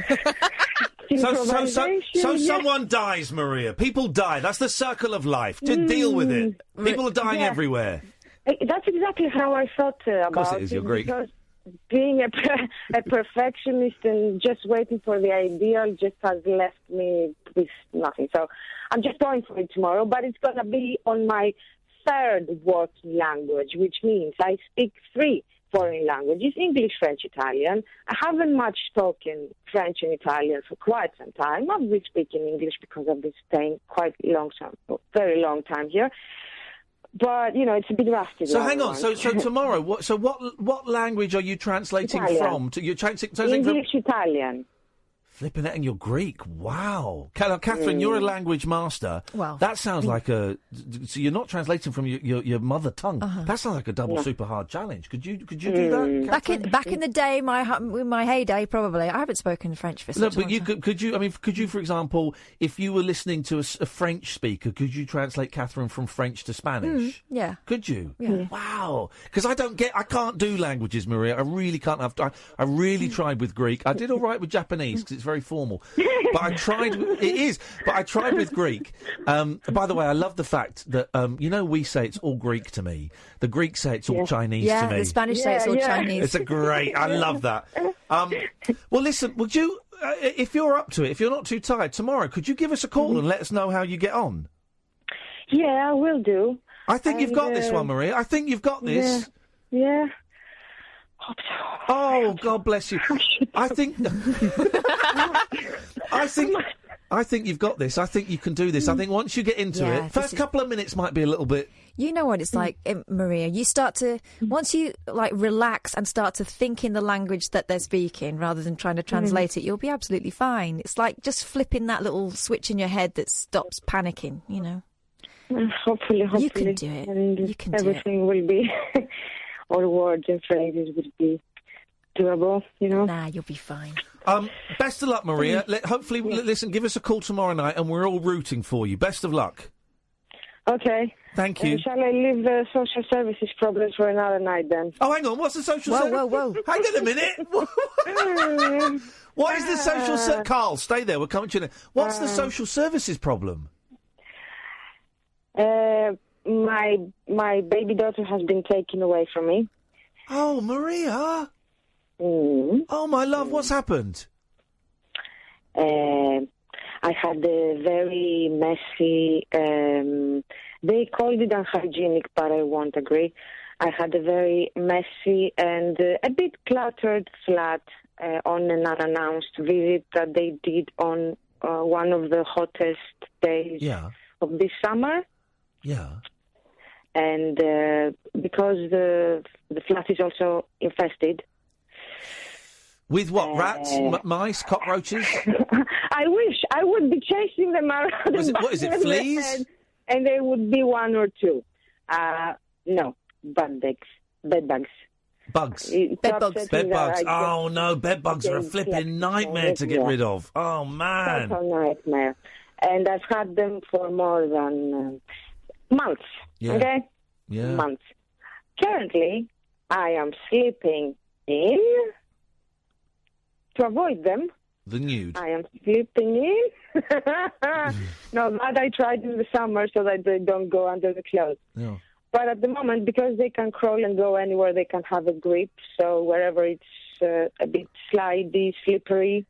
Speaker 4: So someone dies, Maria. People die. That's the circle of life. To deal with it. People are dying everywhere.
Speaker 17: That's exactly how I thought about it.
Speaker 4: Of course it is. You're Greek.
Speaker 17: Because being a perfectionist and just waiting for the ideal just has left me with nothing. So I'm just going for it tomorrow, but it's going to be on my third working language, which means I speak 3 foreign languages, English, French, Italian. I haven't much spoken French and Italian for quite some time. I've been speaking English because I've been staying very long time here. But, it's a bit rusty.
Speaker 4: So hang on. So tomorrow, what language are you translating
Speaker 17: Italian.
Speaker 4: from? You're translating
Speaker 17: English, Italian.
Speaker 4: Flipping it, and you're Greek. Wow. Catherine, you're a language master.
Speaker 6: Well.
Speaker 4: That sounds like a... So you're not translating from your mother tongue. That sounds like a double super hard challenge. Could you do that, Catherine?
Speaker 6: Back in the day, my heyday, probably. I haven't spoken French for such a long time.
Speaker 4: Could you, for example, if you were listening to a French speaker, could you translate Catherine from French to Spanish?
Speaker 6: Yeah.
Speaker 4: Could you?
Speaker 6: Yeah.
Speaker 4: Wow. Because I can't do languages, Maria. I really can't. I really tried with Greek. I did all right with Japanese because it's very formal. But I tried. It is. But I tried with Greek. By the way, I love the fact that we say it's all Greek to me. The Greeks say it's all Chinese to me.
Speaker 6: Yeah, the Spanish say it's all Chinese.
Speaker 4: It's a great. I love that. Well, listen. Would you, if you're up to it, if you're not too tired tomorrow, could you give us a call and let us know how you get on?
Speaker 17: Yeah, I will do.
Speaker 4: I think you've got this one, Maria. I think you've got this.
Speaker 17: Yeah.
Speaker 4: Oh, God bless you. I think you've got this. I think you can do this. I think once you get into it, first couple of minutes might be a little bit...
Speaker 6: You know what it's like, Maria. You start to... Once you, relax and start to think in the language that they're speaking rather than trying to translate it, you'll be absolutely fine. It's like just flipping that little switch in your head that stops panicking,
Speaker 17: Hopefully.
Speaker 6: You can do it.
Speaker 17: And
Speaker 6: you can do it.
Speaker 17: Everything will be... all words and phrases will be doable,
Speaker 6: Nah, you'll be fine.
Speaker 4: Best of luck, Maria. Hopefully, listen, give us a call tomorrow night and we're all rooting for you. Best of luck.
Speaker 17: Okay.
Speaker 4: Thank you.
Speaker 17: Shall I leave the social services problems for another night then?
Speaker 4: Oh, hang on. What's the social services?
Speaker 6: Whoa.
Speaker 4: Hang on a minute. What is the social Carl, stay there. We're coming to you now. What's the social services problem?
Speaker 17: My baby daughter has been taken away from me.
Speaker 4: Oh, Maria. Oh, my love, what's happened?
Speaker 17: I had a very messy, they called it unhygienic, but I won't agree. I had a very messy and a bit cluttered flat on an unannounced visit that they did on one of the hottest days of this summer.
Speaker 4: Yeah.
Speaker 17: And because the flat is also infested.
Speaker 4: With what? Rats, mice, cockroaches?
Speaker 17: I wish I would be chasing them around.
Speaker 4: What is it, fleas?
Speaker 17: And there would be 1 or 2. No, bed bugs.
Speaker 4: Bugs?
Speaker 17: Bed bugs.
Speaker 4: Bed bugs. Oh, no, bed bugs are a flipping nightmare to get rid of. Oh, man.
Speaker 17: Total nightmare. And I've had them for more than... months, okay?
Speaker 4: Yeah.
Speaker 17: Months. Currently, I am sleeping in, to avoid them.
Speaker 4: The nude.
Speaker 17: I am sleeping in. No, that I tried in the summer so that they don't go under the clothes.
Speaker 4: Yeah.
Speaker 17: But at the moment, because they can crawl and go anywhere, they can have a grip. So wherever it's a bit slidey, slippery,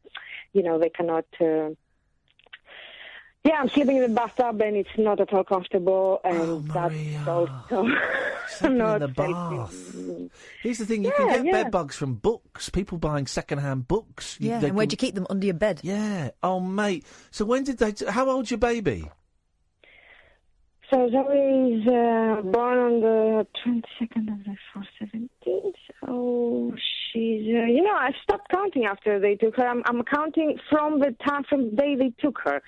Speaker 17: they cannot... Yeah, I'm sleeping in the bathtub and it's not at all comfortable, and that's also not
Speaker 4: in the bath. Here's the thing: you can get bed bugs from books. People buying second-hand books.
Speaker 6: And where'd you keep them? Under your bed?
Speaker 4: Yeah. Oh, mate. So when did they? How old's your baby?
Speaker 17: So Zoe is born on the 22nd of the 4/17. So she's, I stopped counting after they took her. I'm counting from the day they took her.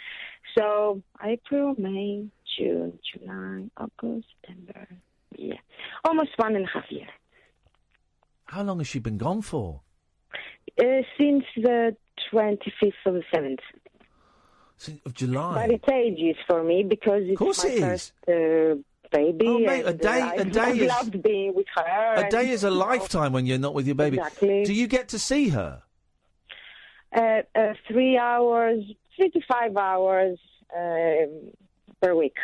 Speaker 17: So April, May, June, July, August, September. Yeah, almost 1.5 years.
Speaker 4: How long has she been gone for?
Speaker 17: Since the 25th of the 7th.
Speaker 4: Of July.
Speaker 17: But it's ages for me because it's my first baby.
Speaker 4: Oh, mate, a
Speaker 17: and,
Speaker 4: day
Speaker 17: I
Speaker 4: is
Speaker 17: loved being with her.
Speaker 4: a day is a lifetime when you're not with your baby.
Speaker 17: Exactly.
Speaker 4: Do you get to see her?
Speaker 17: 3 hours, 3 to 5 hours per week.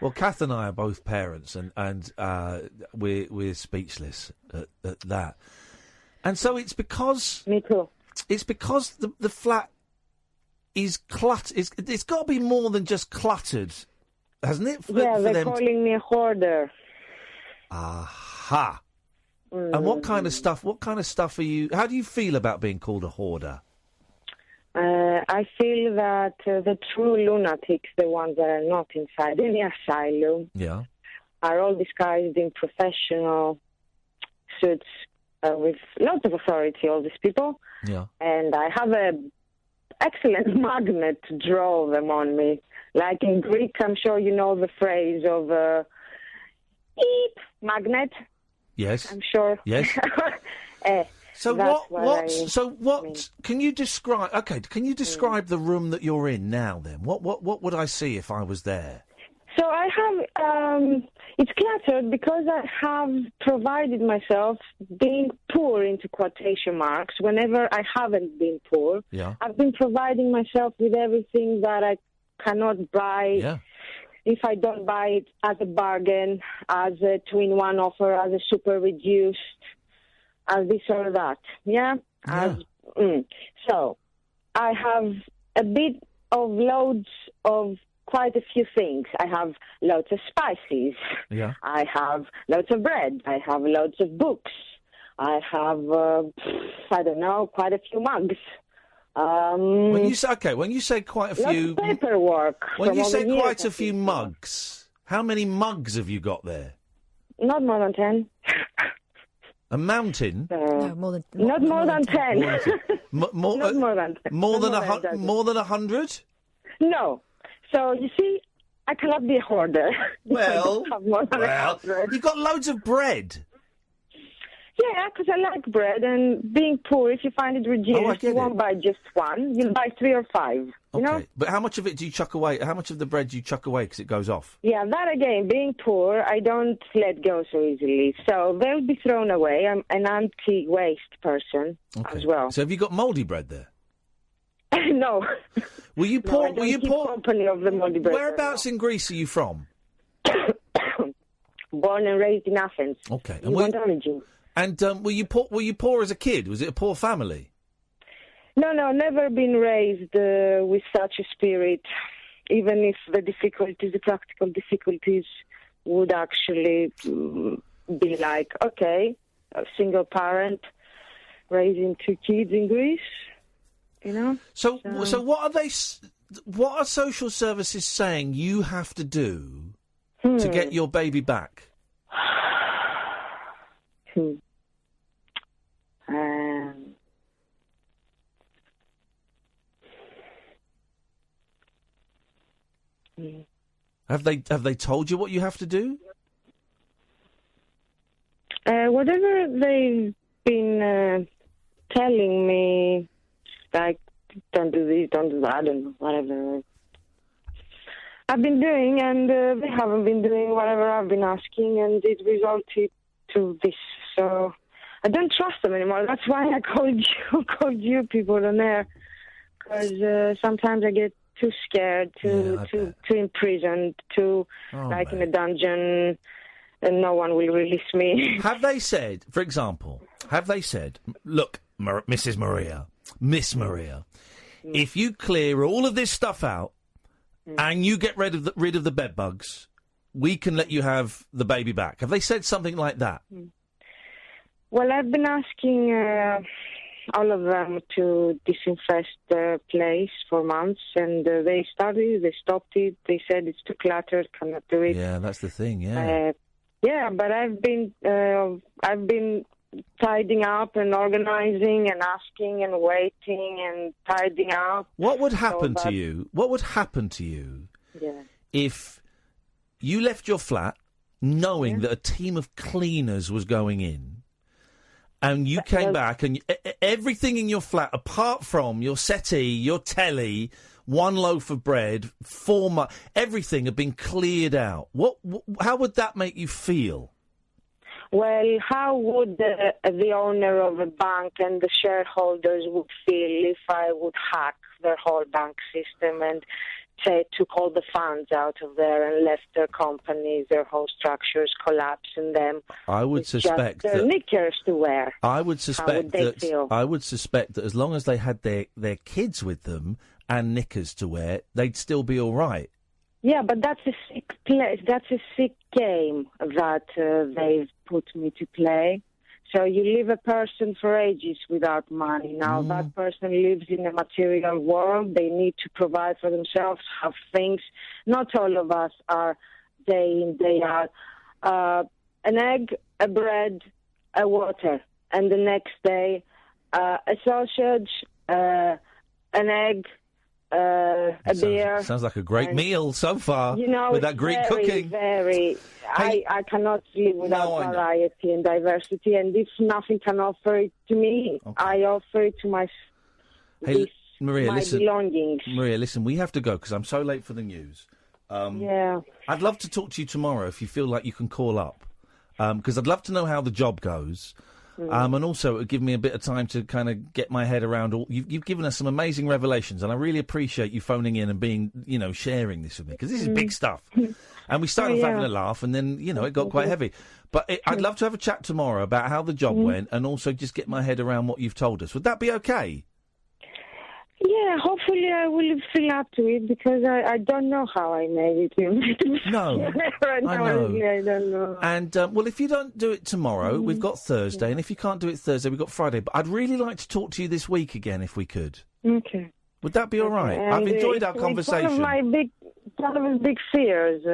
Speaker 4: Well, Kath and I are both parents, and we're speechless at that. And so it's because
Speaker 17: me too.
Speaker 4: It's because the flat is cluttered. It's got to be more than just cluttered, hasn't it?
Speaker 17: They're calling me a hoarder.
Speaker 4: Aha. And what kind of stuff? What kind of stuff are you? How do you feel about being called a hoarder?
Speaker 17: I feel that the true lunatics, the ones that are not inside any asylum, are all disguised in professional suits with lots of authority, all these people.
Speaker 4: Yeah.
Speaker 17: And I have an excellent magnet to draw them on me. Like in Greek, I'm sure you know the phrase of eep, magnet.
Speaker 4: Yes.
Speaker 17: I'm sure.
Speaker 4: Yes. So what? Can you describe? Okay, can you describe the room that you're in now? Then what would I see if I was there?
Speaker 17: So I have. It's cluttered because I have provided myself being poor into quotation marks. Whenever I haven't been poor, I've been providing myself with everything that I cannot buy.
Speaker 4: Yeah.
Speaker 17: If I don't buy it as a bargain, as a 2-in-1 offer, as a super reduced, as this or that. Yeah? So, I have a bit of loads of quite a few things. I have loads of spices.
Speaker 4: Yeah.
Speaker 17: I have loads of bread. I have loads of books. I have, I don't know, quite a few mugs.
Speaker 4: When you say quite a few...
Speaker 17: Lots of paperwork.
Speaker 4: When you say quite a few mugs, how many mugs have you got there?
Speaker 17: Not more than 10.
Speaker 4: A mountain?
Speaker 6: No, more than...
Speaker 17: Not more than 10.
Speaker 4: Not
Speaker 17: more than 10.
Speaker 4: More than 100?
Speaker 17: No. So, you see, I cannot be a hoarder.
Speaker 4: Well, you've got loads of bread.
Speaker 17: Yeah, because I like bread, and being poor, if you find it reduced, you won't buy just one. You'll buy 3 or 5, you know?
Speaker 4: But how much of it do you chuck away? How much of the bread do you chuck away because it goes off?
Speaker 17: Yeah, that again, being poor, I don't let go so easily. So they'll be thrown away. I'm an anti-waste person as well.
Speaker 4: So have you got mouldy bread there?
Speaker 17: No.
Speaker 4: Will you pour?
Speaker 17: No, will you pour? Company of the mouldy bread.
Speaker 4: Whereabouts in Greece are you from?
Speaker 17: Born and raised in Athens.
Speaker 4: Okay.
Speaker 17: You want origin?
Speaker 4: And were you poor as a kid? Was it a poor family?
Speaker 17: No, never been raised with such a spirit. Even if the practical difficulties would actually be like, okay, a single parent raising 2 kids in Greece, you know.
Speaker 4: So what are what are social services saying you have to do to get your baby back? Have they told you what you have to do?
Speaker 17: Whatever they've been telling me, like, don't do this, don't do that, and whatever I've been doing, and they haven't been doing whatever I've been asking, and it resulted to this. So I don't trust them anymore. That's why I called you people on there, because sometimes I get too scared, too imprisoned, in a dungeon, and no one will release me.
Speaker 4: Have they said, for example, look, Miss Maria, if you clear all of this stuff out and you get rid of the bed bugs, we can let you have the baby back? Have they said something like that?
Speaker 17: Well, I've been asking all of them to disinfest the place for months, and they started, they stopped it. They said it's too cluttered, cannot do it.
Speaker 4: Yeah, that's the thing. Yeah.
Speaker 17: But I've been tidying up and organising and asking and waiting and tidying up.
Speaker 4: What would happen to you? What would happen to you if you left your flat knowing that a team of cleaners was going in, and you came back and everything in your flat, apart from your settee, your telly, one loaf of bread, everything had been cleared out. How would that make you feel?
Speaker 17: Well, how would the owner of a bank and the shareholders would feel if I would hack their whole bank system and say took all the funds out of there and left their companies, their whole structures collapse, and them?
Speaker 4: I would suspect
Speaker 17: just their knickers to wear.
Speaker 4: I would suspect that as long as they had their kids with them and knickers to wear, they'd still be all right.
Speaker 17: Yeah, but that's a sick place. That's a sick game that they've put me to play. So you leave a person for ages without money. Now that person lives in a material world. They need to provide for themselves, have things. Not all of us are day in, day out. An egg, a bread, a water. And the next day, a sausage, an egg, a beer.
Speaker 4: Sounds like a great meal so far.
Speaker 17: You know,
Speaker 4: with that Greek cooking.
Speaker 17: I cannot live without variety and diversity, and if nothing can offer it to me, I offer it to my
Speaker 4: Maria, listen,
Speaker 17: belongings.
Speaker 4: Maria, listen, we have to go because I'm so late for the news. I'd love to talk to you tomorrow if you feel like you can call up, because I'd love to know how the job goes. And also, it would give me a bit of time to kind of get my head around all. You've given us some amazing revelations, and I really appreciate you phoning in and being, sharing this with me, because this is big stuff. And we started off having a laugh, and then, it got quite heavy. But I'd love to have a chat tomorrow about how the job went, and also just get my head around what you've told us. Would that be okay?
Speaker 17: Yeah, hopefully I will feel up to it, because I don't know how I made it.
Speaker 4: No,
Speaker 17: I don't know.
Speaker 4: And, well, if you don't do it tomorrow, we've got Thursday, and if you can't do it Thursday, we've got Friday. But I'd really like to talk to you this week again, if we could.
Speaker 17: Okay.
Speaker 4: Would that be all right? I've enjoyed our conversation.
Speaker 17: One of my big fears,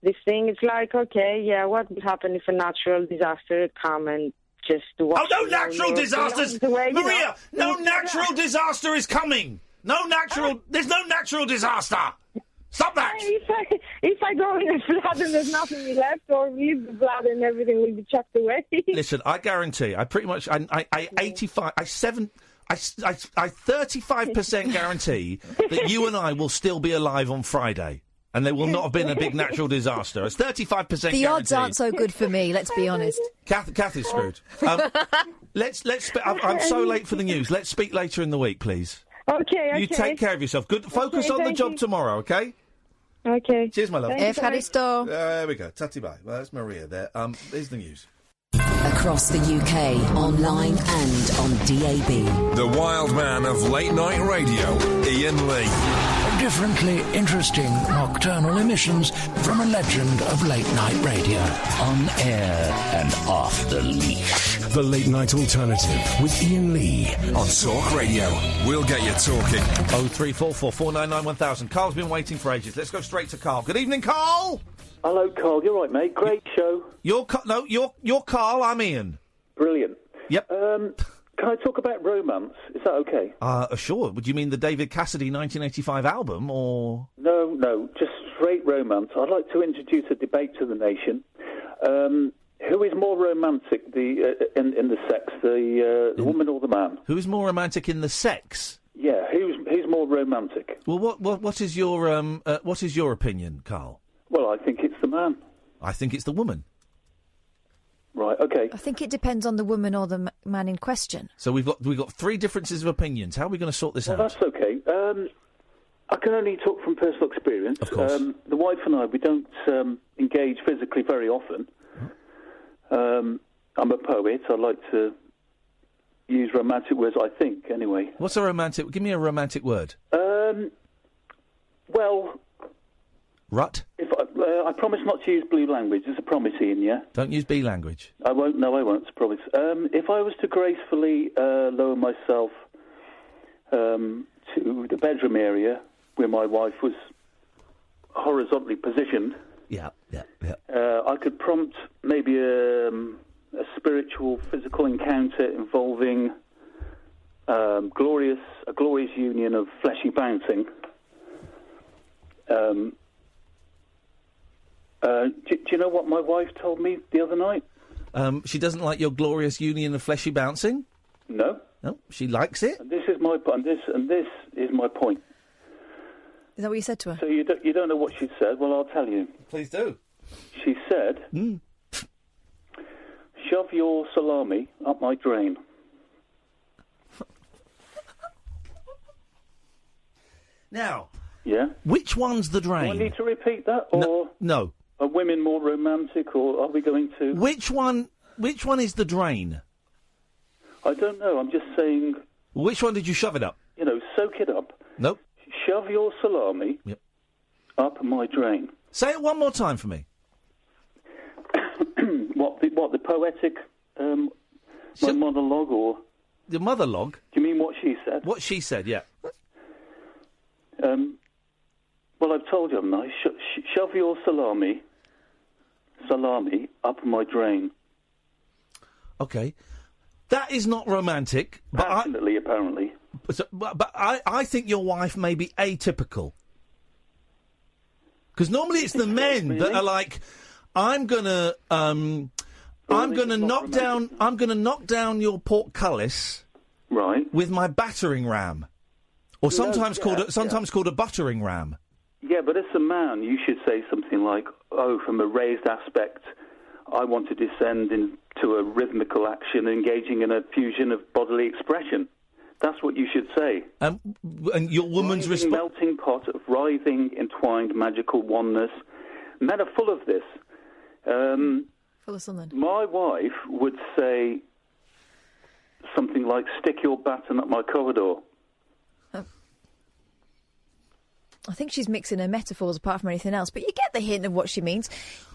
Speaker 17: this thing, it's like, what would happen if a natural disaster would come and just
Speaker 4: no natural disasters! Maria, no natural disaster is coming! There's no natural disaster! Stop that!
Speaker 17: If I go in a flood and there's nothing left, or leave the blood and everything will be chucked away.
Speaker 4: Listen, I guarantee, I 35% guarantee that you and I will still be alive on Friday. And there will not have been a big natural disaster. It's 35%
Speaker 6: The odds aren't so good for me, let's be honest.
Speaker 4: Kath is screwed. I'm so late for the news. Let's speak later in the week, please.
Speaker 17: Okay.
Speaker 4: You take care of yourself. Good. Focus on the job tomorrow, okay?
Speaker 17: Okay.
Speaker 4: Cheers, my love.
Speaker 6: Evcharisto.
Speaker 4: There we go. Tati bye. Well, that's Maria there. Here's the news.
Speaker 2: Across the UK, online and on DAB.
Speaker 15: The wild man of late night radio, Iain Lee.
Speaker 1: Differently interesting nocturnal emissions from a legend of late night radio. On air and off the leash.
Speaker 15: The Late Night Alternative with Iain Lee on Talk Radio. We'll get you talking.
Speaker 4: 0344 499 1000. Carl's been waiting for ages. Let's go straight to Carl. Good evening, Carl.
Speaker 18: Hello, Carl. You're right, mate. Great show.
Speaker 4: You're Carl. I'm Ian.
Speaker 18: Brilliant.
Speaker 4: Yep.
Speaker 18: Can I talk about romance? Is that okay?
Speaker 4: Sure. Would you mean the David Cassidy 1985 album, or...?
Speaker 18: No, just straight romance. I'd like to introduce a debate to the nation. Who is more romantic in the sex, the woman or the man?
Speaker 4: Who is more romantic in the sex?
Speaker 18: Yeah, who's more romantic?
Speaker 4: Well, what is your opinion, Carl?
Speaker 18: Well, I think it's the man.
Speaker 4: I think it's the woman.
Speaker 18: Right, okay.
Speaker 6: I think it depends on the woman or the man in question.
Speaker 4: So we've got three differences of opinions. How are we going to sort this out?
Speaker 18: That's okay. I can only talk from personal experience.
Speaker 4: Of course.
Speaker 18: The wife and I, we don't engage physically very often. I'm a poet. I like to use romantic words, I think, anyway.
Speaker 4: What's a romantic... Give me a romantic word.
Speaker 18: Well...
Speaker 4: Rut?
Speaker 18: I promise not to use blue language. It's a promise, Ian, yeah?
Speaker 4: Don't use B language.
Speaker 18: I won't. No, I won't. It's a promise. If I was to gracefully lower myself to the bedroom area where my wife was horizontally positioned...
Speaker 4: Yeah.
Speaker 18: I could prompt maybe a spiritual, physical encounter involving a glorious union of fleshy bouncing. Do you know what my wife told me the other night?
Speaker 4: She doesn't like your glorious union of fleshy bouncing?
Speaker 18: No.
Speaker 4: No, she likes it.
Speaker 18: And this is my point.
Speaker 6: Is that what you said to her?
Speaker 18: So you don't know what she said? Well, I'll tell you.
Speaker 4: Please do.
Speaker 18: She said, "Shove your salami up my drain."
Speaker 4: Now,
Speaker 18: yeah.
Speaker 4: Which one's the drain?
Speaker 18: Do I need to repeat that, or
Speaker 4: no?
Speaker 18: Are women more romantic, or are we going to?
Speaker 4: Which one is the drain?
Speaker 18: I don't know. I'm just saying.
Speaker 4: Which one did you shove it up?
Speaker 18: Soak it up.
Speaker 4: Nope.
Speaker 18: Shove your salami up my drain.
Speaker 4: Say it one more time for me.
Speaker 18: What the poetic my monologue, or
Speaker 4: the monologue?
Speaker 18: Do you mean what she said?
Speaker 4: What she said, yeah.
Speaker 18: Well, I've told you, haven't I? Shove your salami up my drain.
Speaker 4: Okay. That is not romantic. But
Speaker 18: apparently.
Speaker 4: But I think your wife may be atypical. Because normally it's the men that are like, I'm gonna knock down your portcullis,
Speaker 18: right,
Speaker 4: with my battering ram, or sometimes called a buttering ram.
Speaker 18: Yeah, but as a man, you should say something like, "Oh, from a raised aspect, I want to descend into a rhythmical action, engaging in a fusion of bodily expression." That's what you should say.
Speaker 4: And your woman's response...
Speaker 18: melting pot of writhing, entwined, magical oneness. Men are full of this.
Speaker 6: Full of something.
Speaker 18: My wife would say something like, "Stick your baton up my corridor."
Speaker 6: I think she's mixing her metaphors apart from anything else, but you get the hint of what she means.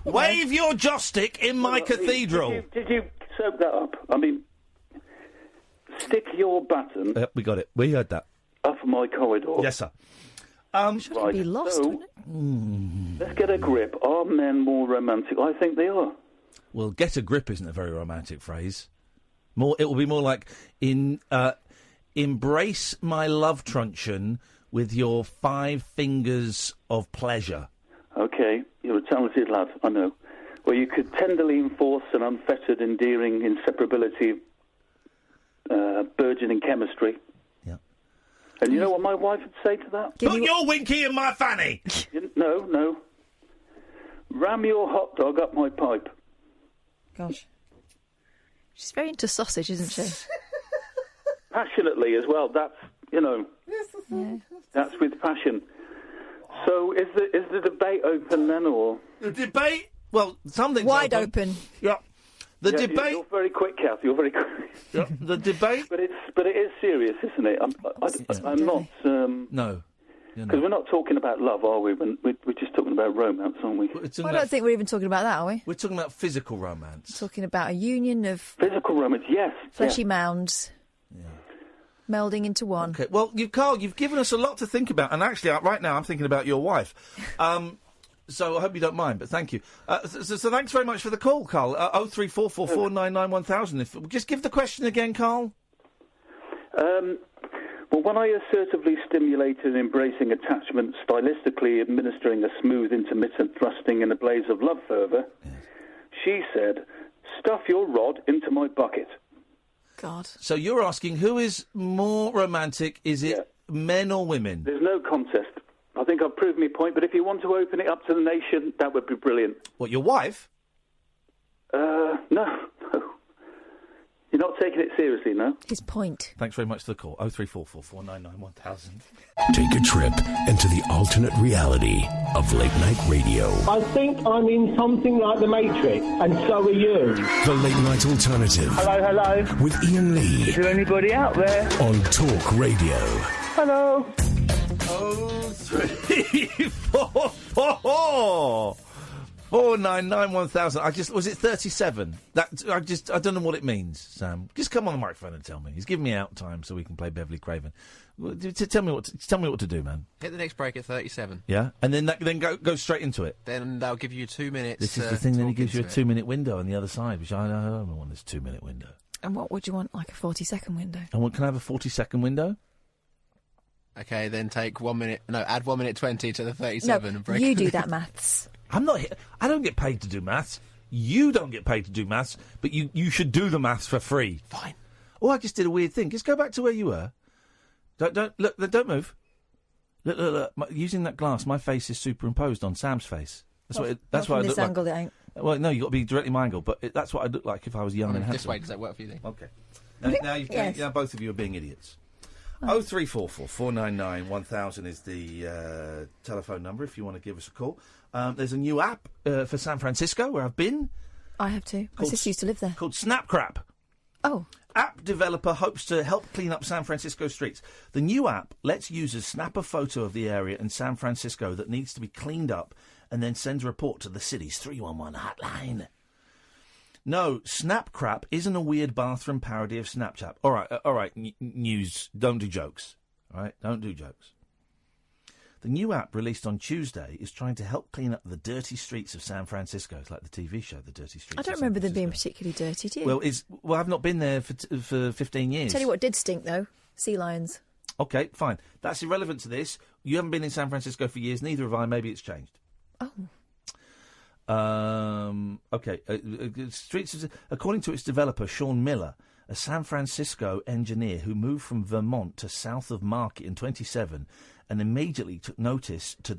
Speaker 4: Wave your joystick in my cathedral.
Speaker 18: Did you soak that up? I mean, stick your baton...
Speaker 4: Yep, we got it. We heard that.
Speaker 18: Up my corridor.
Speaker 4: Yes, sir.
Speaker 6: Shouldn't be lost, wouldn't it?
Speaker 18: Let's get a grip. Are men more romantic? I think they are.
Speaker 4: Well, get a grip isn't a very romantic phrase. It will be more like, embrace my love truncheon with your 5 fingers of pleasure.
Speaker 18: OK, you're a talented lad, I know. Well, you could tenderly enforce an unfettered, endearing inseparability, burgeoning chemistry.
Speaker 4: Yeah.
Speaker 18: And you know what my wife would say to that?
Speaker 4: Put your winky in my fanny!
Speaker 18: No. Ram your hot dog up my pipe.
Speaker 6: Gosh. She's very into sausage, isn't she?
Speaker 18: Passionately as well. That's, that's with passion. So is the debate open then, or...?
Speaker 4: The debate? Well, something's
Speaker 6: wide open.
Speaker 4: Yeah. The debate...
Speaker 18: You're very quick, Kath. You're very quick.
Speaker 4: Yeah, the debate...
Speaker 18: But it is serious, isn't it? I'm not...
Speaker 4: No.
Speaker 18: Because we're not talking about love, are we? We're just talking about romance, aren't we?
Speaker 6: I don't think we're even talking about that, are we?
Speaker 4: We're talking about physical romance.
Speaker 6: We're talking about a union of...
Speaker 18: Physical romance, yes.
Speaker 6: Fleshy mounds. Yeah. Melding into one.
Speaker 4: Okay. Well, Carl, you've given us a lot to think about, and actually, right now, I'm thinking about your wife. So I hope you don't mind, but thank you. So thanks very much for the call, Carl. 03444991000. Just give the question again, Carl.
Speaker 18: Well, when I assertively stimulated embracing attachment, stylistically administering a smooth, intermittent thrusting in a blaze of love fervour, she said, "Stuff your rod into my bucket."
Speaker 6: God.
Speaker 4: So you're asking who is more romantic? Is it men or women?
Speaker 18: There's no contest. I think I've proved my point, but if you want to open it up to the nation, that would be brilliant.
Speaker 4: What, your wife?
Speaker 18: No. You're not taking it seriously, no?
Speaker 6: His point.
Speaker 4: Thanks very much for the call. 03444991000.
Speaker 15: Take a trip into the alternate reality of late night radio.
Speaker 19: I think I'm in something like The Matrix, and so are you.
Speaker 15: The Late Night Alternative.
Speaker 19: Hello.
Speaker 15: With Iain Lee.
Speaker 19: Is there anybody out there?
Speaker 15: On Talk Radio.
Speaker 19: Hello.
Speaker 4: 03444991000. Was it 37? I don't know what it means, Sam. Just come on the microphone and tell me. He's giving me out time so we can play Beverly Craven. Tell me what to do, man.
Speaker 20: Hit the next break at 37.
Speaker 4: Yeah, and then go straight into it.
Speaker 20: Then that'll give you 2 minutes.
Speaker 4: This is the thing. Then he gives you a 2-minute window on the other side, which I don't want this 2-minute window.
Speaker 6: And what would you want, like a 40-second window?
Speaker 4: And can I have a 40-second window?
Speaker 20: Okay, then take 1 minute. No, add 1 minute 20 to the 37 and break.
Speaker 6: You do that maths.
Speaker 4: I don't get paid to do maths. You don't get paid to do maths, but you should do the maths for free.
Speaker 20: Fine.
Speaker 4: Oh, I just did a weird thing. Just go back to where you were. Don't move. Look. Using that glass, my face is superimposed on Sam's face. That's what I look like.
Speaker 6: Angle, it ain't.
Speaker 4: Well, no, you've got to be directly my angle, but that's what I'd look like if I was young and handsome.
Speaker 20: This way, does that work for you then?
Speaker 4: Okay. Now both of you are being idiots. 0344 499 1000 is the telephone number if you want to give us a call. There's a new app for San Francisco where I've been.
Speaker 6: I have too. My sister used to live there.
Speaker 4: Called Snapcrap.
Speaker 6: Oh.
Speaker 4: App developer hopes to help clean up San Francisco streets. The new app lets users snap a photo of the area in San Francisco that needs to be cleaned up and then sends a report to the city's 311 hotline. No, Snapcrap isn't a weird bathroom parody of Snapchat. All right, news, don't do jokes. All right, don't do jokes. The new app, released on Tuesday, is trying to help clean up the dirty streets of San Francisco. It's like the TV show, The Dirty Streets.
Speaker 6: I don't remember them being particularly dirty, do you?
Speaker 4: Well, I've not been there for 15 years.
Speaker 6: Tell you what did stink, though. Sea lions.
Speaker 4: OK, fine. That's irrelevant to this. You haven't been in San Francisco for years, neither have I. Maybe it's changed.
Speaker 6: Oh.
Speaker 4: OK. Streets. According to its developer, Sean Miller, a San Francisco engineer who moved from Vermont to south of Market in 1927 and immediately took notice to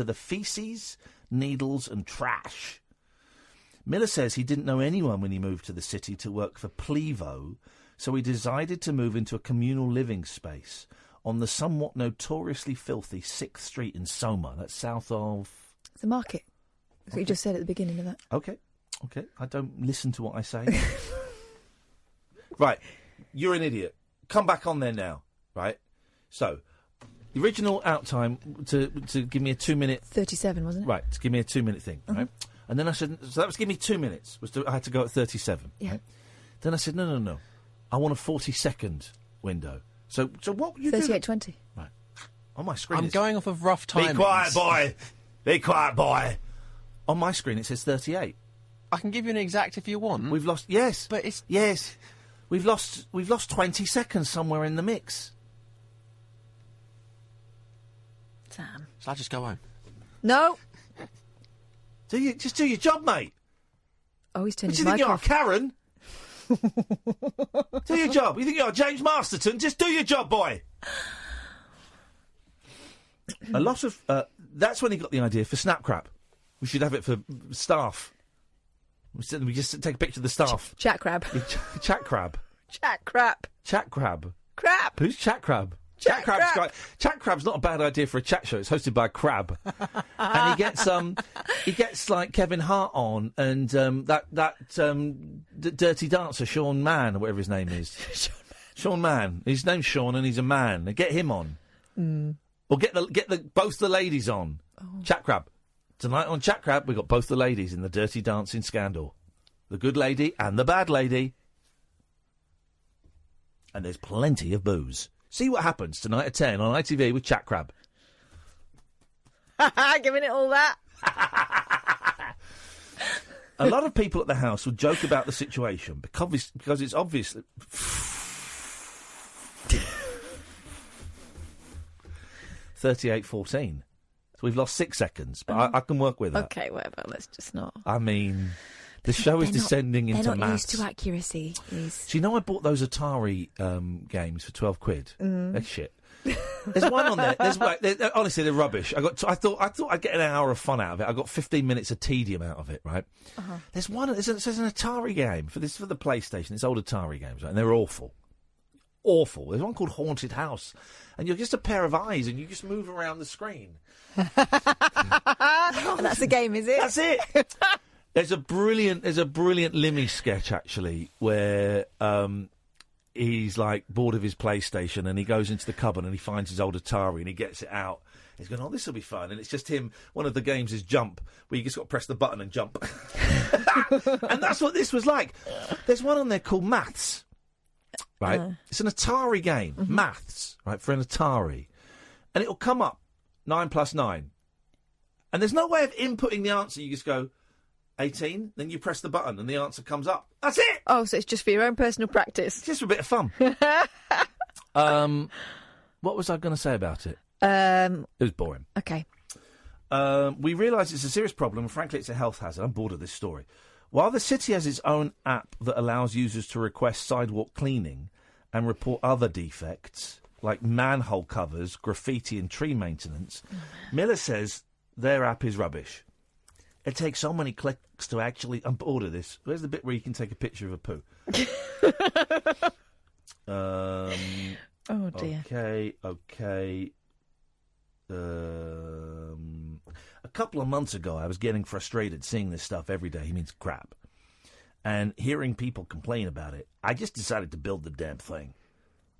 Speaker 4: the feces, needles and trash. Miller says he didn't know anyone when he moved to the city to work for Plevo, so he decided to move into a communal living space on the somewhat notoriously filthy 6th Street in Soma. That's south of...
Speaker 6: The Market. That's what you just said at the beginning of that.
Speaker 4: OK. I don't listen to what I say. Right. You're an idiot. Come back on there now. Right? So, the original out time to give me a 2-minute...
Speaker 6: 37, wasn't it?
Speaker 4: Right, to give me a 2-minute thing, right? And then I said... So that was give me 2 minutes. I had to go at 37.
Speaker 6: Yeah.
Speaker 4: Right? Then I said, no. I want a 40-second window. So what were you doing?
Speaker 6: 38:20.
Speaker 4: Right. On my screen
Speaker 20: I'm going off of rough timings.
Speaker 4: Be quiet, boy! Be quiet, boy! On my screen it says 38.
Speaker 20: I can give you an exact if you want.
Speaker 4: We've lost... Yes.
Speaker 20: But it's...
Speaker 4: Yes. We've lost 20 seconds somewhere in the mix.
Speaker 6: Sam.
Speaker 20: Shall I just go home?
Speaker 6: No.
Speaker 4: Just do your job, mate.
Speaker 6: Oh, he's turned
Speaker 4: What
Speaker 6: his
Speaker 4: do you think
Speaker 6: mic
Speaker 4: you are,
Speaker 6: off.
Speaker 4: Karen? Do your job. You think you are James Masterton? Just do your job, boy. A lot of... that's when he got the idea for Snapcrap. We should have it for staff. We just take a picture of the staff.
Speaker 6: Chat crab.
Speaker 4: Chat crab.
Speaker 6: Chat crap.
Speaker 4: Chat crab.
Speaker 6: Crap.
Speaker 4: Who's Chat crab? Chat Crab's not a bad idea for a chat show. It's hosted by a crab, and he gets like Kevin Hart on, and dirty dancer Sean Mann or whatever his name is. Sean Mann. His name's Sean, and he's a man. Get him on, or get both the ladies on. Chat Crab tonight on Chat Crab. We got both the ladies in the dirty dancing scandal, the good lady and the bad lady, and there's plenty of booze. See what happens tonight at 10 on ITV with Chat Crab.
Speaker 6: Giving it all that.
Speaker 4: A lot of people at the house will joke about the situation because it's obvious that... 38:14. So we've lost 6 seconds, but I can work with that.
Speaker 6: Okay, whatever. Let's just not.
Speaker 4: I mean... The show is descending into maths.
Speaker 6: They're not used to accuracy.
Speaker 4: Do you know I bought those Atari games for £12? They're shit. There's one on there. Honestly, they're rubbish. I thought I'd get an hour of fun out of it. I got 15 minutes of tedium out of it. Right? There's one. There's an Atari game for the PlayStation. It's old Atari games, right? And they're awful. Awful. There's one called Haunted House, and you're just a pair of eyes, and you just move around the screen.
Speaker 6: And that's a game, is it?
Speaker 4: That's it. There's a brilliant Limmy sketch actually where he's like bored of his PlayStation and he goes into the cupboard and he finds his old Atari and he gets it out. He's going, this will be fun, and it's just him. One of the games is jump, where you just got to press the button and jump, and that's what this was like. There's one on there called Maths, right? It's an Atari game, Maths, right, for an Atari, and it'll come up 9 + 9, and there's no way of inputting the answer. You just go 18, then you press the button and the answer comes up. That's it!
Speaker 6: Oh, so it's just for your own personal practice.
Speaker 4: Just for a bit of fun. What was I going to say about it? It was boring.
Speaker 6: Okay.
Speaker 4: We realise it's a serious problem, and frankly, it's a health hazard. I'm bored of this story. While the city has its own app that allows users to request sidewalk cleaning and report other defects, like manhole covers, graffiti and tree maintenance, Miller says their app is rubbish. It takes so many clicks to actually... I'm bored of this. Where's the bit where you can take a picture of a poo?
Speaker 6: Oh, dear.
Speaker 4: Okay. A couple of months ago, I was getting frustrated seeing this stuff every day. He means crap. And hearing people complain about it, I just decided to build the damn thing.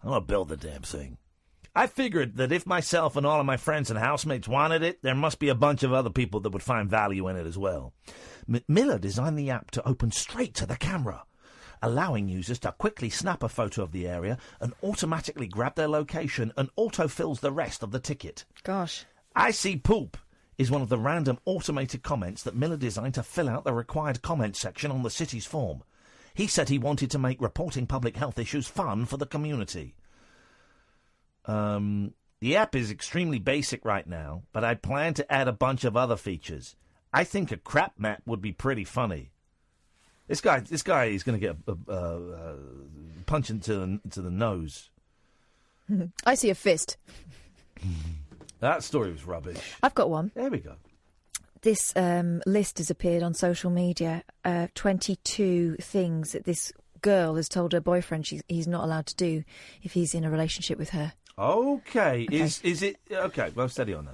Speaker 4: I'm going to build the damn thing. I figured that if myself and all of my friends and housemates wanted it, there must be a bunch of other people that would find value in it as well. Miller designed the app to open straight to the camera, allowing users to quickly snap a photo of the area and automatically grab their location and auto-fills the rest of the ticket.
Speaker 6: Gosh.
Speaker 4: I see poop is one of the random automated comments that Miller designed to fill out the required comment section on the city's form. He said he wanted to make reporting public health issues fun for the community. The app is extremely basic right now, but I plan to add a bunch of other features. I think a crap map would be pretty funny. This guy is going to get a punch into the nose.
Speaker 6: I see a fist.
Speaker 4: That story was rubbish.
Speaker 6: I've got one.
Speaker 4: There we go.
Speaker 6: This list has appeared on social media. 22 things that this girl has told her boyfriend he's not allowed to do if he's in a relationship with her.
Speaker 4: Okay. Is it... Okay, well, steady on now.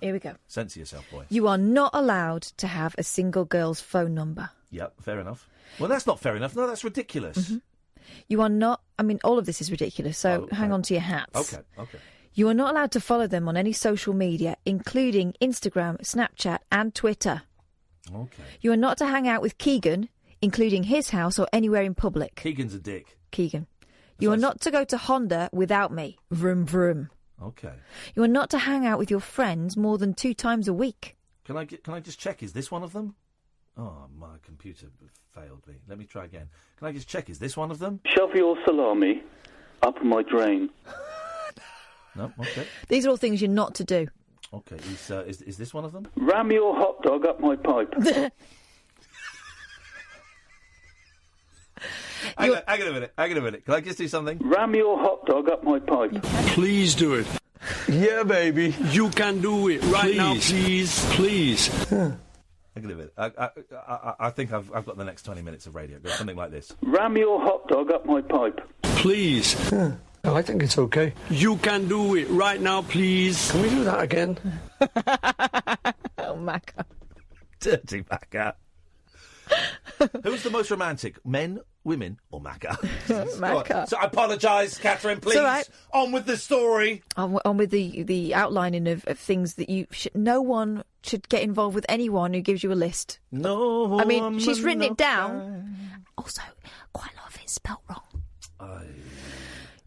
Speaker 6: Here we go.
Speaker 4: Censor yourself, boy.
Speaker 6: You are not allowed to have a single girl's phone number.
Speaker 4: Yep, fair enough. Well, that's not fair enough. No, that's ridiculous.
Speaker 6: Mm-hmm. You are not... I mean, all of this is ridiculous, so hang on to your hats.
Speaker 4: Okay.
Speaker 6: You are not allowed to follow them on any social media, including Instagram, Snapchat and Twitter.
Speaker 4: Okay.
Speaker 6: You are not to hang out with Keegan, including his house or anywhere in public.
Speaker 4: Keegan's a dick.
Speaker 6: Keegan. You are not to go to Honda without me. Vroom, vroom.
Speaker 4: Okay.
Speaker 6: You are not to hang out with your friends more than 2 times a week.
Speaker 4: Can I just check? Is this one of them? Oh, my computer failed me. Let me try again. Can I just check? Is this one of them?
Speaker 18: Shove your salami up my drain.
Speaker 4: No. Okay.
Speaker 6: These are all things you're not to do.
Speaker 4: Okay. Is this one of them?
Speaker 18: Ram your hot dog up my pipe.
Speaker 4: Hang on a minute. Can I just do something?
Speaker 18: Ram your hot dog up my pipe.
Speaker 19: Please do it. Yeah, baby. You can do it right now, please.
Speaker 4: Hang on a minute. I think I've got the next 20 minutes of radio. Go something like this.
Speaker 18: Ram your hot dog up my pipe.
Speaker 19: Please. I think it's okay. You can do it right now, please. Can we do that again?
Speaker 6: Oh, Macca.
Speaker 4: Dirty Macca. Who's the most romantic? Men, women, or Macca?
Speaker 6: Macca.
Speaker 4: So I apologise, Catherine, please.
Speaker 6: It's all right.
Speaker 4: On with the story.
Speaker 6: On with the outlining of things that no one should get involved with anyone who gives you a list.
Speaker 4: No.
Speaker 6: I mean, she's written it down. Also, quite a lot of it's spelt wrong.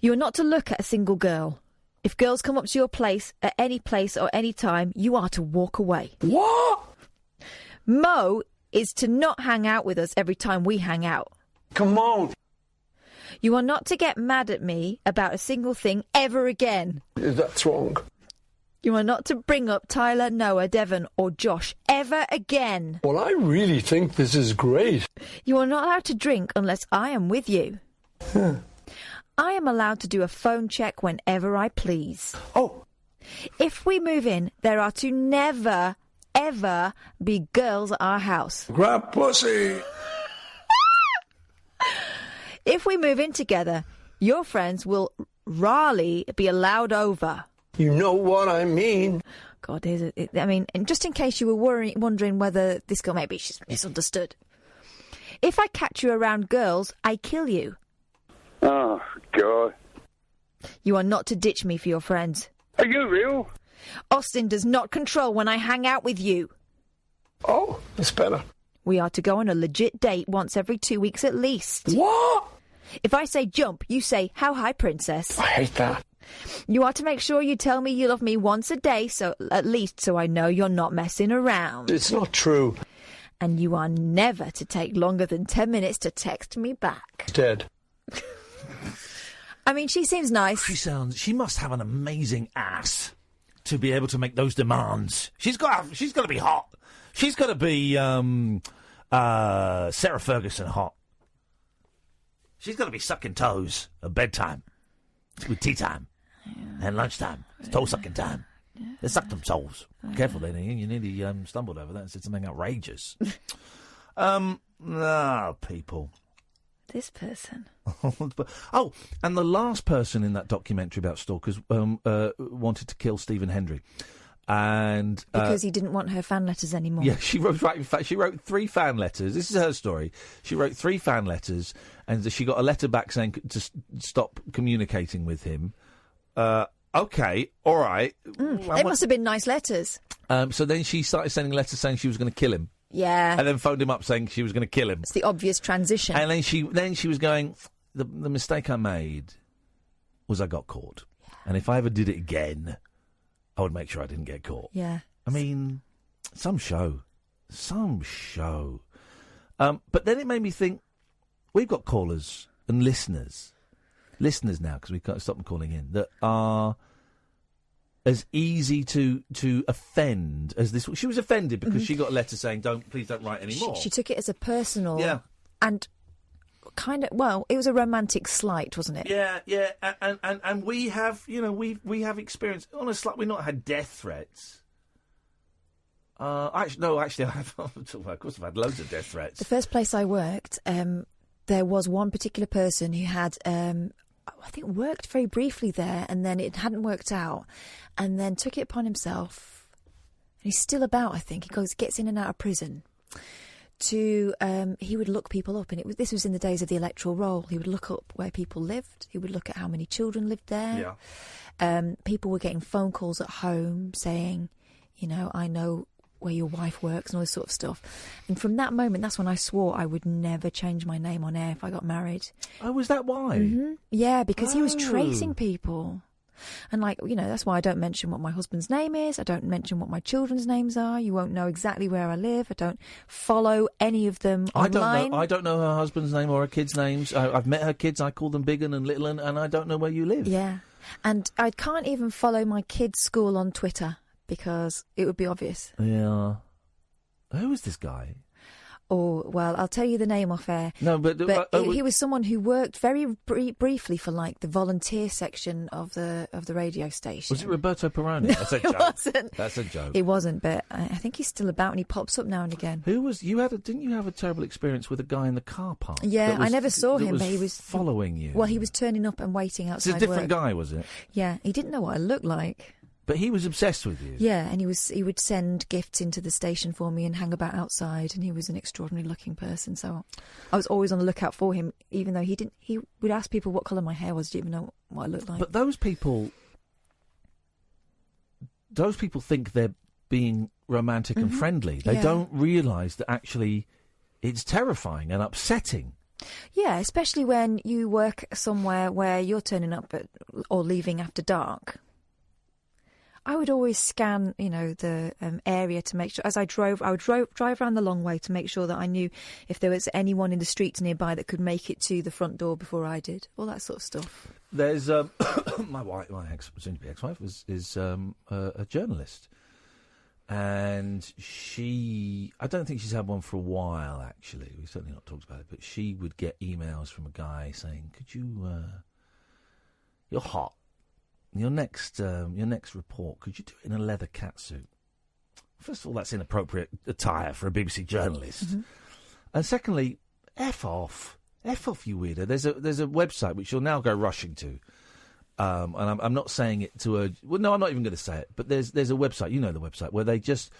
Speaker 6: You are not to look at a single girl. If girls come up to your place at any place or any time, you are to walk away.
Speaker 19: What?
Speaker 6: Mo is to not hang out with us every time we hang out.
Speaker 19: Come on.
Speaker 6: You are not to get mad at me about a single thing ever again.
Speaker 19: That's wrong.
Speaker 6: You are not to bring up Tyler, Noah, Devon or Josh ever again.
Speaker 19: Well, I really think this is great.
Speaker 6: You are not allowed to drink unless I am with you. I am allowed to do a phone check whenever I please.
Speaker 19: Oh.
Speaker 6: If we move in, there are to never, ever be girls at our house.
Speaker 19: Grab pussy.
Speaker 6: If we move in together, your friends will rarely be allowed over.
Speaker 19: You know what I mean.
Speaker 6: God, and just in case you were wondering whether this girl, maybe she's misunderstood. If I catch you around girls, I kill you.
Speaker 19: Oh, God.
Speaker 6: You are not to ditch me for your friends.
Speaker 19: Are you real?
Speaker 6: Austin does not control when I hang out with you.
Speaker 19: Oh, that's better.
Speaker 6: We are to go on a legit date once every 2 weeks at least.
Speaker 19: What?
Speaker 6: If I say jump, you say, how high, princess?
Speaker 19: I hate that.
Speaker 6: You are to make sure you tell me you love me once a day, so I know you're not messing around.
Speaker 19: It's not true.
Speaker 6: And you are never to take longer than 10 minutes to text me back.
Speaker 19: Dead.
Speaker 6: I mean, she seems nice.
Speaker 4: She must have an amazing ass to be able to make those demands. She's got to be hot. She's got to be Sarah Ferguson hot. She's got to be sucking toes at bedtime. With tea time and lunchtime. It's toe sucking time. They suck them toes. Careful there, Ian. You nearly stumbled over that and said something outrageous. People.
Speaker 6: This person.
Speaker 4: And the last person in that documentary about stalkers wanted to kill Stephen Hendry. And
Speaker 6: because he didn't want her fan letters anymore.
Speaker 4: Yeah, she wrote 3 fan letters. This is her story. She wrote 3 fan letters, and she got a letter back saying to stop communicating with him. Okay, all right.
Speaker 6: They must have been nice letters.
Speaker 4: So then she started sending letters saying she was going to kill him.
Speaker 6: Yeah.
Speaker 4: And then phoned him up saying she was going to kill him.
Speaker 6: It's the obvious transition.
Speaker 4: And then she was going, the mistake I made was I got caught. Yeah. And if I ever did it again, I would make sure I didn't get caught.
Speaker 6: Yeah.
Speaker 4: I mean, some show. But then it made me think, we've got callers and listeners now, because we've got to stop them calling in, that are as easy to offend as this. She was offended because she got a letter saying, please don't write anymore.
Speaker 6: She took it as a personal.
Speaker 4: Yeah.
Speaker 6: And kind of, well, it was a romantic slight, wasn't it?
Speaker 4: Yeah. And we have, we have experience. On a slight, we've not had death threats. Actually, I have. Of course, I've had loads of death threats.
Speaker 6: The first place I worked, there was one particular person who had, I think, worked very briefly there, and then it hadn't worked out, and then took it upon himself. And he's still about, I think. He gets in and out of prison. He would look people up, and this was in the days of the electoral roll. He would look up where people lived. He would look at how many children lived there. Yeah. People were getting phone calls at home saying, I know where your wife works and all this sort of stuff. And from that moment, that's when I swore I would never change my name on air if I got married.
Speaker 4: Oh, was that why?
Speaker 6: Mm-hmm. Yeah, because he was tracing people. And, that's why I don't mention what my husband's name is. I don't mention what my children's names are. You won't know exactly where I live. I don't follow any of them online.
Speaker 4: I don't know her husband's name or her kids' names. I've met her kids. I call them Big 'Un and Little 'Un, and I don't know where you live.
Speaker 6: Yeah. And I can't even follow my kids' school on Twitter because it would be obvious.
Speaker 4: Yeah. Who is this guy?
Speaker 6: Oh, well, I'll tell you the name off air.
Speaker 4: No, but
Speaker 6: he was someone who worked very briefly for the volunteer section of the radio station.
Speaker 4: Was it Roberto Peroni? That's a joke.
Speaker 6: It wasn't.
Speaker 4: That's a joke.
Speaker 6: It wasn't, but I think he's still about, and he pops up now and again.
Speaker 4: Who was you? Didn't you have a terrible experience with a guy in the car park?
Speaker 6: Yeah, I never saw him, but he was
Speaker 4: following you.
Speaker 6: Well, he was turning up and waiting outside.
Speaker 4: It's a different guy, was it?
Speaker 6: Yeah, he didn't know what I looked like.
Speaker 4: But he was obsessed with you.
Speaker 6: Yeah, and he would send gifts into the station for me and hang about outside, and he was an extraordinary looking person, so I was always on the lookout for him, even though he would ask people what colour my hair was, didn't even know what I looked like.
Speaker 4: But those people think they're being romantic and friendly. They don't realise that actually it's terrifying and upsetting.
Speaker 6: Yeah, especially when you work somewhere where you're turning up or leaving after dark. I would always scan, the area to make sure. As I drove, I would drive around the long way to make sure that I knew if there was anyone in the streets nearby that could make it to the front door before I did. All that sort of stuff.
Speaker 4: There's my soon-to-be ex-wife is a journalist, and I don't think she's had one for a while. Actually, we've certainly not talked about it. But she would get emails from a guy saying, "Could you? You're hot. Your next report, could you do it in a leather catsuit?" First of all, that's inappropriate attire for a BBC journalist. Mm-hmm. And secondly, F off, you weirdo. There's a website which you'll now go rushing to, and I'm not saying it to a. Well, no, I'm not even going to say it. But there's a website, the website, where they just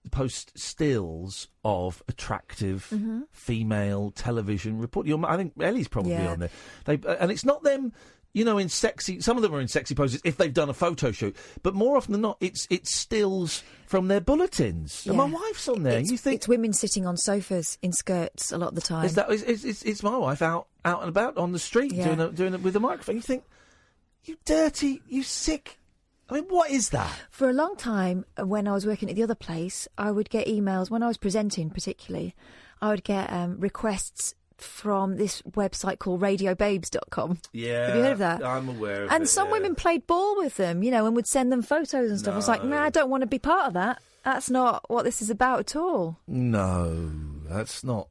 Speaker 4: post stills of attractive female television report. I think Ellie's probably on there. And it's not them. In sexy. Some of them are in sexy poses if they've done a photo shoot, but more often than not, it's stills from their bulletins. Yeah. And my wife's on there.
Speaker 6: It's women sitting on sofas in skirts a lot of the time.
Speaker 4: It's my wife out and about on the street doing it with a microphone. You think, you dirty, you sick. I mean, what is that?
Speaker 6: For a long time, when I was working at the other place, I would get emails when I was presenting, particularly. I would get requests from this website called radiobabes.com.
Speaker 4: Yeah.
Speaker 6: Have you heard of that?
Speaker 4: I'm aware of it.
Speaker 6: And some women played ball with them, and would send them photos and stuff. I was like, I don't want to be part of that. That's not what this is about at all.
Speaker 4: No, that's not.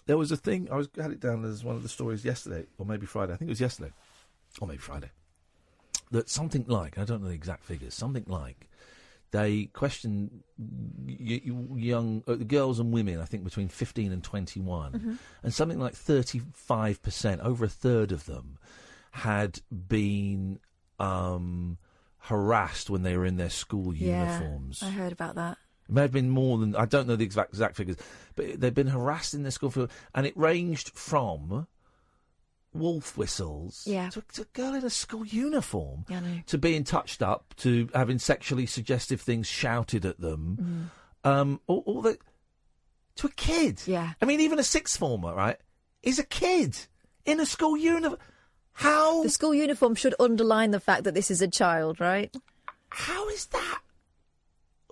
Speaker 4: There was a thing, I had it down as one of the stories yesterday, or maybe Friday. I think it was yesterday, or maybe Friday. That something like, I don't know the exact figures, something like, they questioned young girls and women, I think between 15 and 21, and something like 35%, over a third of them, had been harassed when they were in their school uniforms.
Speaker 6: I heard about that.
Speaker 4: It may have been more than, I don't know the exact figures, but they've been harassed in their school, and it ranged from wolf whistles to a girl in a school uniform to being touched up, to having sexually suggestive things shouted at them, all that, to a kid.
Speaker 6: Yeah.
Speaker 4: I mean, even a sixth former, right, is a kid in a school uniform. How?
Speaker 6: The school uniform should underline the fact that this is a child, right?
Speaker 4: How is that?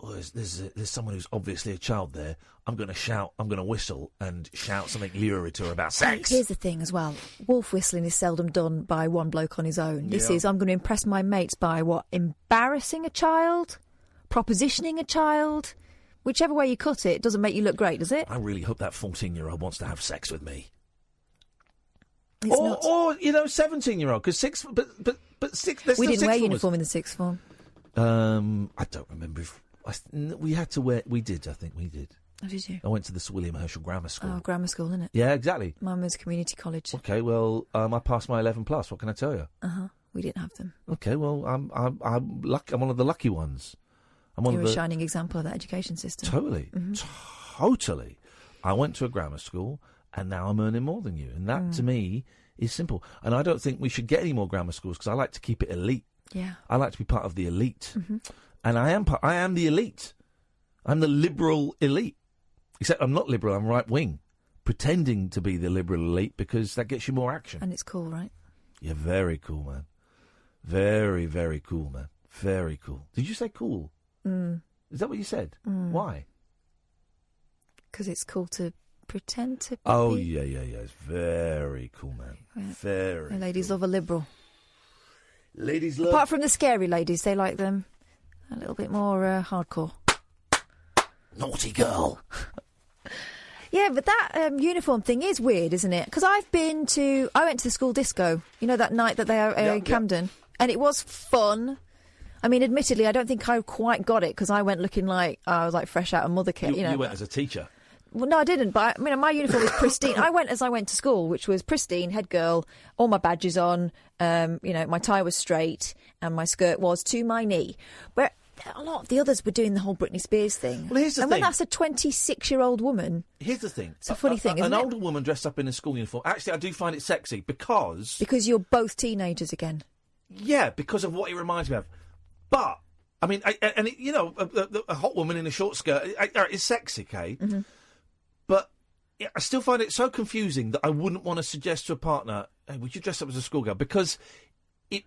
Speaker 4: Well, there's someone who's obviously a child there. I'm going to shout, I'm going to whistle and shout something lurid to her about sex.
Speaker 6: Here's the thing as well. Wolf whistling is seldom done by one bloke on his own. This is, I'm going to impress my mates by what? Embarrassing a child? Propositioning a child? Whichever way you cut it, doesn't make you look great, does it?
Speaker 4: I really hope that 14-year-old wants to have sex with me.
Speaker 6: Or
Speaker 4: 17-year-old, because six.
Speaker 6: We didn't wear uniform in the sixth form.
Speaker 4: I don't remember if we had to wear. We did, I think we did.
Speaker 6: Oh, did you?
Speaker 4: I went to the Sir William Herschel Grammar School.
Speaker 6: Oh, grammar school, isn't it?
Speaker 4: Yeah, exactly.
Speaker 6: Mine was community college.
Speaker 4: Okay, well, I passed my 11+. What can I tell you?
Speaker 6: We didn't have them.
Speaker 4: Okay, well, I'm lucky. I'm one of the lucky ones.
Speaker 6: You're a shining example of that education system.
Speaker 4: Totally, totally. I went to a grammar school, and now I'm earning more than you, and that to me is simple. And I don't think we should get any more grammar schools because I like to keep it elite.
Speaker 6: Yeah,
Speaker 4: I like to be part of the elite, and I am the elite. I'm the liberal elite, except I'm not liberal. I'm right wing, pretending to be the liberal elite because that gets you more action.
Speaker 6: And it's cool, right?
Speaker 4: You're very cool, man. Very, very cool, man. Very cool. Did you say cool? Is that what you said? Why?
Speaker 6: Because it's cool to pretend to be.
Speaker 4: Oh, yeah. It's very cool, man. Yeah. Very
Speaker 6: the ladies love a liberal.
Speaker 4: Ladies love...
Speaker 6: Apart from the scary ladies, they like them a little bit more hardcore.
Speaker 4: Naughty girl.
Speaker 6: Yeah, but that uniform thing is weird, isn't it? Because I went to the school disco, that night that they are in Camden, and it was fun. I mean, admittedly, I don't think I quite got it because I went looking like I was like fresh out of mother kit.
Speaker 4: You went as a teacher.
Speaker 6: Well, no, I didn't. But my uniform was pristine. I went as I went to school, which was pristine, head girl, all my badges on. My tie was straight, and my skirt was to my knee. But a lot of the others were doing the whole Britney Spears thing.
Speaker 4: Well, here's the thing.
Speaker 6: And when that's a 26-year-old woman...
Speaker 4: Here's the thing.
Speaker 6: It's a funny thing, isn't it?
Speaker 4: An older woman dressed up in a school uniform. Actually, I do find it sexy because...
Speaker 6: Because you're both teenagers again.
Speaker 4: Yeah, because of what it reminds me of. But, I mean, a hot woman in a short skirt is sexy, okay? Mm-hmm. But I still find it so confusing that I wouldn't want to suggest to a partner, hey, would you dress up as a schoolgirl? Because it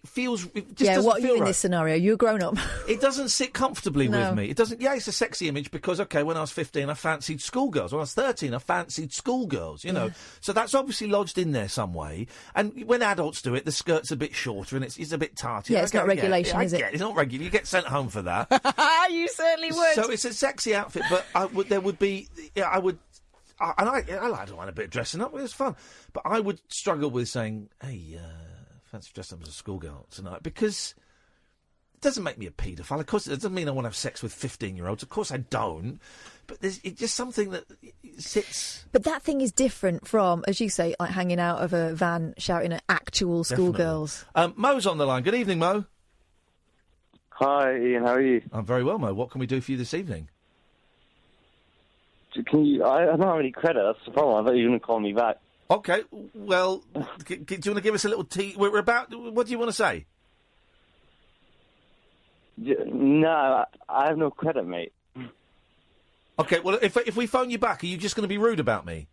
Speaker 4: feels... It just doesn't
Speaker 6: what are
Speaker 4: feel
Speaker 6: you in
Speaker 4: right.
Speaker 6: this scenario? You're grown up.
Speaker 4: It doesn't sit comfortably
Speaker 6: No.
Speaker 4: with me. It doesn't... Yeah, it's a sexy image because, okay, when I was 15, I fancied schoolgirls. When I was 13, I fancied schoolgirls, you know.
Speaker 6: Yeah.
Speaker 4: So that's obviously lodged in there some way. And when adults do it, the skirt's a bit shorter and it's a bit tarty.
Speaker 6: Yeah, it's not regulation, is it?
Speaker 4: It's not regular. You get sent home for that.
Speaker 6: You certainly would.
Speaker 4: So it's a sexy outfit, but I don't mind a bit of dressing up. It's fun. But I would struggle with saying, hey, fancy dressing up as a schoolgirl tonight, because it doesn't make me a paedophile. Of course, it doesn't mean I want to have sex with 15-year-olds. Of course I don't. But it's just something that sits...
Speaker 6: But that thing is different from, as you say, like hanging out of a van shouting at actual schoolgirls.
Speaker 4: Mo's on the line. Good evening, Mo.
Speaker 21: Hi, Ian. How are you?
Speaker 4: I'm very well, Mo. What can we do for you this evening?
Speaker 21: Can you? I don't have any credit. That's the problem. I thought you were going to call me back.
Speaker 4: Okay. Well, do you want to give us a little tea? We're about... What do you want to say?
Speaker 21: No, I have no credit, mate.
Speaker 4: Okay, well, if we phone you back, are you just going to be rude about me?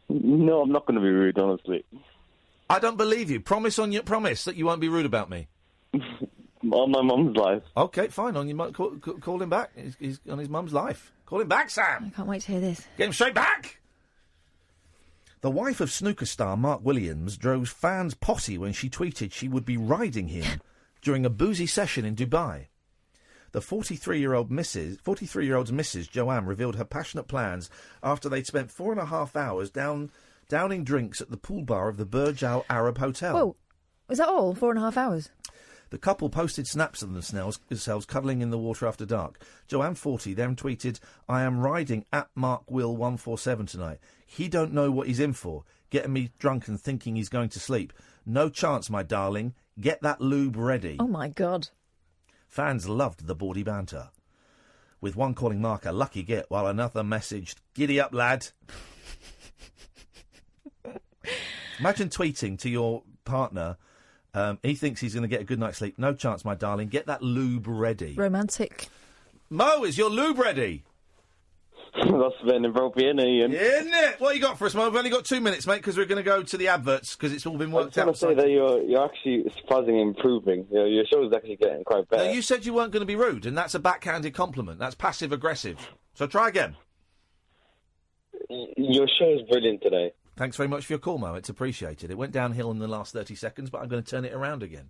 Speaker 21: No, I'm not going to be rude, honestly.
Speaker 4: I don't believe you. Promise that you won't be rude about me.
Speaker 21: On my mum's life.
Speaker 4: Okay, fine. On your call him back. He's on his mum's life. Call him back, Sam.
Speaker 6: I can't wait to hear this.
Speaker 4: Get him straight back. The wife of snooker star Mark Williams drove fans potty when she tweeted she would be riding him during a boozy session in Dubai. The 43-year-old's Mrs. Joanne revealed her passionate plans after they'd spent 4.5 hours downing drinks at the pool bar of the Burj Al Arab Hotel.
Speaker 6: Whoa, was that all? 4.5 hours?
Speaker 4: The couple posted snaps of themselves cuddling in the water after dark. Joanne, 40, then tweeted, "I am riding at MarkWill147 tonight. He don't know what he's in for, getting me drunk and thinking he's going to sleep. No chance, my darling. Get that lube ready."
Speaker 6: Oh, my God.
Speaker 4: Fans loved the bawdy banter, with one calling Mark a lucky git, while another messaged, "Giddy up, lad." Imagine tweeting to your partner, he thinks he's going to get a good night's sleep. "No chance, my darling. Get that lube ready."
Speaker 6: Romantic.
Speaker 4: Mo, is your lube ready?
Speaker 21: That's a bit inappropriate, Ian.
Speaker 4: Isn't it? What you got for us, Mo? We've only got 2 minutes, mate, because we're going to go to the adverts, because it's all been worked out.
Speaker 21: I was going to say that you're actually surprisingly improving. Your show's actually getting quite better.
Speaker 4: No, you said you weren't going to be rude, and that's a backhanded compliment. That's passive-aggressive. So try again.
Speaker 21: Your show is brilliant today.
Speaker 4: Thanks very much for your call, Mo. It's appreciated. It went downhill in the last 30 seconds, but I'm going to turn it around again.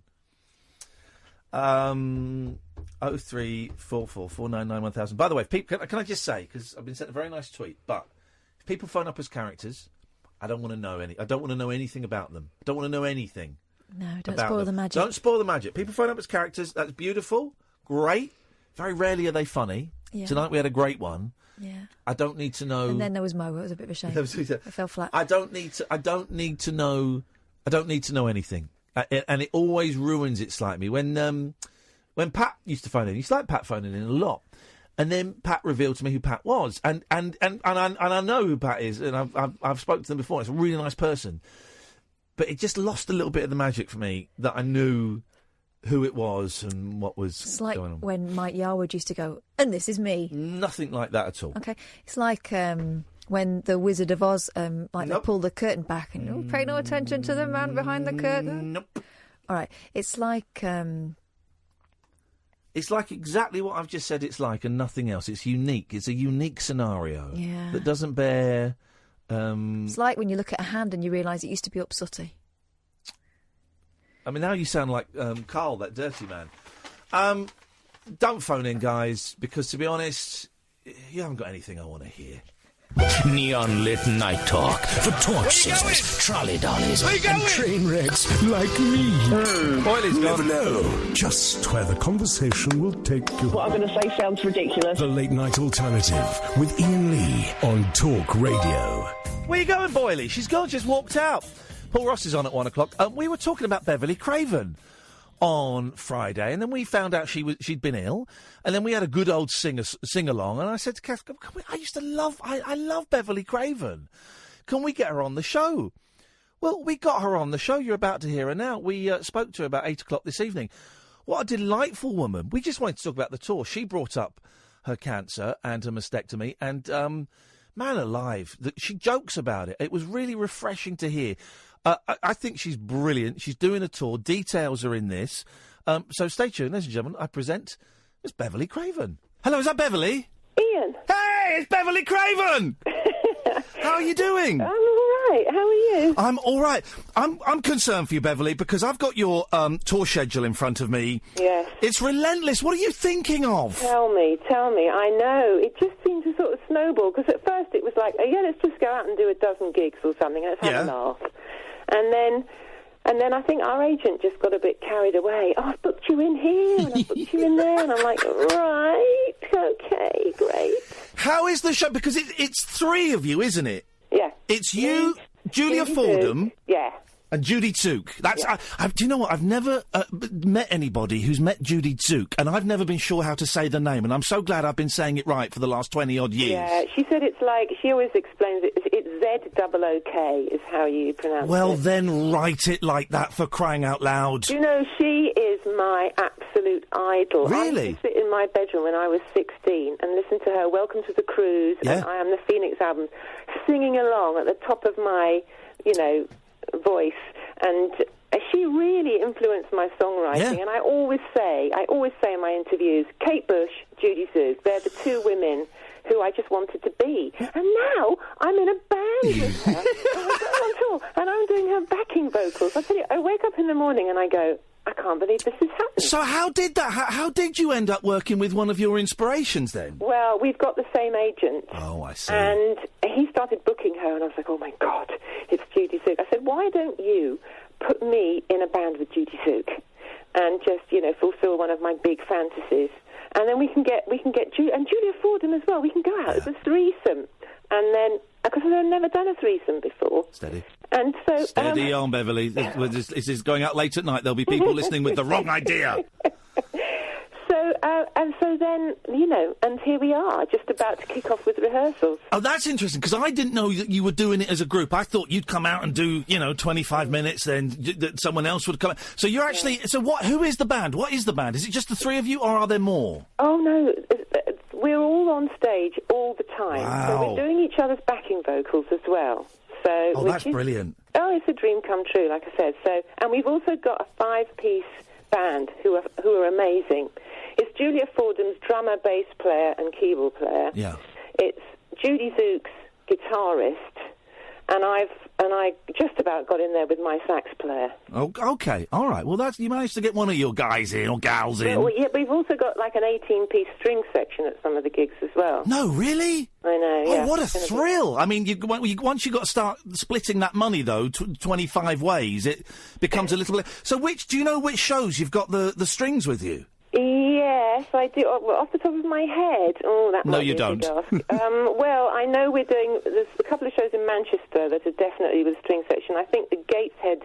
Speaker 4: 03444991000. By the way, can I just say, because I've been sent a very nice tweet, but if people phone up as characters, I don't want to know anything about them. I don't want to know anything.
Speaker 6: No, don't spoil the magic.
Speaker 4: Don't spoil the magic. People phone up as characters. That's beautiful, great. Very rarely are they funny. Yeah. Tonight we had a great one.
Speaker 6: Yeah.
Speaker 4: I don't need to know.
Speaker 6: And then there was Mo. It was a bit of a shame. I fell flat.
Speaker 4: I don't need to know anything. And it always ruins it slightly. When Pat used to phone in, he used to like Pat phoning in a lot, and then Pat revealed to me who Pat was, and I know who Pat is, and I've spoken to them before. It's a really nice person, but it just lost a little bit of the magic for me that I knew who it was and what was
Speaker 6: going on. It's like when Mike Yarwood used to go, "And this is me."
Speaker 4: Nothing like that at all.
Speaker 6: Okay, it's like when the Wizard of Oz, they pull the curtain back and pay no attention to the man behind the curtain.
Speaker 4: Nope.
Speaker 6: All right, it's like.
Speaker 4: It's like exactly what I've just said it's like and nothing else. It's unique. It's a unique scenario that doesn't bear...
Speaker 6: It's like when you look at a hand and you realise it used to be up sooty.
Speaker 4: I mean, now you sound like Carl, that dirty man. Don't phone in, guys, because to be honest, you haven't got anything I want to hear.
Speaker 1: Neon lit night talk for torch singers, trolley dollies, and train wrecks like me.
Speaker 4: Boiley's
Speaker 15: never know just where the conversation will take you.
Speaker 9: What I'm going to say sounds ridiculous.
Speaker 15: The Late Night Alternative with Iain Lee on Talk Radio.
Speaker 4: Where you going, Boiley? She's gone, just walked out. Paul Ross is on at 1 o'clock. We were talking about Beverly Craven on Friday, and then we found out she'd been ill, and then we had a good old sing-along, and I said to Kath, I love Beverly Craven. Can we get her on the show? Well, we got her on the show. You're about to hear her now. We spoke to her about 8 o'clock this evening. What a delightful woman. We just wanted to talk about the tour. She brought up her cancer and her mastectomy, and man alive, she jokes about it. It was really refreshing to hear. I think she's brilliant. She's doing a tour. Details are in this. So stay tuned, ladies and gentlemen. I present Miss Beverly Craven. Hello, is that Beverly?
Speaker 9: Ian.
Speaker 4: Hey, it's Beverly Craven! How are you doing?
Speaker 9: I'm all right. How are you?
Speaker 4: I'm all right. I'm concerned for you, Beverly, because I've got your tour schedule in front of me.
Speaker 9: Yes.
Speaker 4: It's relentless. What are you thinking of?
Speaker 9: Tell me. I know. It just seemed to sort of snowball, because at first it was like, let's just go out and do a dozen gigs or something. Let's have a laugh. And then I think our agent just got a bit carried away. Oh, I've booked you in here and I've booked you in there. And I'm like, right, okay, great.
Speaker 4: How is the show? Because it's three of you, isn't it?
Speaker 9: Yeah.
Speaker 4: It's you, Julia Fordham.
Speaker 9: Yeah.
Speaker 4: And Judy Tsook. That's. Yeah. Do you know what? I've never met anybody who's met Judy Tsook, and I've never been sure how to say the name, and I'm so glad I've been saying it right for the last 20-odd years.
Speaker 9: Yeah, she said it's like, she always explains it, it's Z-O-O-K is how you pronounce it.
Speaker 4: Well, then write it like that, for crying out loud.
Speaker 9: You know, she is my absolute idol.
Speaker 4: Really?
Speaker 9: I used to sit in my bedroom when I was 16 and listen to her Welcome to the Cruise and I Am the Phoenix album, singing along at the top of my, voice, and she really influenced my songwriting. And I always say in my interviews, Kate Bush, Judy Tsook, they're the two women who I just wanted to be. And now I'm in a band with her. I go, I can't believe this is happening.
Speaker 4: So how did that? How did you end up working with one of your inspirations then?
Speaker 9: Well, we've got the same agent.
Speaker 4: Oh, I see.
Speaker 9: And he started booking her, and I was like, oh, my God, it's Judy Zook. I said, why don't you put me in a band with Judy Zook and just, fulfill one of my big fantasies? And then we can get and Julia Fordham as well. We can go out as a threesome. And then, because I've never done a threesome before.
Speaker 4: Steady.
Speaker 9: And so...
Speaker 4: Steady on, Beverly. This is going out late at night. There'll be people listening with the wrong idea.
Speaker 9: So then, and here we are, just about to kick off with rehearsals.
Speaker 4: Oh, that's interesting, because I didn't know that you were doing it as a group. I thought you'd come out and do, 25 minutes, then that someone else would come out. So you're actually... So who is the band? What is the band? Is it just the three of you, or are there more?
Speaker 9: Oh, no. We're all on stage all the time.
Speaker 4: Wow.
Speaker 9: So we're doing each other's backing vocals as well. So,
Speaker 4: that's brilliant.
Speaker 9: Oh, it's a dream come true, like I said. So, and we've also got a 5-piece band who are amazing. It's Julia Fordham's drummer, bass player, and keyboard player.
Speaker 4: Yeah.
Speaker 9: It's Judy Zook's guitarist, and I just about got in there with my sax player.
Speaker 4: Oh, okay, all right. Well, you managed to get one of your guys in or gals in.
Speaker 9: Well, yeah, but we've also got like an 18-piece string section at some of the gigs as well.
Speaker 4: No, really?
Speaker 9: I know.
Speaker 4: Oh,
Speaker 9: yeah.
Speaker 4: what a thrill! I mean, once you got to start splitting that money, though, 25 ways, it becomes a little bit. So, do you know which shows you've got the strings with you?
Speaker 9: Yes, I do. Off the top of my head. Oh, that
Speaker 4: No,
Speaker 9: might
Speaker 4: you
Speaker 9: be
Speaker 4: don't.
Speaker 9: a big ask. Well, I know there's a couple of shows in Manchester that are definitely with string section. I think the Gateshead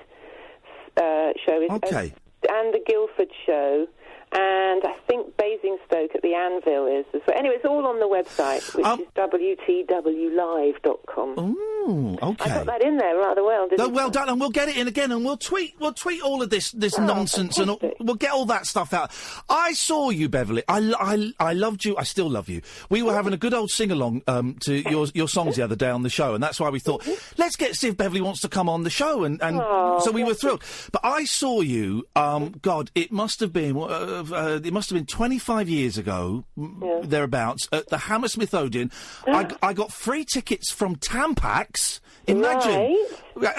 Speaker 9: show is...
Speaker 4: Okay.
Speaker 9: And the Guildford show. And I think Basingstoke at the Anvil is as well. Anyway, it's all on the website, which is wtwlive.com.
Speaker 4: Ooh, okay.
Speaker 9: I got that in there rather well, didn't I?
Speaker 4: Well done, and we'll get it in again, and we'll tweet all of this nonsense, and we'll get all that stuff out. I saw you, Beverly. I loved you. I still love you. We were having a good old sing-along to your songs the other day on the show, and that's why we thought, let's see if Beverly wants to come on the show, and so we were thrilled. But I saw you, God, it must have been 25 years ago, thereabouts, at the Hammersmith Odeon. I got free tickets from Tampax. Imagine. Right.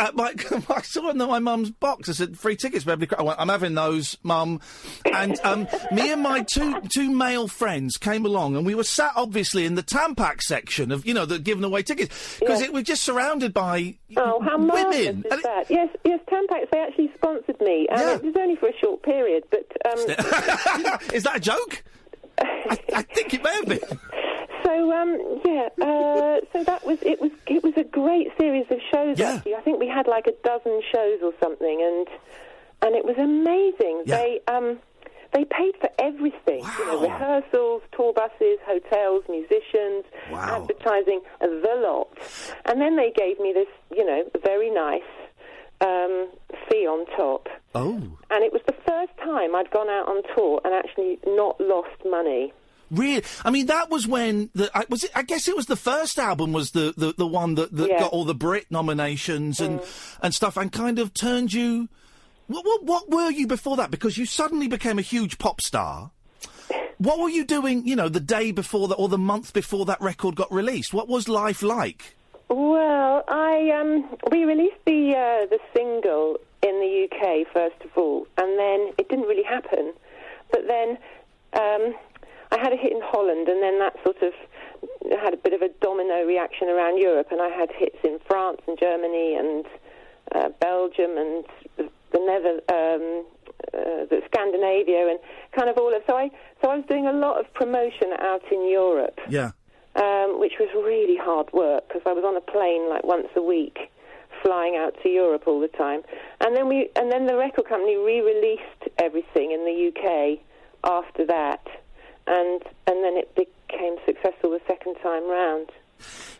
Speaker 4: I saw in my mum's box. I said, free tickets, Beverly. I went, I'm having those, Mum. And me and my two male friends came along, and we were sat, obviously, in the Tampax section of, the giving away tickets. Because it was just surrounded by
Speaker 9: how
Speaker 4: women.
Speaker 9: Is that? Yes, Tampax, they actually sponsored me. It was only for a short period, but...
Speaker 4: Is that a joke? I think it may have been.
Speaker 9: So that was it was a great series of shows. Actually, I think we had like a dozen shows or something, and it was amazing.
Speaker 4: Yeah.
Speaker 9: They paid for everything.
Speaker 4: Wow.
Speaker 9: Rehearsals, tour buses, hotels, musicians, advertising, the lot. And then they gave me this, very nice fee on top.
Speaker 4: Oh.
Speaker 9: And it was the first time I'd gone out on tour and actually not lost money.
Speaker 4: Really? I mean, that was when I guess it was the first album was the one that got all the Brit nominations and stuff, and kind of turned you. What were you before that? Because you suddenly became a huge pop star. What were you doing? The day before that, or the month before that record got released? What was life like?
Speaker 9: Well, we released the single in the UK first of all, and then it didn't really happen. But then I had a hit in Holland, and then that sort of had a bit of a domino reaction around Europe, and I had hits in France and Germany and Belgium and the Scandinavia and kind of all of. So I was doing a lot of promotion out in Europe.
Speaker 4: Yeah.
Speaker 9: Which was really hard work because I was on a plane like once a week, flying out to Europe all the time. And then the record company re-released everything in the UK after that, and then it became successful the second time round.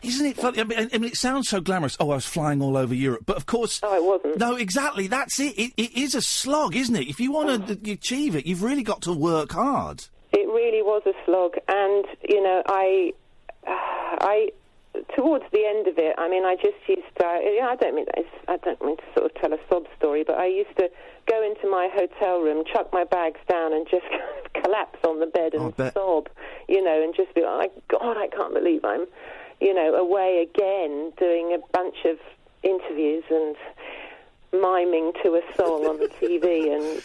Speaker 4: Isn't it funny? I mean, it sounds so glamorous. Oh, I was flying all over Europe. But, of course...
Speaker 9: Oh, it wasn't.
Speaker 4: No, exactly. That's it. It is a slog, isn't it? If you want to achieve it, you've really got to work hard.
Speaker 9: It really was a slog. And, I towards the end of it, I mean, I just used to... I don't mean to sort of tell a sob story, but I used to go into my hotel room, chuck my bags down and just collapse on the bed and sob, and just be like, God, I can't believe I'm... away again doing a bunch of interviews, and miming to a song on the TV, and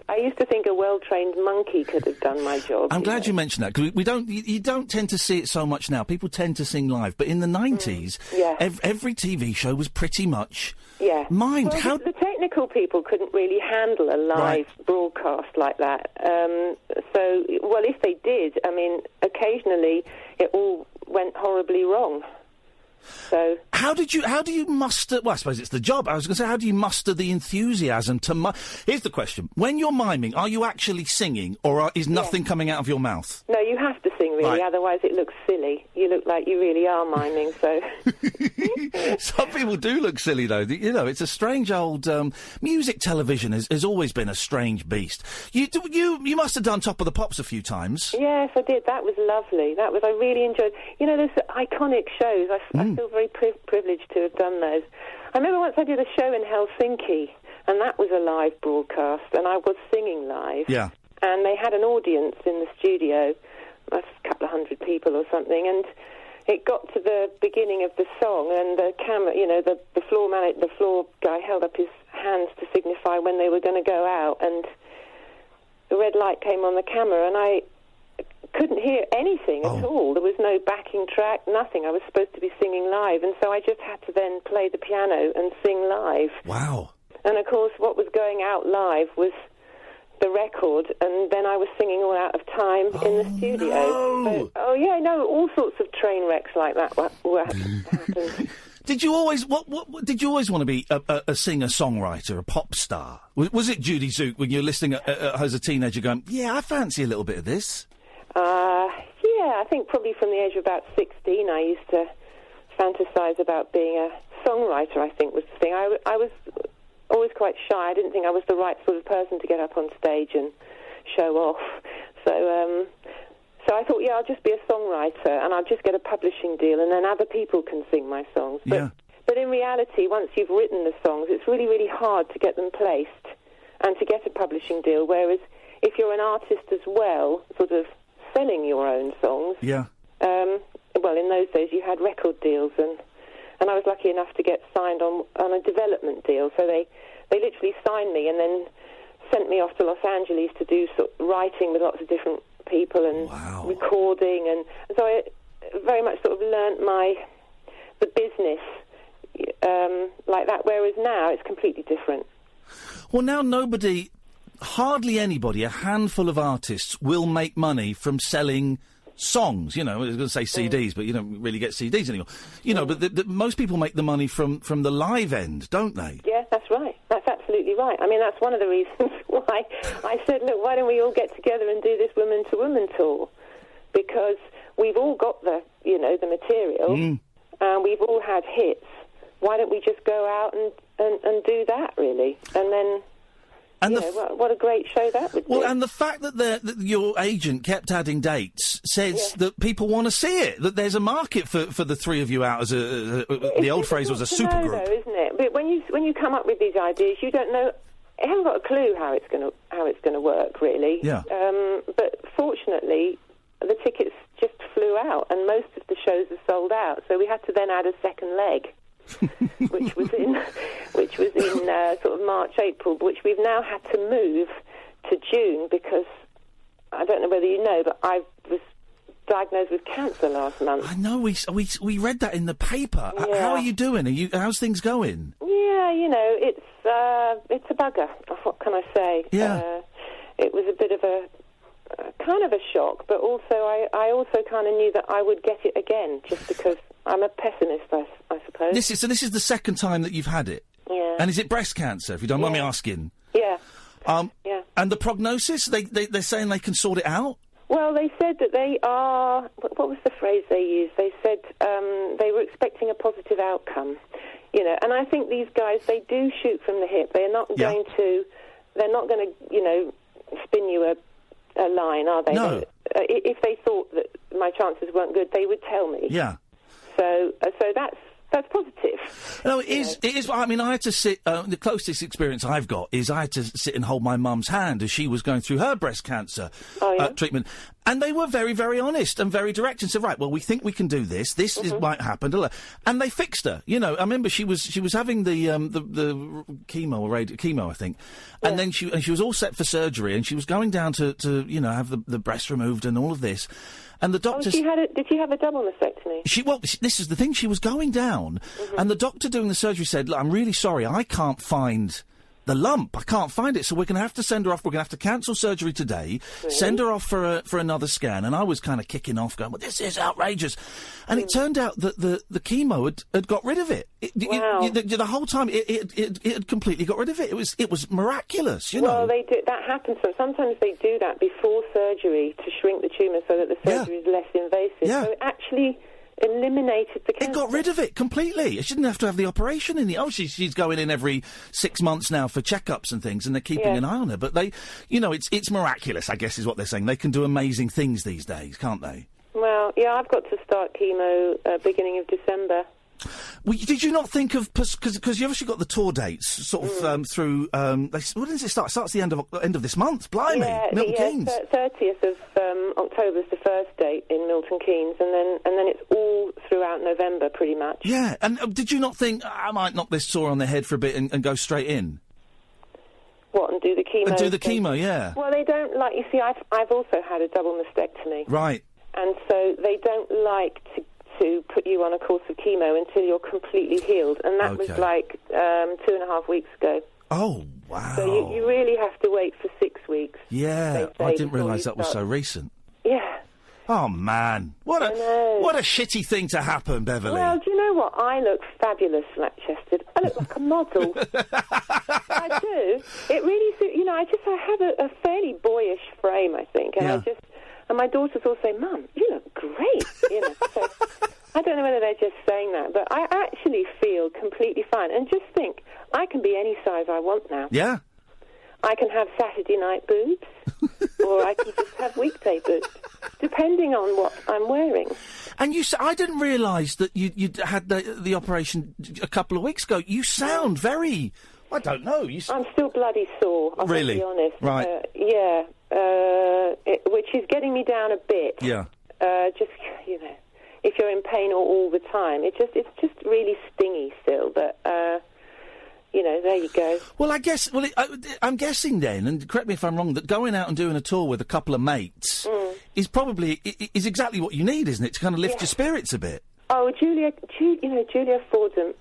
Speaker 9: I used to think a well-trained monkey could have done my job.
Speaker 4: I'm glad you mentioned that, because you don't tend to see it so much now. People tend to sing live, but in the 90s, every TV show was pretty much mimed.
Speaker 9: Well, the technical people couldn't really handle a live broadcast like that. If they did, I mean, occasionally it all went horribly wrong. So
Speaker 4: how do you muster? Well, I suppose it's the job. I was going to say, how do you muster the enthusiasm to? Here's the question: when you're miming, are you actually singing, or is nothing coming out of your mouth?
Speaker 9: No, you have to sing, really.
Speaker 4: Right.
Speaker 9: Otherwise, it looks silly. You look like you really are miming. So
Speaker 4: some people do look silly, though. You know, it's a strange old music. Television has always been a strange beast. You must have done Top of the Pops a few times.
Speaker 9: Yes, I did. That was lovely. I really enjoyed. You know, those iconic shows. I feel very privileged to have done those. I remember once I did a show in Helsinki, and that was a live broadcast, and I was singing live.
Speaker 4: Yeah.
Speaker 9: And they had an audience in the studio, a couple of hundred people or something, and it got to the beginning of the song, and the camera, the floor guy held up his hands to signify when they were going to go out, and the red light came on the camera, and I couldn't hear anything at all. There was no backing track, nothing. I was supposed to be singing live, and so I just had to then play the piano and sing live.
Speaker 4: Wow.
Speaker 9: And of course, what was going out live was the record, and then I was singing all out of time in the studio.
Speaker 4: No.
Speaker 9: So, all sorts of train wrecks like that happened.
Speaker 4: Did you always did you always want to be a singer-songwriter, a pop star? Was it Judy Zook when you were listening as a teenager going, I fancy a little bit of this?
Speaker 9: I think probably from the age of about 16 I used to fantasise about being a songwriter, I think was the thing. I was always quite shy. I didn't think I was the right sort of person to get up on stage and show off. So I thought, I'll just be a songwriter and I'll just get a publishing deal and then other people can sing my songs. But in reality, once you've written the songs, it's really, really hard to get them placed and to get a publishing deal, whereas if you're an artist as well, sort of selling your own songs.
Speaker 4: Yeah.
Speaker 9: In those days you had record deals, and I was lucky enough to get signed on a development deal. So they literally signed me and then sent me off to Los Angeles to do writing with lots of different people and recording, and so I very much sort of learnt the business like that. Whereas now it's completely different.
Speaker 4: Well, now hardly anybody, a handful of artists will make money from selling songs. I was going to say CDs, but you don't really get CDs anymore. But most people make the money from the live end, don't they?
Speaker 9: Yeah, that's right. That's absolutely right. I mean, that's one of the reasons why I said, look, why don't we all get together and do this woman-to-woman tour? Because we've all got the material, and we've all had hits. Why don't we just go out and do that, really? And then... what a great show that would be.
Speaker 4: Well, and the fact that your agent kept adding dates says that people want to see it, that there's a market for the three of you out as the old phrase was a supergroup.
Speaker 9: Though, isn't it? But when you come up with these ideas, you don't know, you haven't got a clue how it's going to work, really.
Speaker 4: Yeah.
Speaker 9: But fortunately, the tickets just flew out, and most of the shows are sold out. So we had to then add a second leg. which was in sort of March, April, which we've now had to move to June because I don't know whether you know, but I was diagnosed with cancer last month.
Speaker 4: I know, we read that in the paper.
Speaker 9: Yeah.
Speaker 4: How are you doing? How's things going?
Speaker 9: Yeah, it's a bugger. What can I say?
Speaker 4: Yeah.
Speaker 9: It was a bit of a kind of a shock, but also I also kind of knew that I would get it again, just because I'm a pessimist, I suppose.
Speaker 4: This is the second time that you've had it?
Speaker 9: Yeah.
Speaker 4: And is it breast cancer, if you don't mind me asking?
Speaker 9: Yeah.
Speaker 4: Yeah. And the prognosis? They're saying they can sort it out?
Speaker 9: Well, they said that they are... What was the phrase they used? They said they were expecting a positive outcome. And I think these guys, they do shoot from the hip. They're not going to... They're not going to, spin you a line, are they?
Speaker 4: No.
Speaker 9: If they thought that my chances weren't good, they would tell me.
Speaker 4: Yeah.
Speaker 9: So that's positive.
Speaker 4: No, it is. I mean, I had to sit. The closest experience I've got is I had to sit and hold my mum's hand as she was going through her breast cancer treatment, And they were very, very honest and very direct and said, right, well, we think we can do this. This might happen. And they fixed her. You know, I remember she was having the chemo, I think. And then she was all set for surgery and she was going down to have the breast removed and all of this. And the doctor...
Speaker 9: did she have a double mastectomy?
Speaker 4: This is the thing. She was going down and the doctor doing the surgery said, look, I'm really sorry, I can't find... the lump, I can't find it, so we're going to have to send her off. We're going to have to cancel surgery today, send her off for another scan. And I was kind of kicking off, going, well, this is outrageous. And it turned out that the chemo had got rid of it. The whole time, it had completely got rid of it. It was miraculous, you know.
Speaker 9: Well, they do, that happens. Sometimes they do that before surgery to shrink the tumour so that the surgery is less invasive.
Speaker 4: Yeah.
Speaker 9: So it actually... eliminated the cancer.
Speaker 4: It got rid of it completely. She didn't have to have the operation in the... Oh, she's going in every 6 months now for checkups and things, and they're keeping an eye on her. But they, it's miraculous, I guess is what they're saying. They can do amazing things these days, can't they?
Speaker 9: Well, yeah, I've got to start chemo beginning of December.
Speaker 4: Well, did you not think of... Because you've obviously got the tour dates sort of through... when does it start? It starts the end of this month. Blimey, Milton Keynes.
Speaker 9: 30th of October is the first date in Milton Keynes, and then it's all throughout November, pretty much.
Speaker 4: Yeah, and did you not think, I might knock this tour on the head for a bit and go straight in?
Speaker 9: What, and do the chemo?
Speaker 4: And do the chemo, yeah.
Speaker 9: Well, they don't like... You see, I've also had a double mastectomy.
Speaker 4: Right.
Speaker 9: And so they don't like to put you on a course of chemo until you're completely healed. And that was like 2.5 weeks ago.
Speaker 4: Oh, wow.
Speaker 9: So you really have to wait for 6 weeks.
Speaker 4: Yeah, I didn't realise that was so recent.
Speaker 9: Yeah.
Speaker 4: Oh, man. What a shitty thing to happen, Beverly.
Speaker 9: Well, do you know what? I look fabulous flat-chested. I look like a model. I do. It really suits... I have a fairly boyish frame, I think. And And my daughters all say, Mum, you look great, So I don't know whether they're just saying that, but I actually feel completely fine. And just think, I can be any size I want now.
Speaker 4: Yeah.
Speaker 9: I can have Saturday night boobs, or I can just have weekday boobs, depending on what I'm wearing.
Speaker 4: And I didn't realise that you'd had the operation a couple of weeks ago. You sound very... I don't know.
Speaker 9: I'm still bloody sore, I'll be honest.
Speaker 4: Right.
Speaker 9: Which is getting me down a bit.
Speaker 4: Yeah.
Speaker 9: If you're in pain all the time, it's just really stingy still. But there you go.
Speaker 4: Well, I guess. Well, I'm guessing then, and correct me if I'm wrong, that going out and doing a tour with a couple of mates is probably is exactly what you need, isn't it, to kind of lift your spirits a bit.
Speaker 9: Oh, Julia Fordham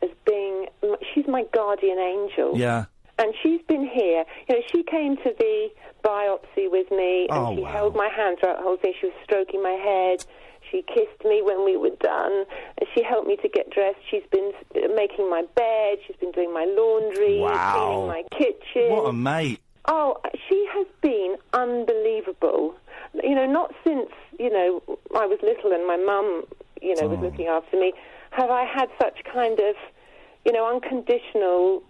Speaker 9: she's my guardian angel.
Speaker 4: Yeah.
Speaker 9: And she's been here. She came to the biopsy with me, and she held my hand throughout the whole thing. She was stroking my head. She kissed me when we were done. And she helped me to get dressed. She's been making my bed. She's been doing my laundry, cleaning my kitchen.
Speaker 4: What a mate.
Speaker 9: Oh, she has been unbelievable. Not since, I was little and my mum, was looking after me, have I had such kind of, unconditional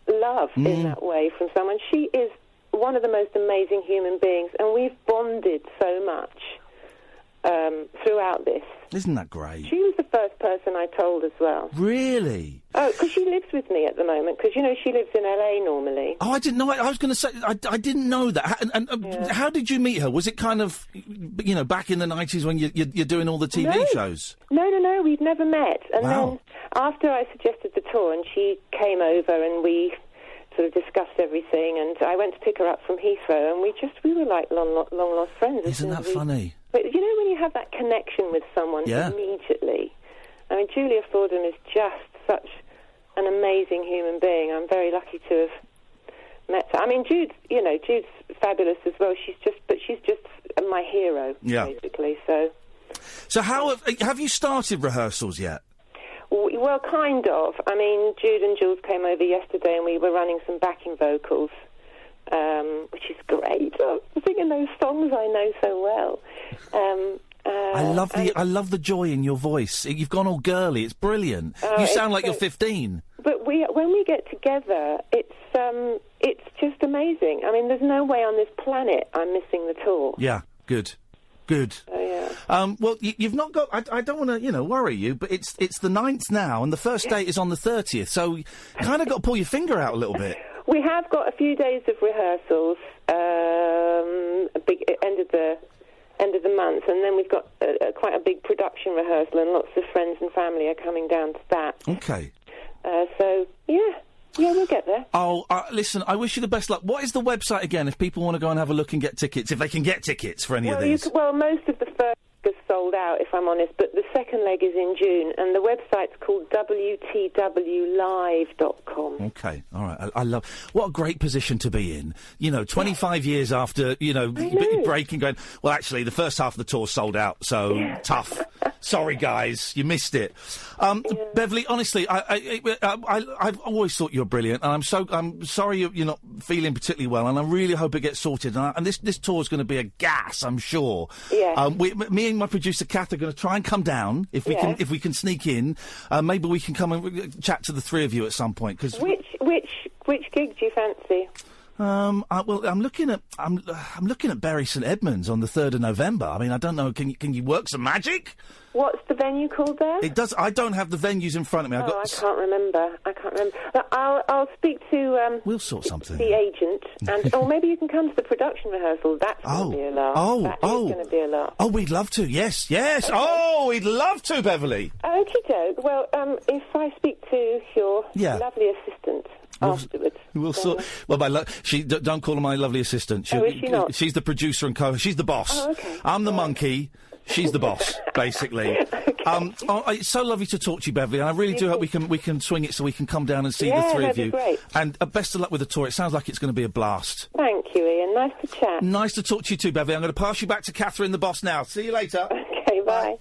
Speaker 9: love in that way from someone. She is one of the most amazing human beings, and we've bonded so much throughout this.
Speaker 4: Isn't that great?
Speaker 9: She was the first person I told as well.
Speaker 4: Really?
Speaker 9: Oh, because she lives with me at the moment, because, she lives in LA normally.
Speaker 4: Oh, I didn't know. I was going to say, I didn't know that. How did you meet her? Was it kind of, back in the 90s when you're doing all the TV shows?
Speaker 9: No, we've never met. And then after I suggested the tour, and she came over and we sort of discussed everything, and I went to pick her up from Heathrow, and we were like long lost friends.
Speaker 4: Isn't that funny?
Speaker 9: But when you have that connection with someone immediately, I mean, Julia Fordham is just such an amazing human being. I'm very lucky to have met her. I mean, Jude's fabulous as well. She's just my hero, basically.
Speaker 4: So how have you started rehearsals yet?
Speaker 9: Well, kind of. I mean, Jude and Jules came over yesterday, and we were running some backing vocals, which is great. I'm singing those songs I know so well.
Speaker 4: I love the joy in your voice. You've gone all girly. It's brilliant. You sound like you're 15.
Speaker 9: But when we get together, it's just amazing. I mean, there's no way on this planet I'm missing the tour.
Speaker 4: Yeah, good. Well, you've not got... I don't want to, worry you, but it's the 9th now, and the first date is on the 30th, so you kind of got to pull your finger out a little bit.
Speaker 9: We have got a few days of rehearsals, end of the month, and then we've got quite a big production rehearsal, and lots of friends and family are coming down to that.
Speaker 4: Okay.
Speaker 9: So, yeah, we'll get there.
Speaker 4: Oh, listen, I wish you the best luck. What is the website again if people want to go and have a look and get tickets, if they can get tickets for any of these?
Speaker 9: Well, most of the first is sold out, if I'm honest, but the second leg is in June, and the website's called wtwlive.com.
Speaker 4: Okay, all right. I love... What a great position to be in. 25 years after, breaking, going, well, actually, the first half of the tour sold out, so tough. Sorry, guys, you missed it. Beverly, honestly, I've always thought you're brilliant, and I'm sorry you're not feeling particularly well, and I really hope it gets sorted. And this tour's going to be a gas, I'm sure.
Speaker 9: Yeah.
Speaker 4: Me and my producer Kath are going to try and come down if we can sneak in. Maybe we can come and chat to the three of you at some point. Cause
Speaker 9: which gig do you fancy?
Speaker 4: I'm looking at Bury St Edmunds on the 3rd of November. I mean, I don't know. Can you work some magic?
Speaker 9: What's the venue called there?
Speaker 4: It does. I don't have the venues in front of me.
Speaker 9: I can't remember. But I'll speak to.
Speaker 4: We'll sort something.
Speaker 9: The agent, and maybe you can come to the production rehearsal. That's going to be a laugh. That is going to be a laugh.
Speaker 4: Oh, we'd love to. Yes. Okay. Oh, we'd love to, Beverly.
Speaker 9: Okie doke. Well, if I speak to your lovely assistant. Afterwards.
Speaker 4: We'll sort. Well, don't call her my lovely assistant.
Speaker 9: Is she not?
Speaker 4: She's the producer and she's the boss.
Speaker 9: Oh, okay.
Speaker 4: I'm the monkey. She's the boss, basically.
Speaker 9: Okay.
Speaker 4: It's so lovely to talk to you, Beverly, and I really do hope we can swing it so we can come down and see the three of you.
Speaker 9: Great.
Speaker 4: And best of luck with the tour. It sounds like it's going to be a blast.
Speaker 9: Thank you, Ian. Nice to chat.
Speaker 4: Nice to talk to you too, Beverly. I'm going to pass you back to Catherine, the boss, now. See you later.
Speaker 9: Okay, bye.